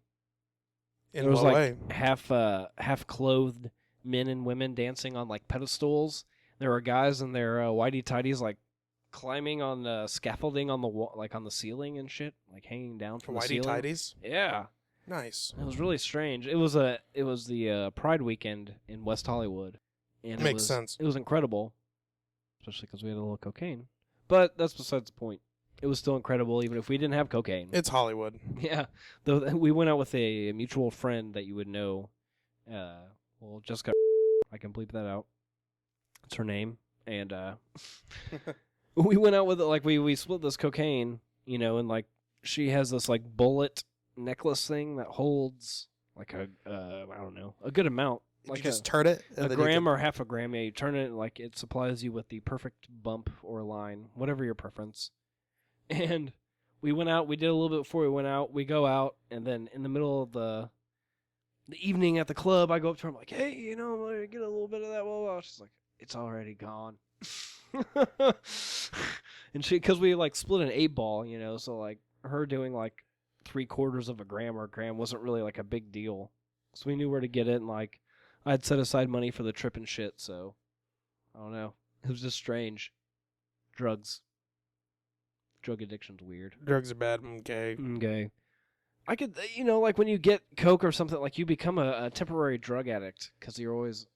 D: In
F: There was
D: what
F: like
D: way?
F: half clothed men and women dancing on like pedestals. There were guys in their whitey tighties like climbing on the scaffolding on the wall, like on the ceiling and shit, like hanging down from the
D: Whitey
F: ceiling.
D: tighties?
F: Yeah,
D: Nice.
F: it was really strange. It was the Pride weekend in West Hollywood, and
D: Makes sense.
F: It was incredible, especially because we had a little cocaine. But that's besides the point. It was still incredible, even if we didn't have cocaine.
D: It's Hollywood.
F: Yeah, though we went out with a mutual friend that you would know. Well, Jessica, I can bleep that out. It's her name, and we went out with it. Like we split this cocaine, you know, and like she has this like bullet necklace thing that holds like a I don't know, a good amount. Like
D: you just turn it? and
F: a
D: then you
F: gram
D: can-
F: or half a gram. Yeah, you turn it like it supplies you with the perfect bump or line, whatever your preference. And we went out. We did a little bit before we went out. We go out, and then in the middle of the evening at the club, I go up to her. I'm like, "Hey, you know, I'm gonna get a little bit of that." Blah, blah. She's like, "It's already gone." And because we like split an 8-ball, you know, so like her doing like 3/4 of a gram or a gram wasn't really like a big deal. So we knew where to get it, and like I had set aside money for the trip and shit. So I don't know. It was just strange. Drugs. Drug addiction's weird.
D: Drugs are bad. Okay.
F: Okay. I could, you know, like when you get coke or something, like you become a temporary drug addict because you're always.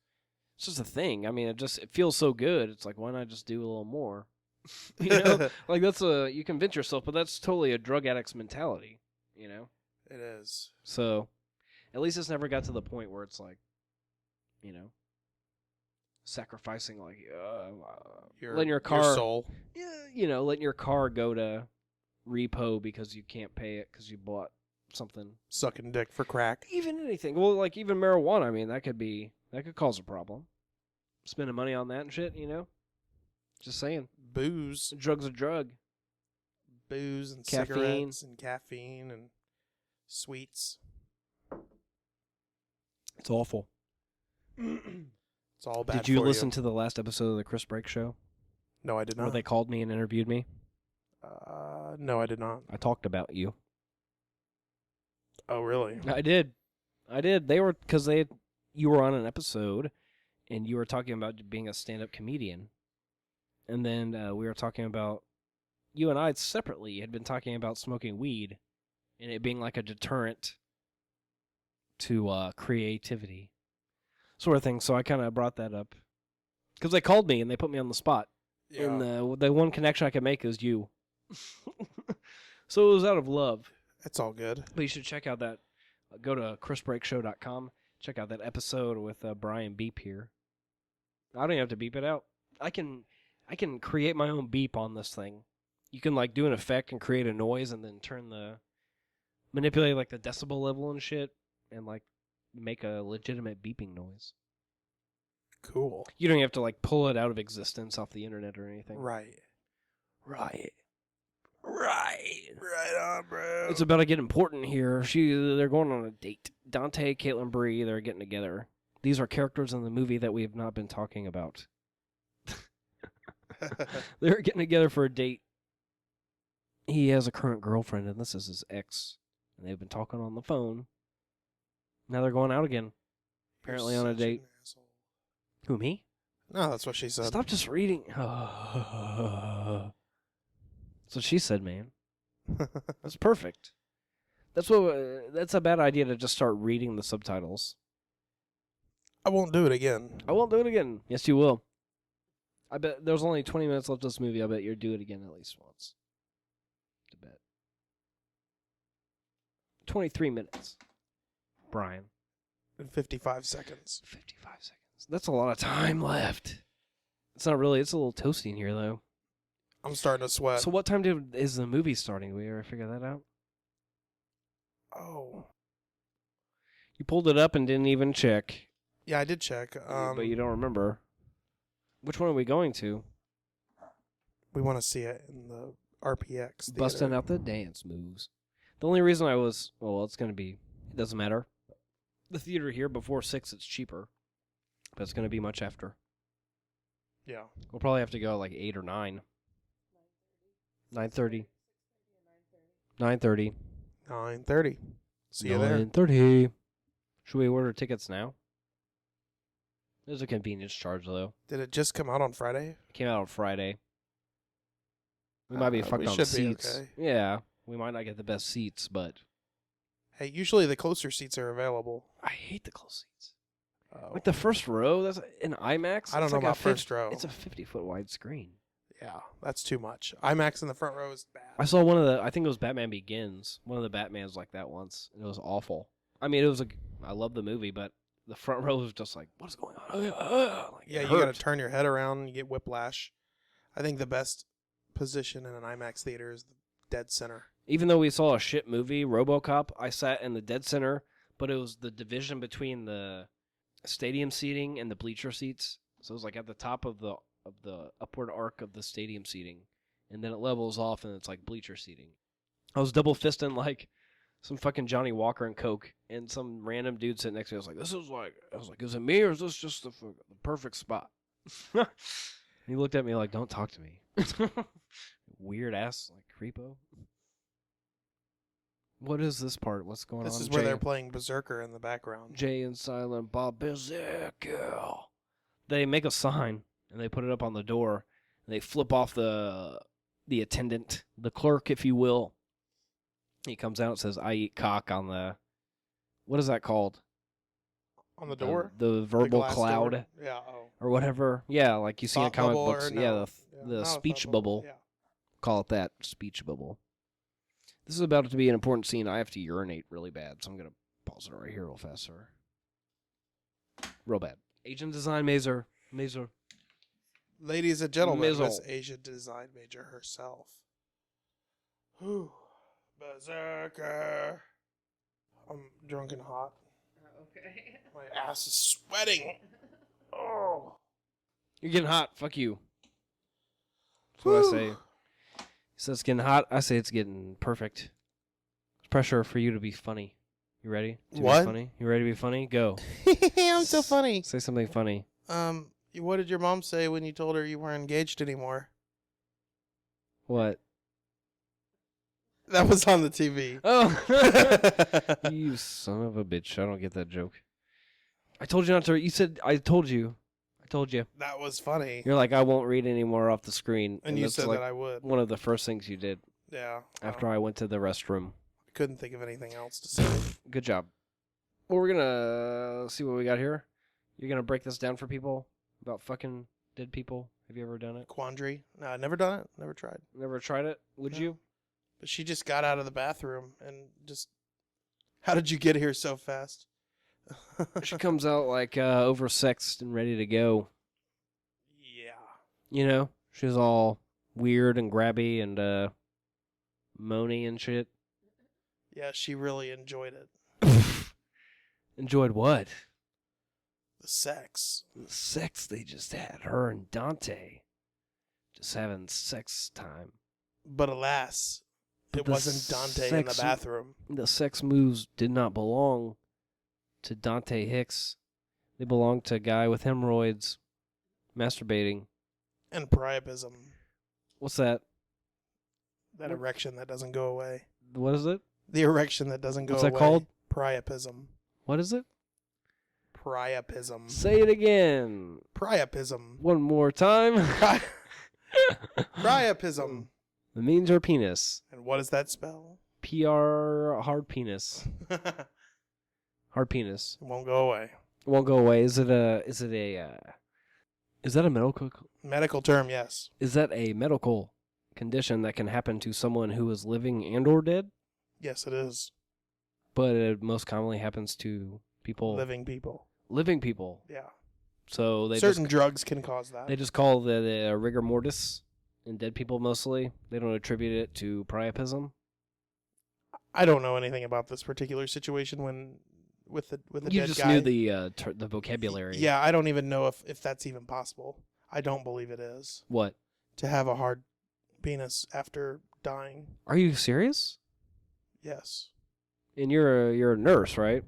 F: It's just a thing. I mean, it feels so good. It's like, why not just do a little more? You know, like you convince yourself, but that's totally a drug addict's mentality. You know.
D: It is.
F: So, at least it's never got to the point where it's like, you know, sacrificing like letting your car,
D: Your soul.
F: yeah, you know, letting your car go to repo because you can't pay it because you bought something.
D: Sucking dick for crack.
F: Even anything. Well, like even marijuana. I mean, that could cause a problem. Spending money on that and shit. You know. Just saying.
D: Booze.
F: A drug's a drug.
D: Booze and
F: Caffeine.
D: cigarettes and caffeine and sweets.
F: It's awful.
D: It's all bad.
F: Did you
D: for
F: listen to the last episode of the Chris Break Show?
D: No, I did
F: Where
D: not.
F: they called me and interviewed me?
D: No, I did not.
F: I talked about you.
D: Oh, really?
F: I did. They were because you were on an episode, and you were talking about being a stand-up comedian, and then we were talking about, you and I separately had been talking about smoking weed and it being like a deterrent to creativity sort of thing. So I kind of brought that up because they called me and they put me on the spot.
D: Yeah.
F: And the one connection I could make is you. So it was out of love.
D: It's all good.
F: But you should check out that. Go to chrisbreakshow.com. Check out that episode with Brian Beep here. I don't even have to beep it out. I can create my own beep on this thing. You can like do an effect and create a noise and then manipulate like the decibel level and shit and like make a legitimate beeping noise.
D: Cool.
F: You don't have to like pull it out of existence off the internet or anything.
D: Right.
F: Right.
D: Right on, bro.
F: It's about to get important here. They're going on a date. Dante, Caitlin Bree, they're getting together. These are characters in the movie that we have not been talking about. They're getting together for a date. He has a current girlfriend, and this is his ex. And they've been talking on the phone. Now they're going out again. Apparently on a date. Who, me?
D: No, that's what she said.
F: Stop just reading. That's what she said, man. That's perfect. That's a bad idea to just start reading the subtitles.
D: I won't do it again.
F: I won't do it again. Yes, you will. I bet there's only 20 minutes left of this movie. I bet you'll do it again at least once. To bet. 23 minutes. Brian.
D: In 55 seconds.
F: 55 seconds. That's a lot of time left. It's not really. It's a little toasty in here, though.
D: I'm starting to sweat.
F: So what time is the movie starting? Did we ever figure that out?
D: Oh.
F: You pulled it up and didn't even check.
D: Yeah, I did check.
F: But you don't remember. Which one are we going to?
D: We want to see it in the RPX theater.
F: Busting out the dance moves. The only reason I was... Well, it's going to be... It doesn't matter. The theater here, before 6, it's cheaper. But it's going to be much after.
D: Yeah.
F: We'll probably have to go like 8 or 9. 9:30. 9:30.
D: 9:30. See you there.
F: 9:30. Should we order tickets now? There's a convenience charge, though.
D: Did it just come out on Friday?
F: It came out on Friday. We might be fucked
D: we
F: on
D: should
F: seats.
D: be okay.
F: Yeah, we might not get the best seats, but...
D: Hey, usually the closer seats are available.
F: I hate the close seats.
D: Oh.
F: Like the first row, that's in IMAX.
D: I don't
F: it's
D: know
F: like
D: about first row.
F: It's a 50-foot wide screen.
D: Yeah, that's too much. IMAX in the front row is bad.
F: I saw one of the, I think it was Batman Begins. One of the Batmans like that once. And it was awful. I mean, I love the movie, but the front row was just like, what is going on? Like,
D: Yeah,
F: it
D: you got
F: hurt.
D: to turn your head around and you get whiplash. I think the best position in an IMAX theater is the dead center.
F: Even though we saw a shit movie, RoboCop, I sat in the dead center, but it was the division between the stadium seating and the bleacher seats. So it was like at the top of the upward arc of the stadium seating, and then it levels off and it's like bleacher seating. I was double fisting like some fucking Johnny Walker and Coke, and some random dude sitting next to me. I was like, is it me or is this just the perfect spot? He looked at me like, don't talk to me. Weird ass, like creepo. What is this part? What's going on?
D: This is where they're playing Berserker in the background.
F: Jay and Silent Bob Berserker. They make a sign and they put it up on the door. And they flip off the attendant, the clerk, if you will. He comes out and says, "I eat cock" on the... What is that called?
D: On the door?
F: The verbal
D: glass
F: cloud.
D: door? Yeah, oh.
F: Or whatever. Yeah, like you see in
D: Thought
F: comic
D: bubble
F: books.
D: or no?
F: Yeah,
D: Yeah,
F: the
D: not a
F: speech
D: thought
F: bubble.
D: Yeah.
F: Call it that. Speech bubble. This is about to be an important scene. I have to urinate really bad, so I'm going to pause it right here real fast, sir. Real bad. Agent design major.
D: Ladies and gentlemen,
F: Mizzle.
D: Miss Asian design major herself. Whew. Berserker. I'm drunk and hot.
G: Okay.
D: My ass is sweating. Oh.
F: You're getting hot. Fuck you. That's what I say. He says it's getting hot. I say it's getting perfect. It's pressure for you to be funny. You ready? To
D: What?
F: Be funny? You ready to be funny? Go.
D: I'm so funny.
F: Say something funny.
D: What did your mom say when you told her you weren't engaged anymore?
F: What?
D: That was on the TV.
F: Oh, you son of a bitch! I don't get that joke. I told you not to. You said I told you. I told you.
D: That was funny.
F: You're like, I won't read any more off the screen.
D: And you
F: that's
D: said
F: like
D: that I would.
F: one of the first things you did
D: Yeah.
F: after I went to the restroom.
D: I couldn't think of anything else to say.
F: Good job. Well, we're gonna see what we got here. You're gonna break this down for people about fucking dead people. Have you ever done it?
D: Quandary. No, I've never done it. Never tried.
F: Never tried it? Would
D: No.
F: you?
D: But she just got out of the bathroom and just... How did you get here so fast?
F: She comes out like oversexed and ready to go.
D: Yeah.
F: You know, she's all weird and grabby and moany and shit.
D: Yeah, she really enjoyed it.
F: Enjoyed what?
D: The sex.
F: The sex they just had. Her and Dante just having sex time.
D: But alas,
F: But
D: it
F: the
D: wasn't Dante in the
F: sex-
D: bathroom.
F: The sex moves did not belong to Dante Hicks. They belonged to a guy with hemorrhoids masturbating.
D: And priapism.
F: What's that?
D: That erection that doesn't go away.
F: What is it?
D: The erection that doesn't go away.
F: What's that called?
D: Priapism.
F: What is it?
D: Priapism.
F: Say it again.
D: Priapism.
F: One more time.
D: Priapism.
F: It means her penis.
D: And what does that spell?
F: PR hard penis.
D: It
F: Hard penis.
D: won't go away.
F: It won't go away. Is that a medical
D: Medical term, yes.
F: is that a medical condition that can happen to someone who is living and or dead?
D: Yes, it is.
F: But it most commonly happens to people
D: Living people.
F: living people.
D: Yeah.
F: So they
D: Certain
F: just,
D: drugs can cause that.
F: they just call the rigor mortis in dead people mostly. They don't attribute it to priapism.
D: I don't know anything about this particular situation with the
F: You
D: dead
F: just
D: guy.
F: knew the vocabulary.
D: Yeah, I don't even know if that's even possible. I don't believe it is
F: What?
D: to have a hard penis after dying.
F: Are you serious?
D: Yes.
F: And you're a nurse, right?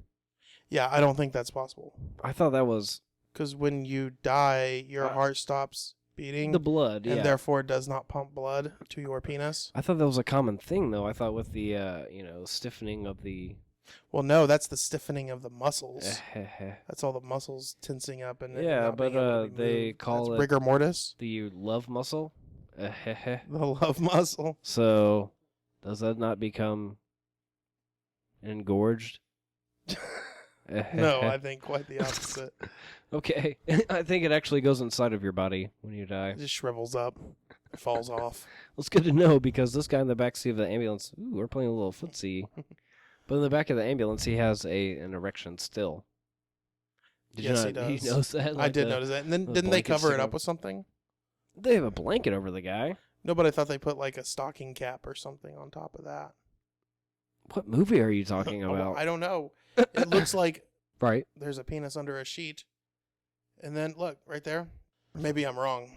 D: Yeah, I don't think that's possible.
F: I thought that was
D: Because when you die, your heart stops beating,
F: the blood.
D: and
F: Yeah.
D: therefore does not pump blood to your penis.
F: I thought that was a common thing, though. I thought with the stiffening of the.
D: Well, no, that's the stiffening of the muscles. That's all the muscles tensing up and
F: Yeah,
D: not being
F: but,
D: able to be
F: they
D: moved.
F: call
D: That's
F: it-
D: rigor mortis,
F: the love muscle.
D: the love muscle.
F: So, does that not become engorged?
D: No, I think quite the opposite.
F: Okay. I think it actually goes inside of your body when you die.
D: It just shrivels up, falls off.
F: Well, it's good to know because this guy in the backseat of the ambulance, ooh, we're playing a little footsie. But in the back of the ambulance, he has an erection still. Did
D: Yes,
F: you
D: he
F: not,
D: does.
F: He knows that.
D: I
F: Like
D: did
F: the-
D: notice that. And then
F: the
D: didn't they
F: blankets
D: cover it
F: stick
D: up
F: up.
D: with something?
F: They have a blanket over the guy.
D: No, but I thought they put like a stocking cap or something on top of that.
F: What movie are you talking
D: Oh,
F: about?
D: I don't know. It looks like
F: Right.
D: there's a penis under a sheet. And then, look, right there. Maybe I'm wrong.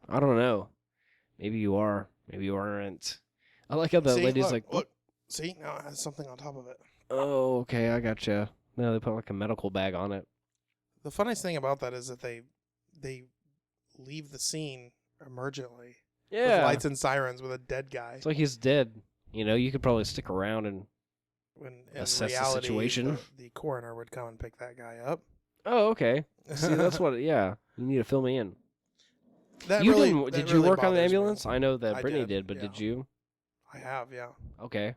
F: I don't know. Maybe you are. Maybe you aren't. I like how that
D: See,
F: lady's
D: look,
F: like,
D: look. See, now it has something on top of it.
F: oh, okay, I gotcha. No, they put like a medical bag on it.
D: The funniest thing about that is that they leave the scene emergently with
F: Yeah.
D: lights and sirens with a dead guy.
F: It's like he's dead. You know, you could probably stick around and.
D: When in
F: assess the
D: reality,
F: situation.
D: the coroner would come and pick that guy up.
F: Oh, okay. See, that's what. Yeah, you need to fill me in.
D: That
F: you
D: really,
F: didn't?
D: that
F: Did you
D: really
F: work on the
D: bothers me.
F: ambulance? I know that
D: I
F: Brittany
D: did,
F: did, but
D: yeah.
F: did you?
D: I have, yeah.
F: Okay.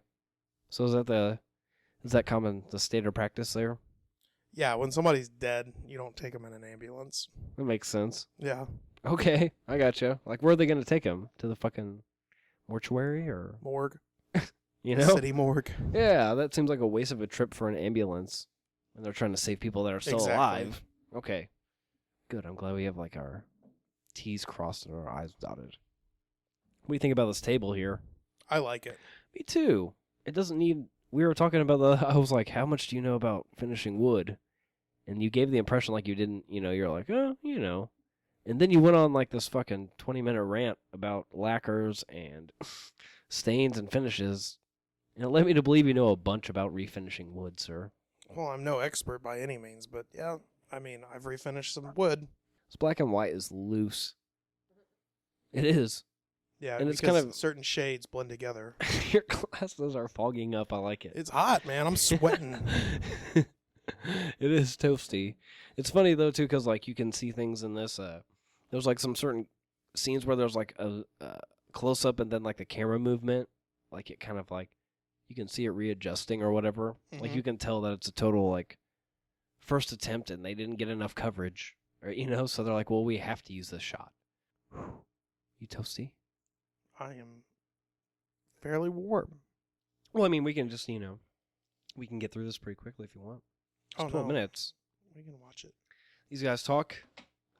F: So is that common the standard practice there?
D: Yeah, when somebody's dead, you don't take them in an ambulance.
F: That makes sense.
D: Yeah.
F: Okay, I gotcha. Like, where are they gonna take him? To the fucking mortuary or
D: Morgue.
F: you know?
D: City morgue.
F: Yeah, that seems like a waste of a trip for an ambulance when they're trying to save people that are still
D: Exactly.
F: alive. Okay. Good. I'm glad we have like our T's crossed and our I's dotted. What do you think about this table here?
D: I like it.
F: Me too. It doesn't need. We were talking about I was like, how much do you know about finishing wood? And you gave the impression like you didn't. You know, you're like, oh, you know. And then you went on like this fucking 20-minute rant about lacquers and stains and finishes. And it led me to believe you know a bunch about refinishing wood, sir.
D: Well, I'm no expert by any means, but yeah, I mean, I've refinished some wood.
F: This black and white is loose. It is.
D: Yeah,
F: And it's
D: because
F: kind of-
D: certain shades blend together.
F: Your glasses are fogging up. I like it.
D: It's hot, man. I'm sweating.
F: It is toasty. It's funny though too, because like you can see things in this. There's like some certain scenes where there's like a close up and then like the camera movement, like it kind of like you can see it readjusting or whatever. Like you can tell that it's a total like first attempt and they didn't get enough coverage, or so they're like, well, we have to use this shot. You toasty?
D: I am fairly warm.
F: Well, I mean, we can just we can get through this pretty quickly if you want. It's 12 minutes.
D: We can watch it.
F: These guys talk.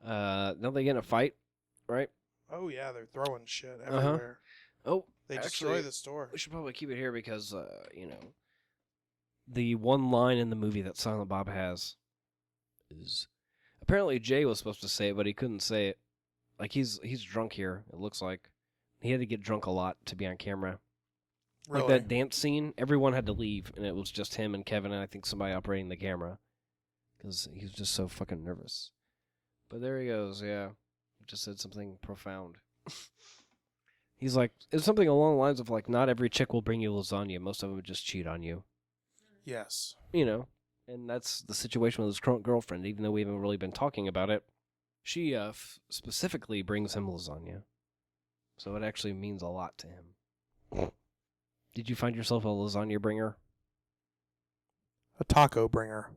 F: Don't they get in a fight, right?
D: Oh yeah, they're throwing shit everywhere.
F: Oh,
D: They
F: actually,
D: destroy the store.
F: we should probably keep it here because, the one line in the movie that Silent Bob has is apparently Jay was supposed to say it, but he couldn't say it. Like he's drunk here. It looks like he had to get drunk a lot to be on camera.
D: Really?
F: Like that dance scene, everyone had to leave, and it was just him and Kevin, and I think somebody operating the camera because he was just so fucking nervous. But there he goes. Yeah, he just said something profound. He's like, it's something along the lines of like, not every chick will bring you lasagna. Most of them would just cheat on you.
D: Yes.
F: And that's the situation with his current girlfriend, even though we haven't really been talking about it. She specifically brings him lasagna. So it actually means a lot to him. Did you find yourself a lasagna bringer?
D: A taco bringer.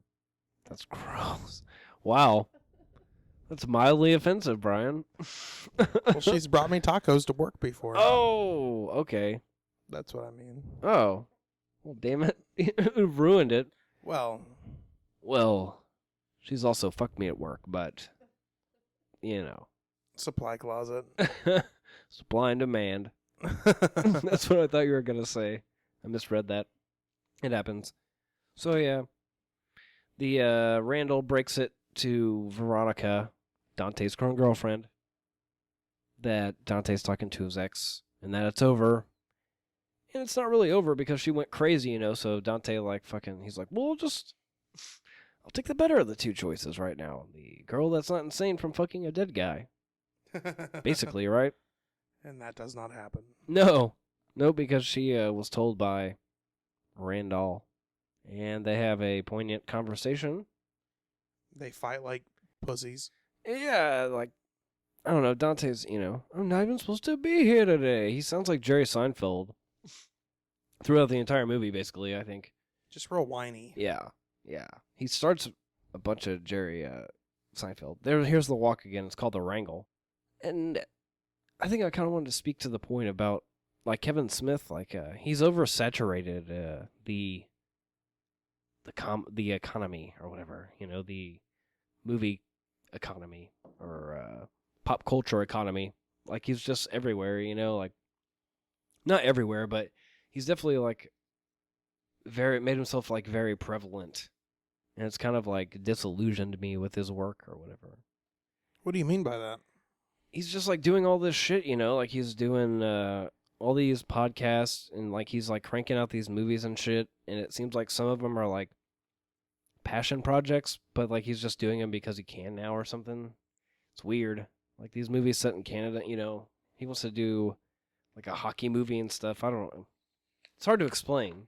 F: That's gross. Wow. That's mildly offensive, Brian.
D: Well, she's brought me tacos to work before.
F: Oh, okay.
D: That's what I mean.
F: Oh. Well, damn it. You ruined it. Well, she's also fucked me at work, but,
D: Supply closet.
F: Supply and demand. That's what I thought you were going to say. I misread that. It happens. So, yeah. The Randall breaks it to Veronica, Dante's current girlfriend, that Dante's talking to his ex, and that it's over. And it's not really over because she went crazy, so Dante, he's like, well, I'll take the better of the two choices right now. The girl that's not insane from fucking a dead guy. Basically, right?
D: And that does not happen.
F: No, because she was told by Randall, and they have a poignant conversation.
D: They fight like pussies.
F: Yeah, I don't know, Dante's, I'm not even supposed to be here today. He sounds like Jerry Seinfeld throughout the entire movie, basically, I think.
D: Just real whiny.
F: Yeah. He starts a bunch of Jerry Seinfeld. Here's the walk again. It's called The Wrangle. And I think I kind of wanted to speak to the point about, Kevin Smith, he's oversaturated the economy or whatever, the movie economy or pop culture economy. He's just everywhere, not everywhere, but he's definitely made himself very prevalent, and it's kind of disillusioned me with his work or whatever.
D: What do you mean by that?
F: He's just doing all this shit, he's doing all these podcasts and he's cranking out these movies and shit, and it seems like some of them are passion projects, but he's just doing them because he can now or something. It's weird. These movies set in Canada, he wants to do a hockey movie and stuff. I don't know. It's hard to explain.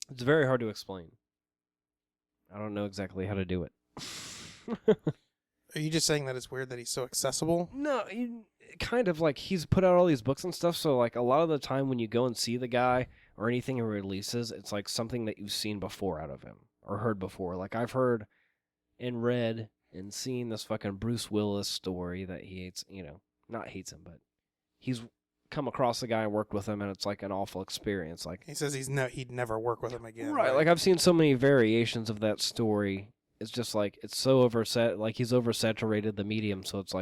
F: It's very hard to explain. I don't know exactly how to do it.
D: Are you just saying that it's weird that he's so accessible?
F: No, kind of he's put out all these books and stuff, so a lot of the time when you go and see the guy or anything he releases, it's something that you've seen before out of him or heard before. I've heard and read and seen this fucking Bruce Willis story that he hates, not hates him, but he's come across the guy and worked with him, and it's an awful experience.
D: He says he'd never work with him again.
F: Right, I've seen so many variations of that story. It's just it's so he's oversaturated the medium, so it's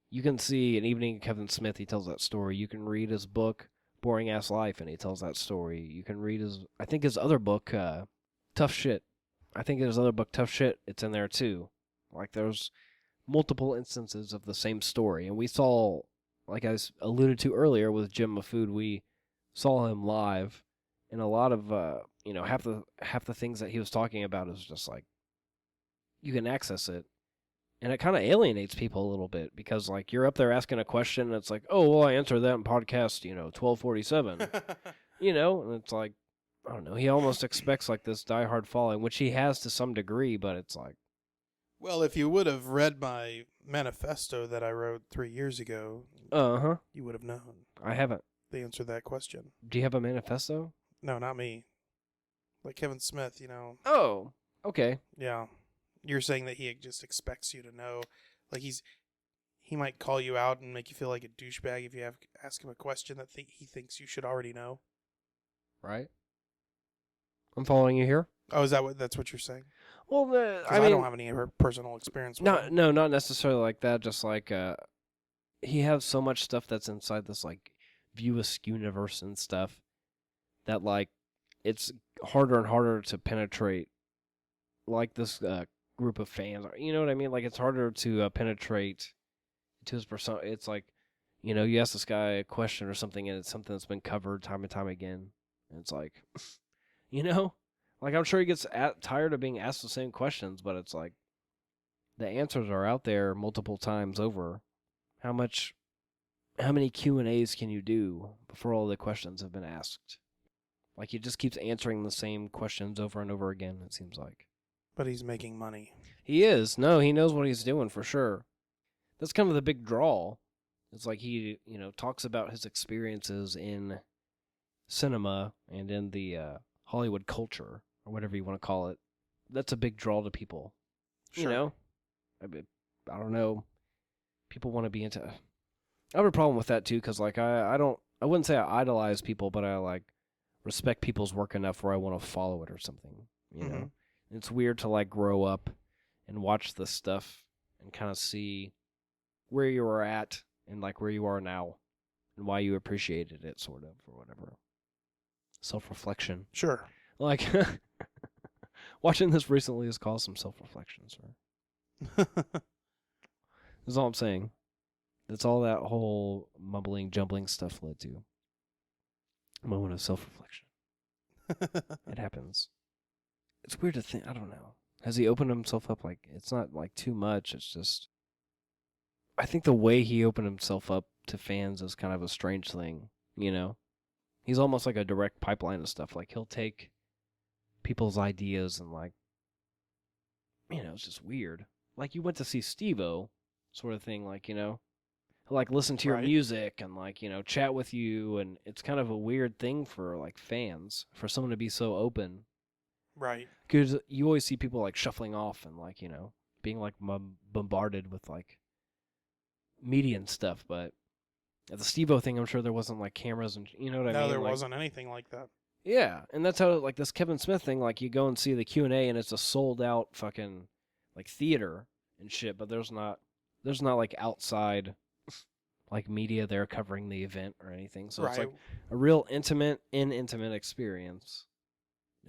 F: you can see An Evening with Kevin Smith, he tells that story. You can read his book, Boring Ass Life, and he tells that story. You can read his other book, Tough Shit. I think his other book, Tough Shit, it's in there too. There's multiple instances of the same story, and we saw, like I alluded to earlier with Jim Mafood, we saw him live, and a lot of half the things that he was talking about is just you can access it, and it kind of alienates people a little bit because you're up there asking a question, and it's oh well, I answered that in podcast 1247, and it's I don't know. He almost expects like this diehard following, which he has to some degree, but it's like,
D: Well, if you would have read my manifesto that I wrote 3 years ago, you would have known
F: I haven't.
D: the answer to that question.
F: Do you have a manifesto?
D: No, not me. Like Kevin Smith,
F: Oh, okay.
D: Yeah. You're saying that he just expects you to know. Like he might call you out and make you feel like a douchebag if you ask him a question that he thinks you should already know.
F: Right. I'm following you here.
D: Oh, that's what you're saying?
F: Well,
D: 'Cause
F: I mean,
D: I don't have any personal experience with him.
F: no, not necessarily like that. Just like he has so much stuff that's inside this like View Askew universe and stuff that like it's harder and harder to penetrate like this group of fans. You know what I mean? Like it's harder to penetrate to his persona. It's like, you ask this guy a question or something, and it's something that's been covered time and time again. And it's like, like I'm sure he gets tired of being asked the same questions, but it's like the answers are out there multiple times over. How many Q&As can you do before all the questions have been asked? Like he just keeps answering the same questions over and over again, it seems like.
D: But he's making money.
F: He is. No, he knows what he's doing for sure. That's kind of the big draw. It's like he, talks about his experiences in cinema and in the Hollywood culture, or whatever you want to call it. That's a big draw to people.
D: Sure.
F: I don't know. People want to be into... I have a problem with that too, because like I wouldn't say I idolize people, but I like respect people's work enough where I want to follow it or something.
D: Mhm.
F: It's weird to like grow up and watch this stuff and kind of see where you were at and like where you are now and why you appreciated it, sort of, or whatever. Self-reflection.
D: Sure.
F: Like watching this recently has caused some self-reflection, sir. That's all I'm saying. That's all that whole mumbling, jumbling stuff led to. A moment of self-reflection. It happens. It's weird to think. I don't know. Has he opened himself up? Like, it's not like too much. It's just, I think the way he opened himself up to fans is kind of a strange thing. He's almost like a direct pipeline of stuff. Like he'll take people's ideas and like, it's just weird. Like you went to see Steve-O, sort of thing. Like he'll like listen to your
D: Right.
F: music and like chat with you, and it's kind of a weird thing for like fans, for someone to be so open.
D: Right.
F: Because you always see people like shuffling off and like being like bombarded with like media and stuff. But at the Steve-O thing, I'm sure there wasn't like cameras and I mean.
D: No, there
F: Like,
D: wasn't anything like that.
F: Yeah, and that's how like this Kevin Smith thing. Like you go and see the Q&A, and it's a sold out fucking like theater and shit. But there's not like outside like media there covering the event or anything. So it's like a real intimate experience.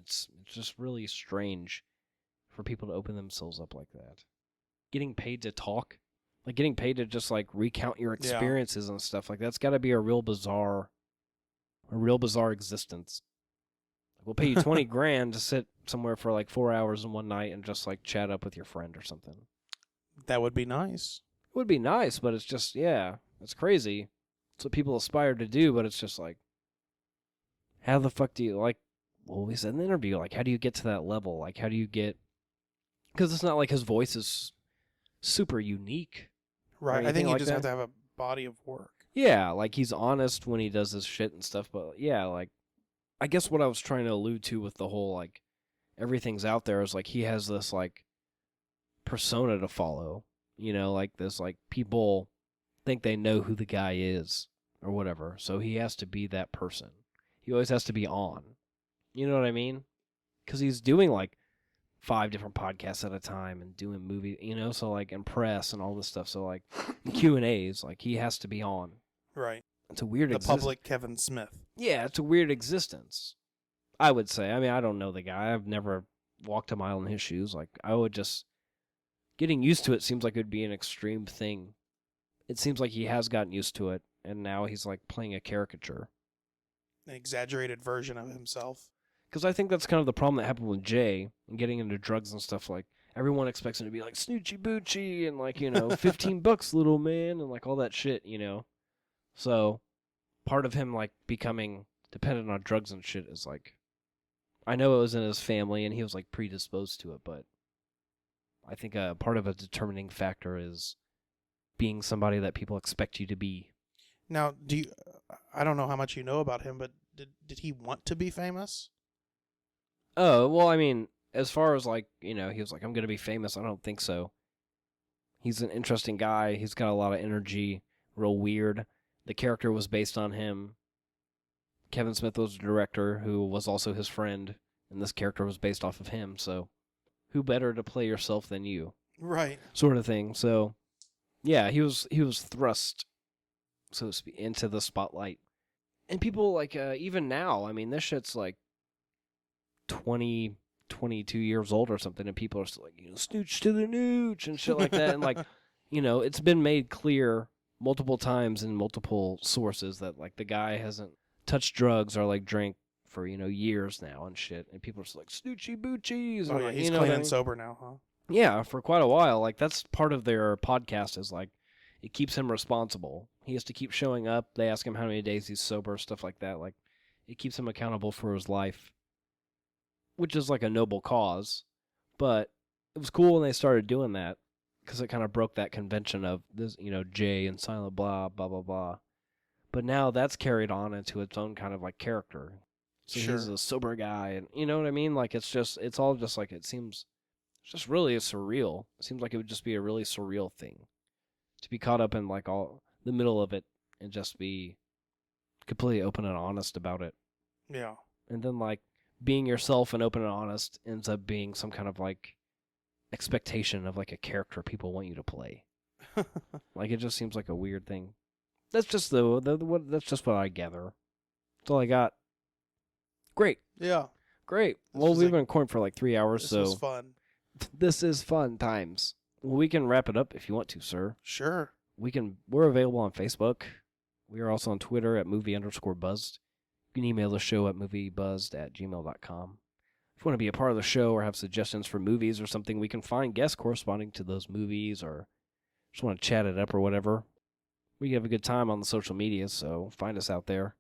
F: It's just really strange for people to open themselves up like that. Getting paid to talk, like getting paid to just like recount your experiences and stuff, like that's got to be a real bizarre existence. We'll pay you 20 grand to sit somewhere for like 4 hours in one night and just like chat up with your friend or something.
D: That would be nice.
F: It would be nice, but it's just, it's crazy. It's what people aspire to do, but it's just like, how the fuck do you, like, well, we said in the interview, like, how do you get to that level? Like, how do you get, because it's not like his voice is super unique.
D: Right. I
F: anything
D: think you
F: like
D: just have
F: that.
D: to have a body of work.
F: Yeah, like, he's honest when he does his shit and stuff, but yeah, like, I guess what I was trying to allude to with the whole, like, everything's out there is, like, he has this, like, persona to follow. Like, this, like, people think they know who the guy is or whatever, so he has to be that person. He always has to be on. You know what I mean? Because he's doing, like, 5 different podcasts at a time and doing movies, so, like, and press and all this stuff. So, like, Q&As, like, he has to be on.
D: Right.
F: It's a weird
D: The public Kevin Smith.
F: Yeah, it's a weird existence, I would say. I mean, I don't know the guy. I've never walked a mile in his shoes. Like, I would just... Getting used to it seems like it would be an extreme thing. It seems like he has gotten used to it, and now he's, like, playing a caricature.
D: An exaggerated version of himself.
F: Because I think that's kind of the problem that happened with Jay and getting into drugs and stuff. Like, everyone expects him to be like, Snoochie Boochie, and, like, $15, little man, and, like, all that shit, So, part of him, like, becoming dependent on drugs and shit is, like, I know it was in his family and he was like predisposed to it, but I think part of a determining factor is being somebody that people expect you to be.
D: Now, I don't know how much you know about him, but did he want to be famous?
F: Oh, well, I mean, as far as like, he was like, I'm going to be famous. I don't think so. He's an interesting guy. He's got a lot of energy, real weird. The character was based on him. Kevin Smith was the director, who was also his friend, and this character was based off of him, so who better to play yourself than you?
D: Right.
F: Sort of thing. So, yeah, he was thrust, so to speak, into the spotlight. And people, like, even now, I mean, this shit's like 20, 22 years old or something, and people are still like, snooch to the nooch and shit like that. And, like, it's been made clear multiple times in multiple sources that, like, the guy hasn't touched drugs or, like, drank for, years now and shit. And people are just like, snoochy boochies.
D: Oh, yeah, he's clean and sober now, huh?
F: Yeah, for quite a while. Like, that's part of their podcast is, like, it keeps him responsible. He has to keep showing up. They ask him how many days he's sober, stuff like that. Like, it keeps him accountable for his life, which is, like, a noble cause. But it was cool when they started doing that because it kind of broke that convention of this, Jay and silent blah, blah, blah, blah. But now that's carried on into its own kind of, like, character. So
D: Sure.
F: he's a sober guy, and you know what I mean? Like, it's all just, like, it seems, it's just really surreal. It seems like it would just be a really surreal thing to be caught up in, like, all the middle of it and just be completely open and honest about it.
D: Yeah.
F: And then, like, being yourself and open and honest ends up being some kind of, like, expectation of, like, a character people want you to play. Like, it just seems like a weird thing. That's just that's just what I gather. That's all I got. Great.
D: Yeah.
F: Great.
D: This
F: Well,
D: was
F: we've
D: a-
F: been recording for like 3 hours,
D: This
F: so
D: was fun.
F: this is fun times. Well, we can wrap it up if you want to, sir.
D: Sure.
F: We're available on Facebook. We are also on Twitter at movie_buzzed. You can email the show at moviebuzzed@gmail.com. If you want to be a part of the show or have suggestions for movies or something, we can find guests corresponding to those movies, or just want to chat it up or whatever. We have a good time on the social media, so find us out there.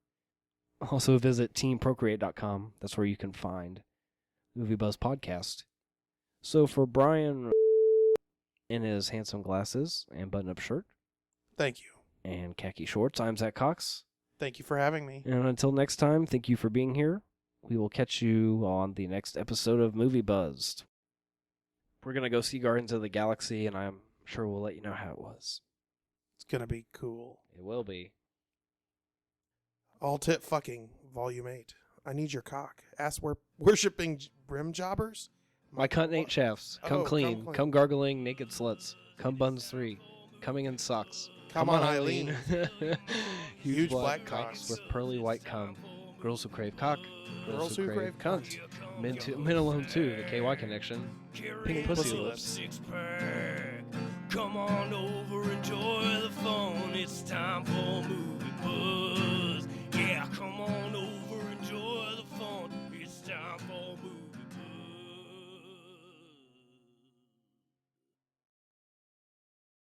F: Also visit teamprocreate.com. That's where you can find Movie Buzz Podcast. So for Bryan in his handsome glasses and button-up shirt
D: Thank you.
F: and khaki shorts, I'm Zach Cox.
D: Thank you for having me.
F: And until next time, thank you for being here. We will catch you on the next episode of Movie Buzzed. We're going to go see Guardians of the Galaxy, and I'm sure we'll let you know how it was.
D: It's going to be cool.
F: It will be.
D: All Tit Fucking, Volume 8. I need your cock. Ass worshipping brim jobbers?
F: My cunt ain't shafts. Come
D: Oh,
F: clean.
D: come
F: Come gargling naked sluts. Come buns 3. Coming in socks.
D: Come on, Eileen.
F: Huge
D: black
F: cocks
D: cocks.
F: with pearly white cum. Girls who crave cock.
D: Girls who crave
F: cunt. Men alone too. The KY connection. Pink pussy lips.
G: Six-pack. Come on over, enjoy the phone. It's time for movie.